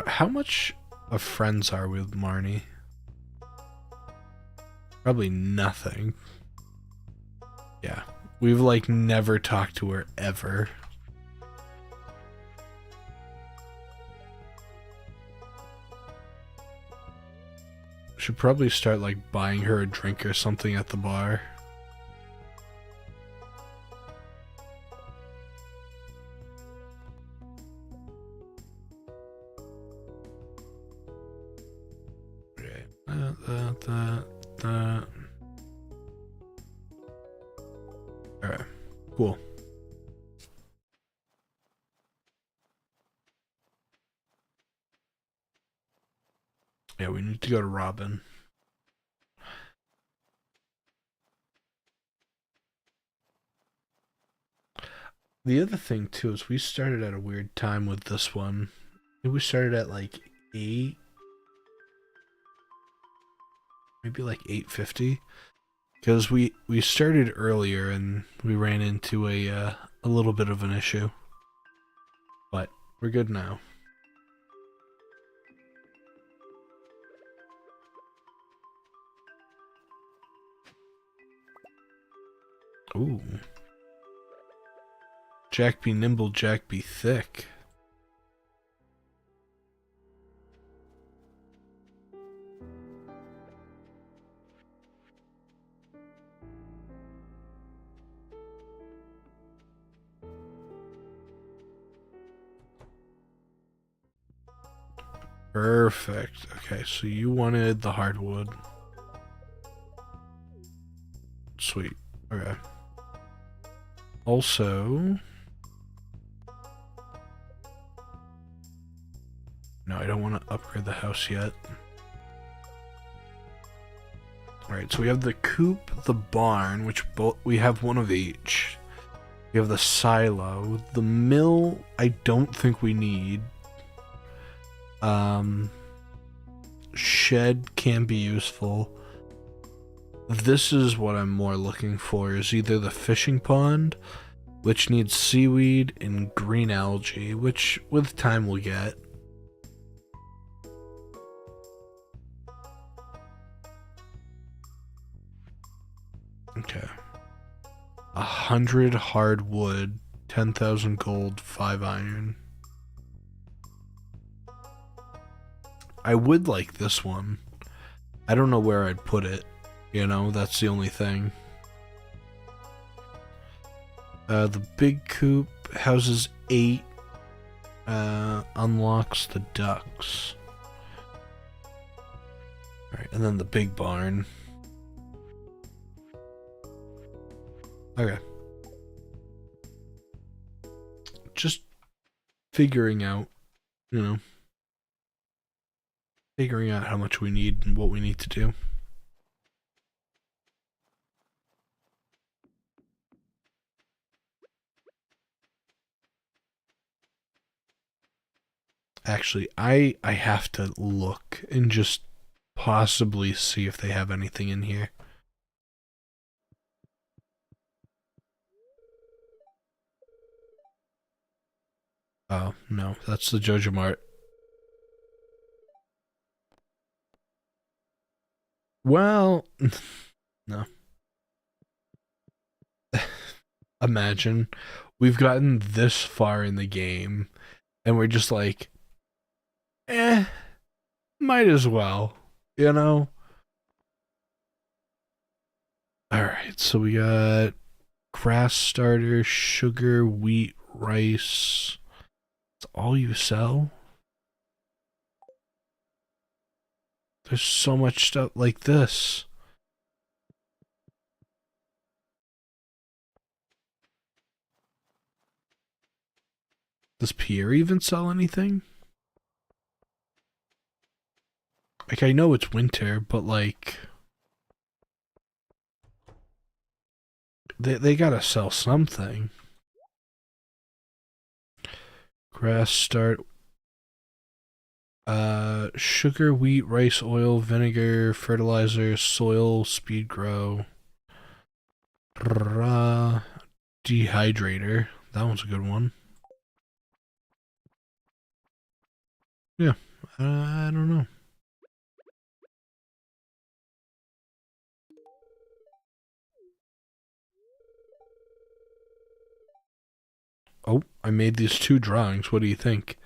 Speaker 1: How much of friends are we with Marnie? Probably nothing. Yeah. We've like never talked to her ever. Should probably start like buying her a drink or something at the bar. Okay. Alright. Cool. Yeah, we need to go to Robin. The other thing too is we started at a weird time with this one. We started at like 8, maybe like 8:50, because we started earlier and we ran into a little bit of an issue, but we're good now. Ooh. Jack be nimble, Jack be thick. Perfect. Okay, so you wanted the hardwood. Sweet. Okay. Also... No, I don't want to upgrade the house yet. Alright, so we have the coop, the barn, which we have one of each. We have the silo. The mill, I don't think we need. Shed can be useful. This is what I'm more looking for, is either the fishing pond, which needs seaweed and green algae, which with time we'll get. Okay. 100 hardwood, 10,000 gold, 5 iron. I would like this one. I don't know where I'd put it. You know, that's the only thing. The big coop houses 8. Unlocks the ducks. Alright, and then the big barn. Okay. Just figuring out, you know, figuring out how much we need and what we need to do. Actually, I have to look and just possibly see if they have anything in here. Oh, no, that's the Jojo Mart. Well, no. Imagine we've gotten this far in the game and we're just like, might as well, you know? Alright, so we got grass starter, sugar, wheat, rice. That's all you sell? There's so much stuff like this. Does Pierre even sell anything? Like, I know it's winter, but like... They gotta sell something. Grass start... sugar, wheat, rice, oil, vinegar, fertilizer, soil, speed grow. Dehydrator. That one's a good one. Yeah, I don't know. Oh, I made these 2 drawings. What do you think?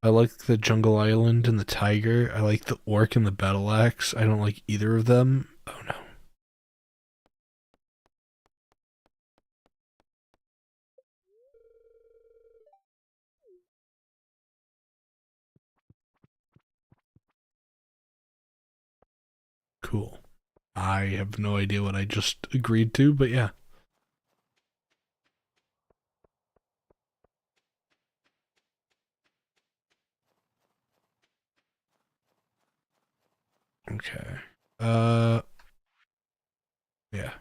Speaker 1: I like the Jungle Island and the tiger. I like the orc and the battle axe. I don't like either of them. Oh no. Cool. I have no idea what I just agreed to, but yeah. Okay. Yeah.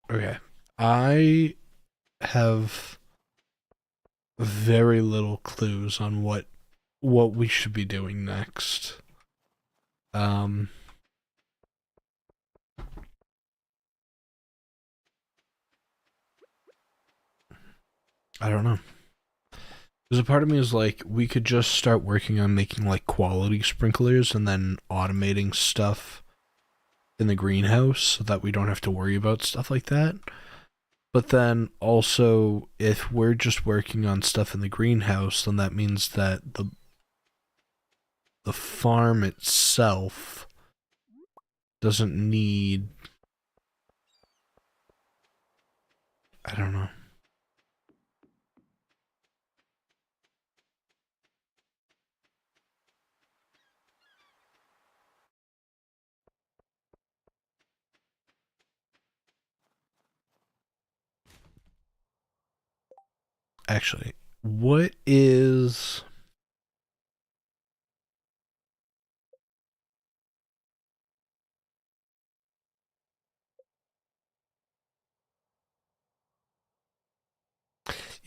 Speaker 1: Okay. I have very little clues on what we should be doing next. Um I don't know. Because a part of me is like, we could just start working on making like quality sprinklers and then automating stuff in the greenhouse so that we don't have to worry about stuff like that. But then also, if we're just working on stuff in the greenhouse, then that means that the farm itself doesn't need, I don't know. Actually, what is...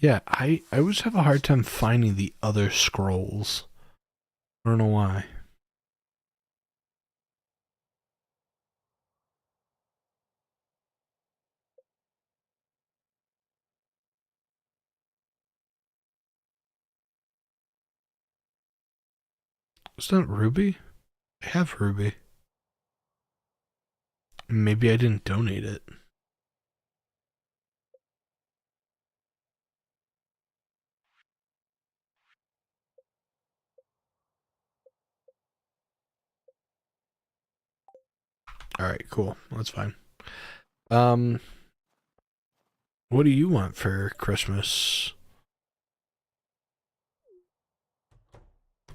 Speaker 1: Yeah, I always have a hard time finding the other scrolls. I don't know why. Is that Ruby? I have Ruby. Maybe I didn't donate it. Alright, cool. That's fine. Um, what do you want for Christmas?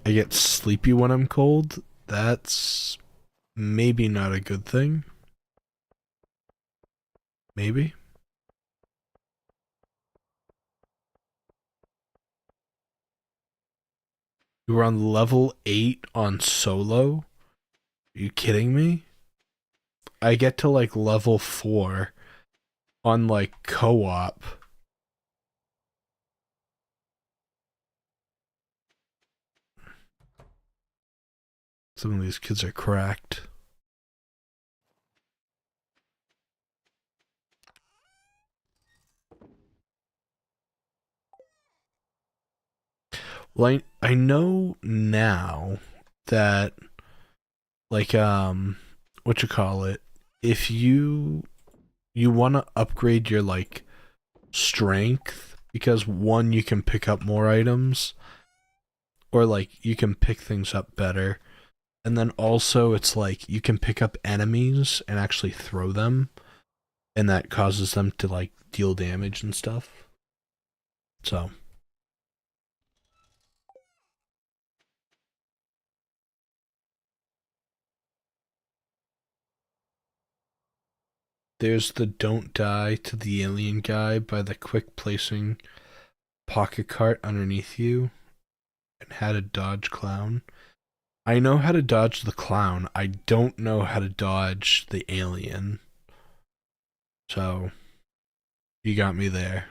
Speaker 1: I get sleepy when I'm cold? That's maybe not a good thing. Maybe. You were on level 8 on solo? Are you kidding me? I get to like level 4 on like co-op. Some of these kids are cracked. Well, I know now that like what you call it, if you want to upgrade your like strength, because one, you can pick up more items, or like you can pick things up better, and then also it's like you can pick up enemies and actually throw them, and that causes them to like deal damage and stuff. So there's the don't die to the alien guy by the quick placing pocket cart underneath you, and how to dodge clown. I know how to dodge the clown. I don't know how to dodge the alien. So you got me there.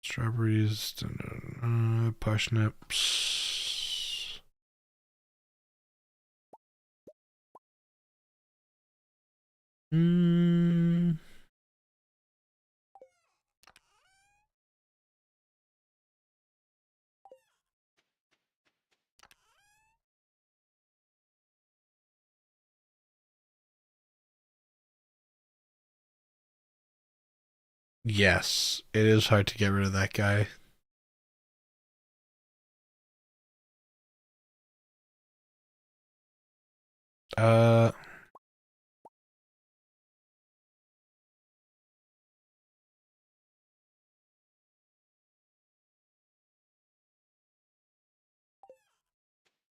Speaker 1: Strawberries, parsnips. Mm, yes, it is hard to get rid of that guy. Uh,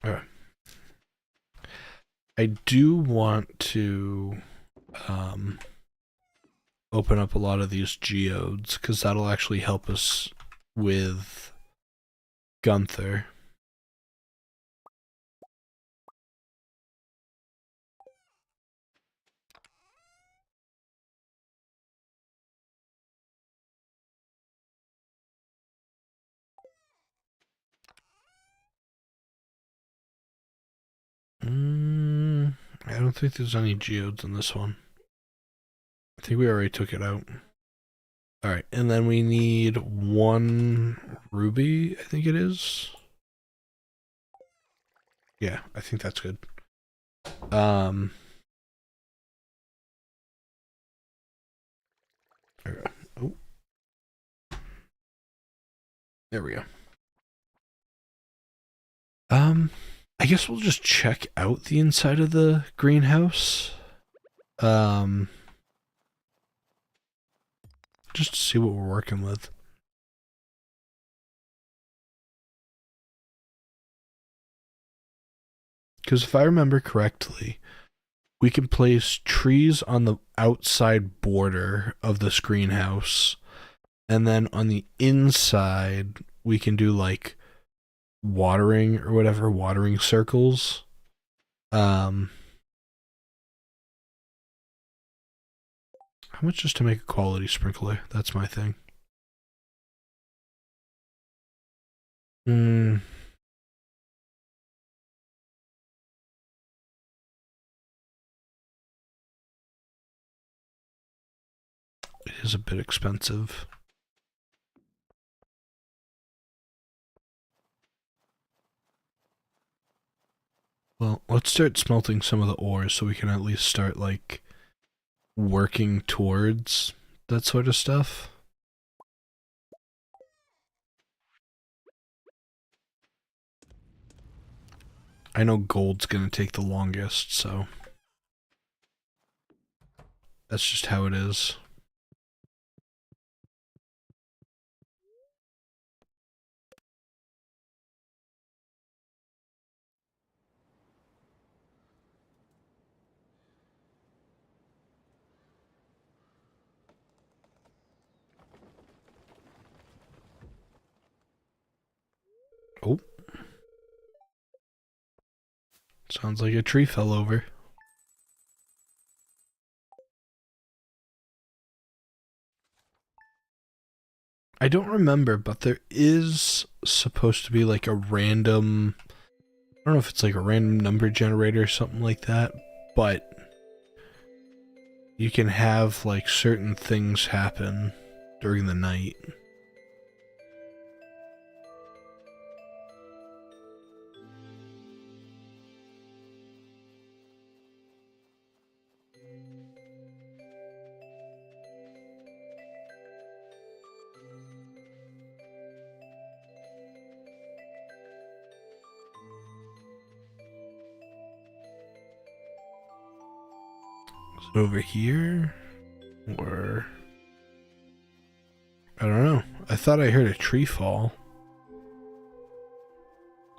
Speaker 1: uh, I do want to um open up a lot of these geodes because that'll actually help us with Gunther. I don't don't think there's any geodes in this one. I think we already took it out. Alright, and then we need 1 ruby, I think it is. Yeah, I think that's good. There we go. Oh. There we go. I guess we'll just check out the inside of the greenhouse. Just to see what we're working with. Because if I remember correctly, we can place trees on the outside border of this greenhouse, and then on the inside, we can do like watering or whatever, watering circles. How much just to make a quality sprinkler? That's my thing. It is a bit expensive. Well, let's start smelting some of the ores so we can at least start, like, working towards that sort of stuff. I know gold's gonna take the longest, so that's just how it is. Oh. Sounds like a tree fell over. I don't remember, but there is supposed to be like a random... I don't know if it's like a random number generator or something like that, but you can have like certain things happen during the night. Is it over here? Or... I don't know. I thought I heard a tree fall.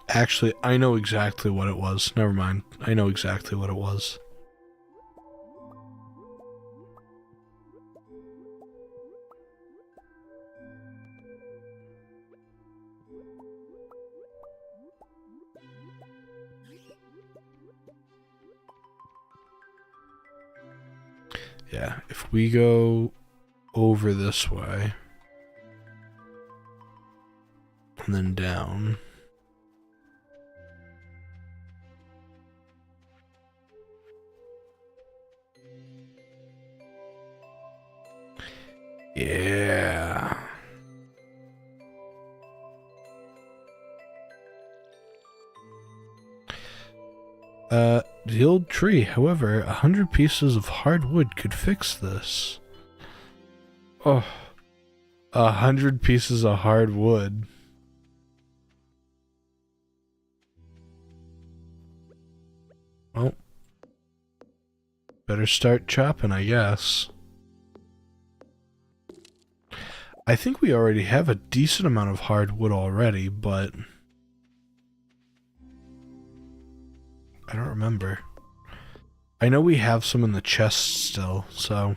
Speaker 1: Actually, I know exactly what it was. Never mind. I know exactly what it was. Yeah, if we go over this way and then down. Yeah. The old tree, however, 100 pieces of hardwood could fix this. Oh, 100 pieces of hardwood. Well, better start chopping, I guess. I think we already have a decent amount of hardwood already, but I don't remember. I know we have some in the chest still, so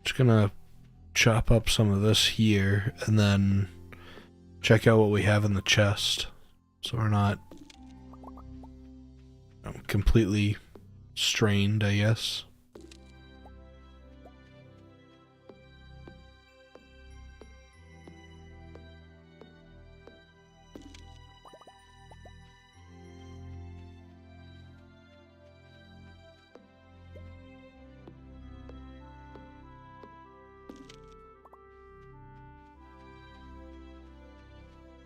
Speaker 1: just gonna chop up some of this here and then check out what we have in the chest, so we're not completely strained, I guess.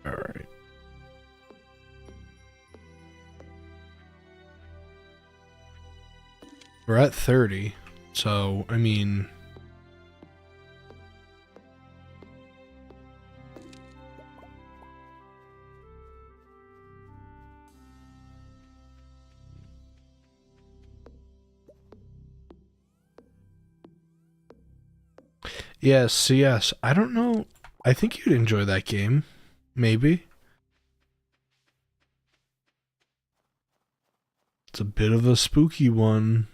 Speaker 1: All right. We're at 30, so, I mean... Yes, yes. I don't know. I think you'd enjoy that game. Maybe. It's a bit of a spooky one.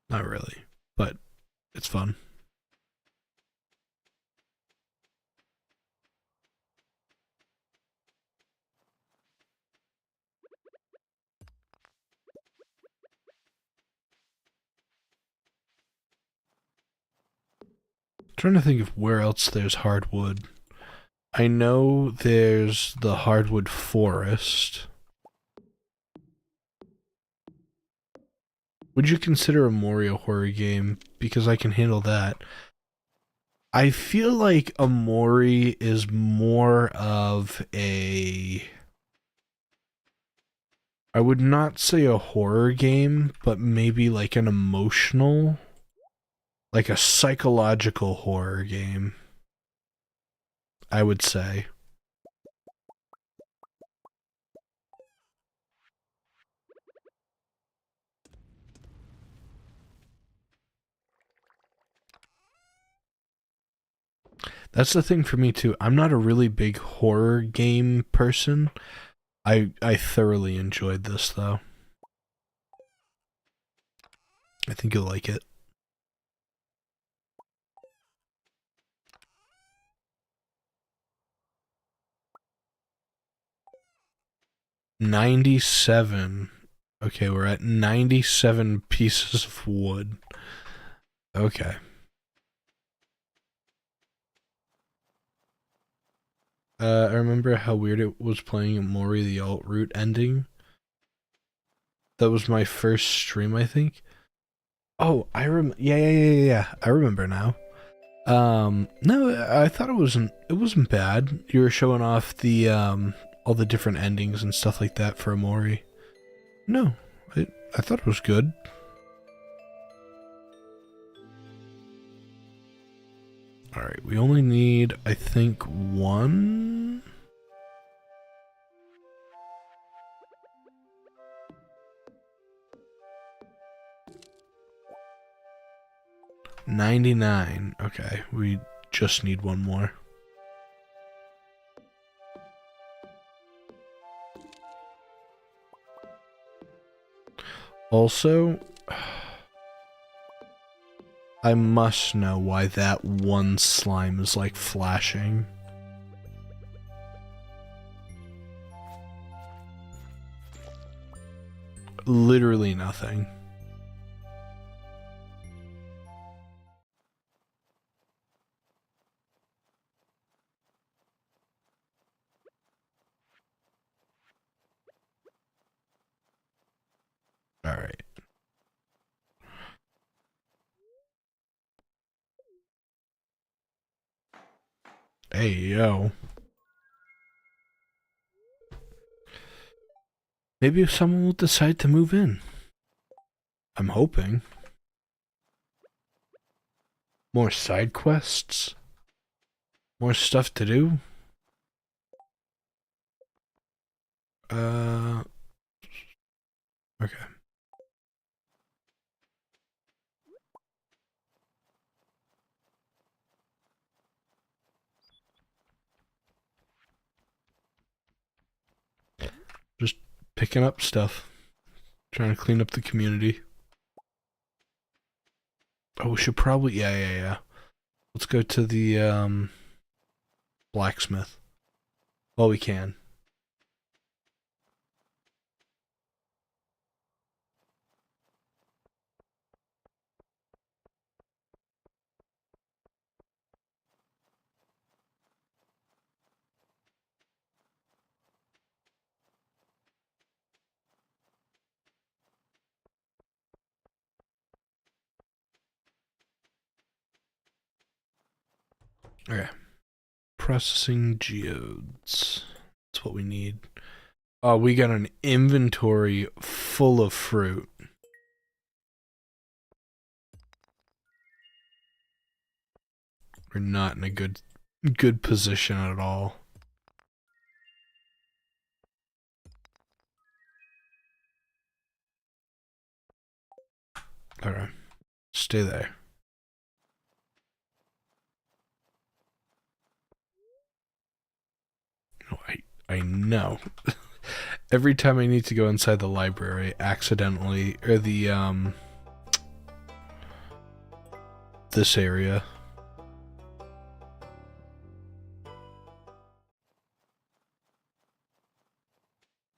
Speaker 1: Not really, but it's fun. I'm trying to think of where else there's hardwood. I know there's the hardwood forest. Would you consider a Mori a horror game? Because I can handle that. I feel like a Mori is more of a... I would not say a horror game, but maybe like an emotional, like a psychological horror game, I would say. That's the thing for me too. I'm not a really big horror game person. I thoroughly enjoyed this though. I think you'll like it. $97. Okay, we're at 97 pieces of wood. Okay. I remember how weird it was playing Mori the alt route ending. That was my first stream, I think. Oh, yeah. I remember now. No, I thought it wasn't bad. You were showing off the all the different endings and stuff like that for Amori. No, I thought it was good. All right, we only need, I think, one. $99. Okay, we just need one more. Also, I must know why that one slime is like flashing. Literally nothing. All right. Hey, yo. Maybe someone will decide to move in. I'm hoping. More side quests? More stuff to do? Uh, okay. Just picking up stuff. Trying to clean up the community. Oh, we should probably, yeah. Let's go to the, blacksmith. Well, we can. Okay. Processing geodes. That's what we need. Oh, we got an inventory full of fruit. We're not in a good position at all. Alright. Stay there. Oh, I know. Every time I need to go inside the library, accidentally, or the, this area.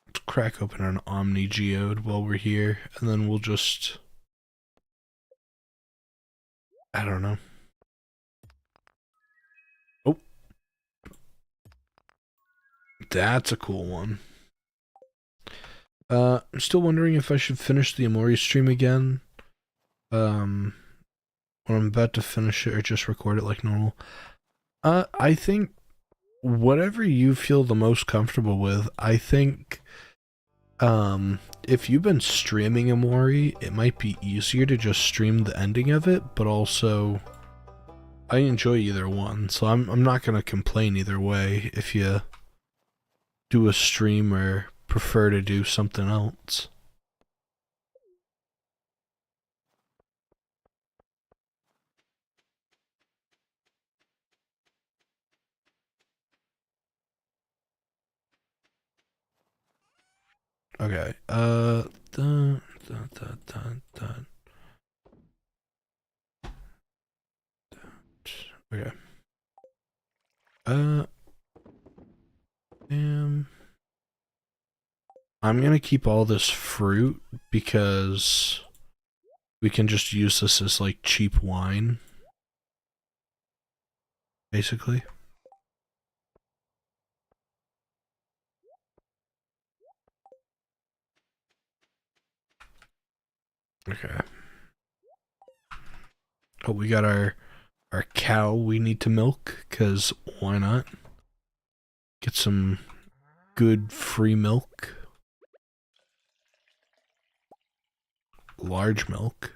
Speaker 1: Let's crack open an Omni Geode while we're here, and then we'll just... I don't know. Oh. That's a cool one. I'm still wondering if I should finish the Amori stream again. When I'm about to finish it or just record it like normal. I think whatever you feel the most comfortable with. I think if you've been streaming Amori, it might be easier to just stream the ending of it, but also I enjoy either one, so I'm not gonna complain either way if you do a stream or prefer to do something else. Okay, okay. I'm gonna keep all this fruit because we can just use this as like cheap wine, basically. Okay. Oh, we got our cow we need to milk, because why not? Get some good free milk. Large milk.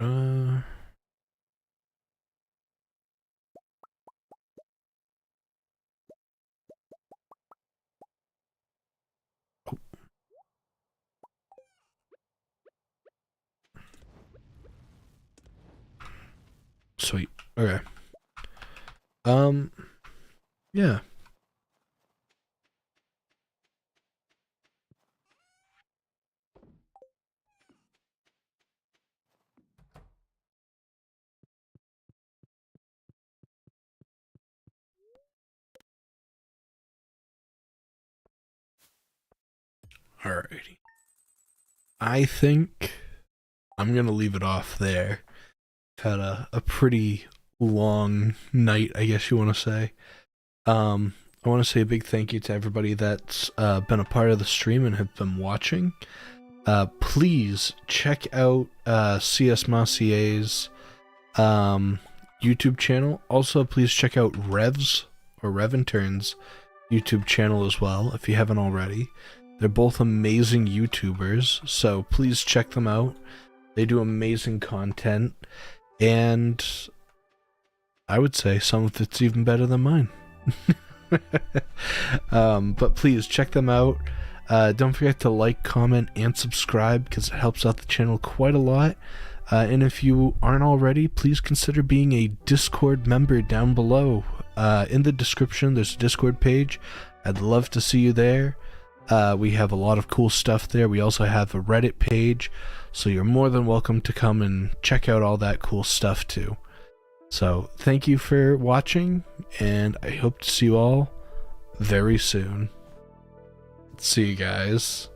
Speaker 1: Alright. Sweet. Okay. Yeah. Alrighty. I think I'm gonna leave it off there. Had a pretty long night, I guess you want to say. I want to say a big thank you to everybody that's been a part of the stream and have been watching. Please check out CS Massier's YouTube channel. Also, please check out Rev's or Revintern's YouTube channel as well, if you haven't already. They're both amazing YouTubers, so please check them out. They do amazing content, and I would say some of it's even better than mine. But please check them out. Don't forget to like, comment, and subscribe, because it helps out the channel quite a lot. And if you aren't already, please consider being a Discord member down below. In the description, there's a Discord page. I'd love to see you there. We have a lot of cool stuff there. We also have a Reddit page, so you're more than welcome to come and check out all that cool stuff too. So thank you for watching, and I hope to see you all very soon. See you guys.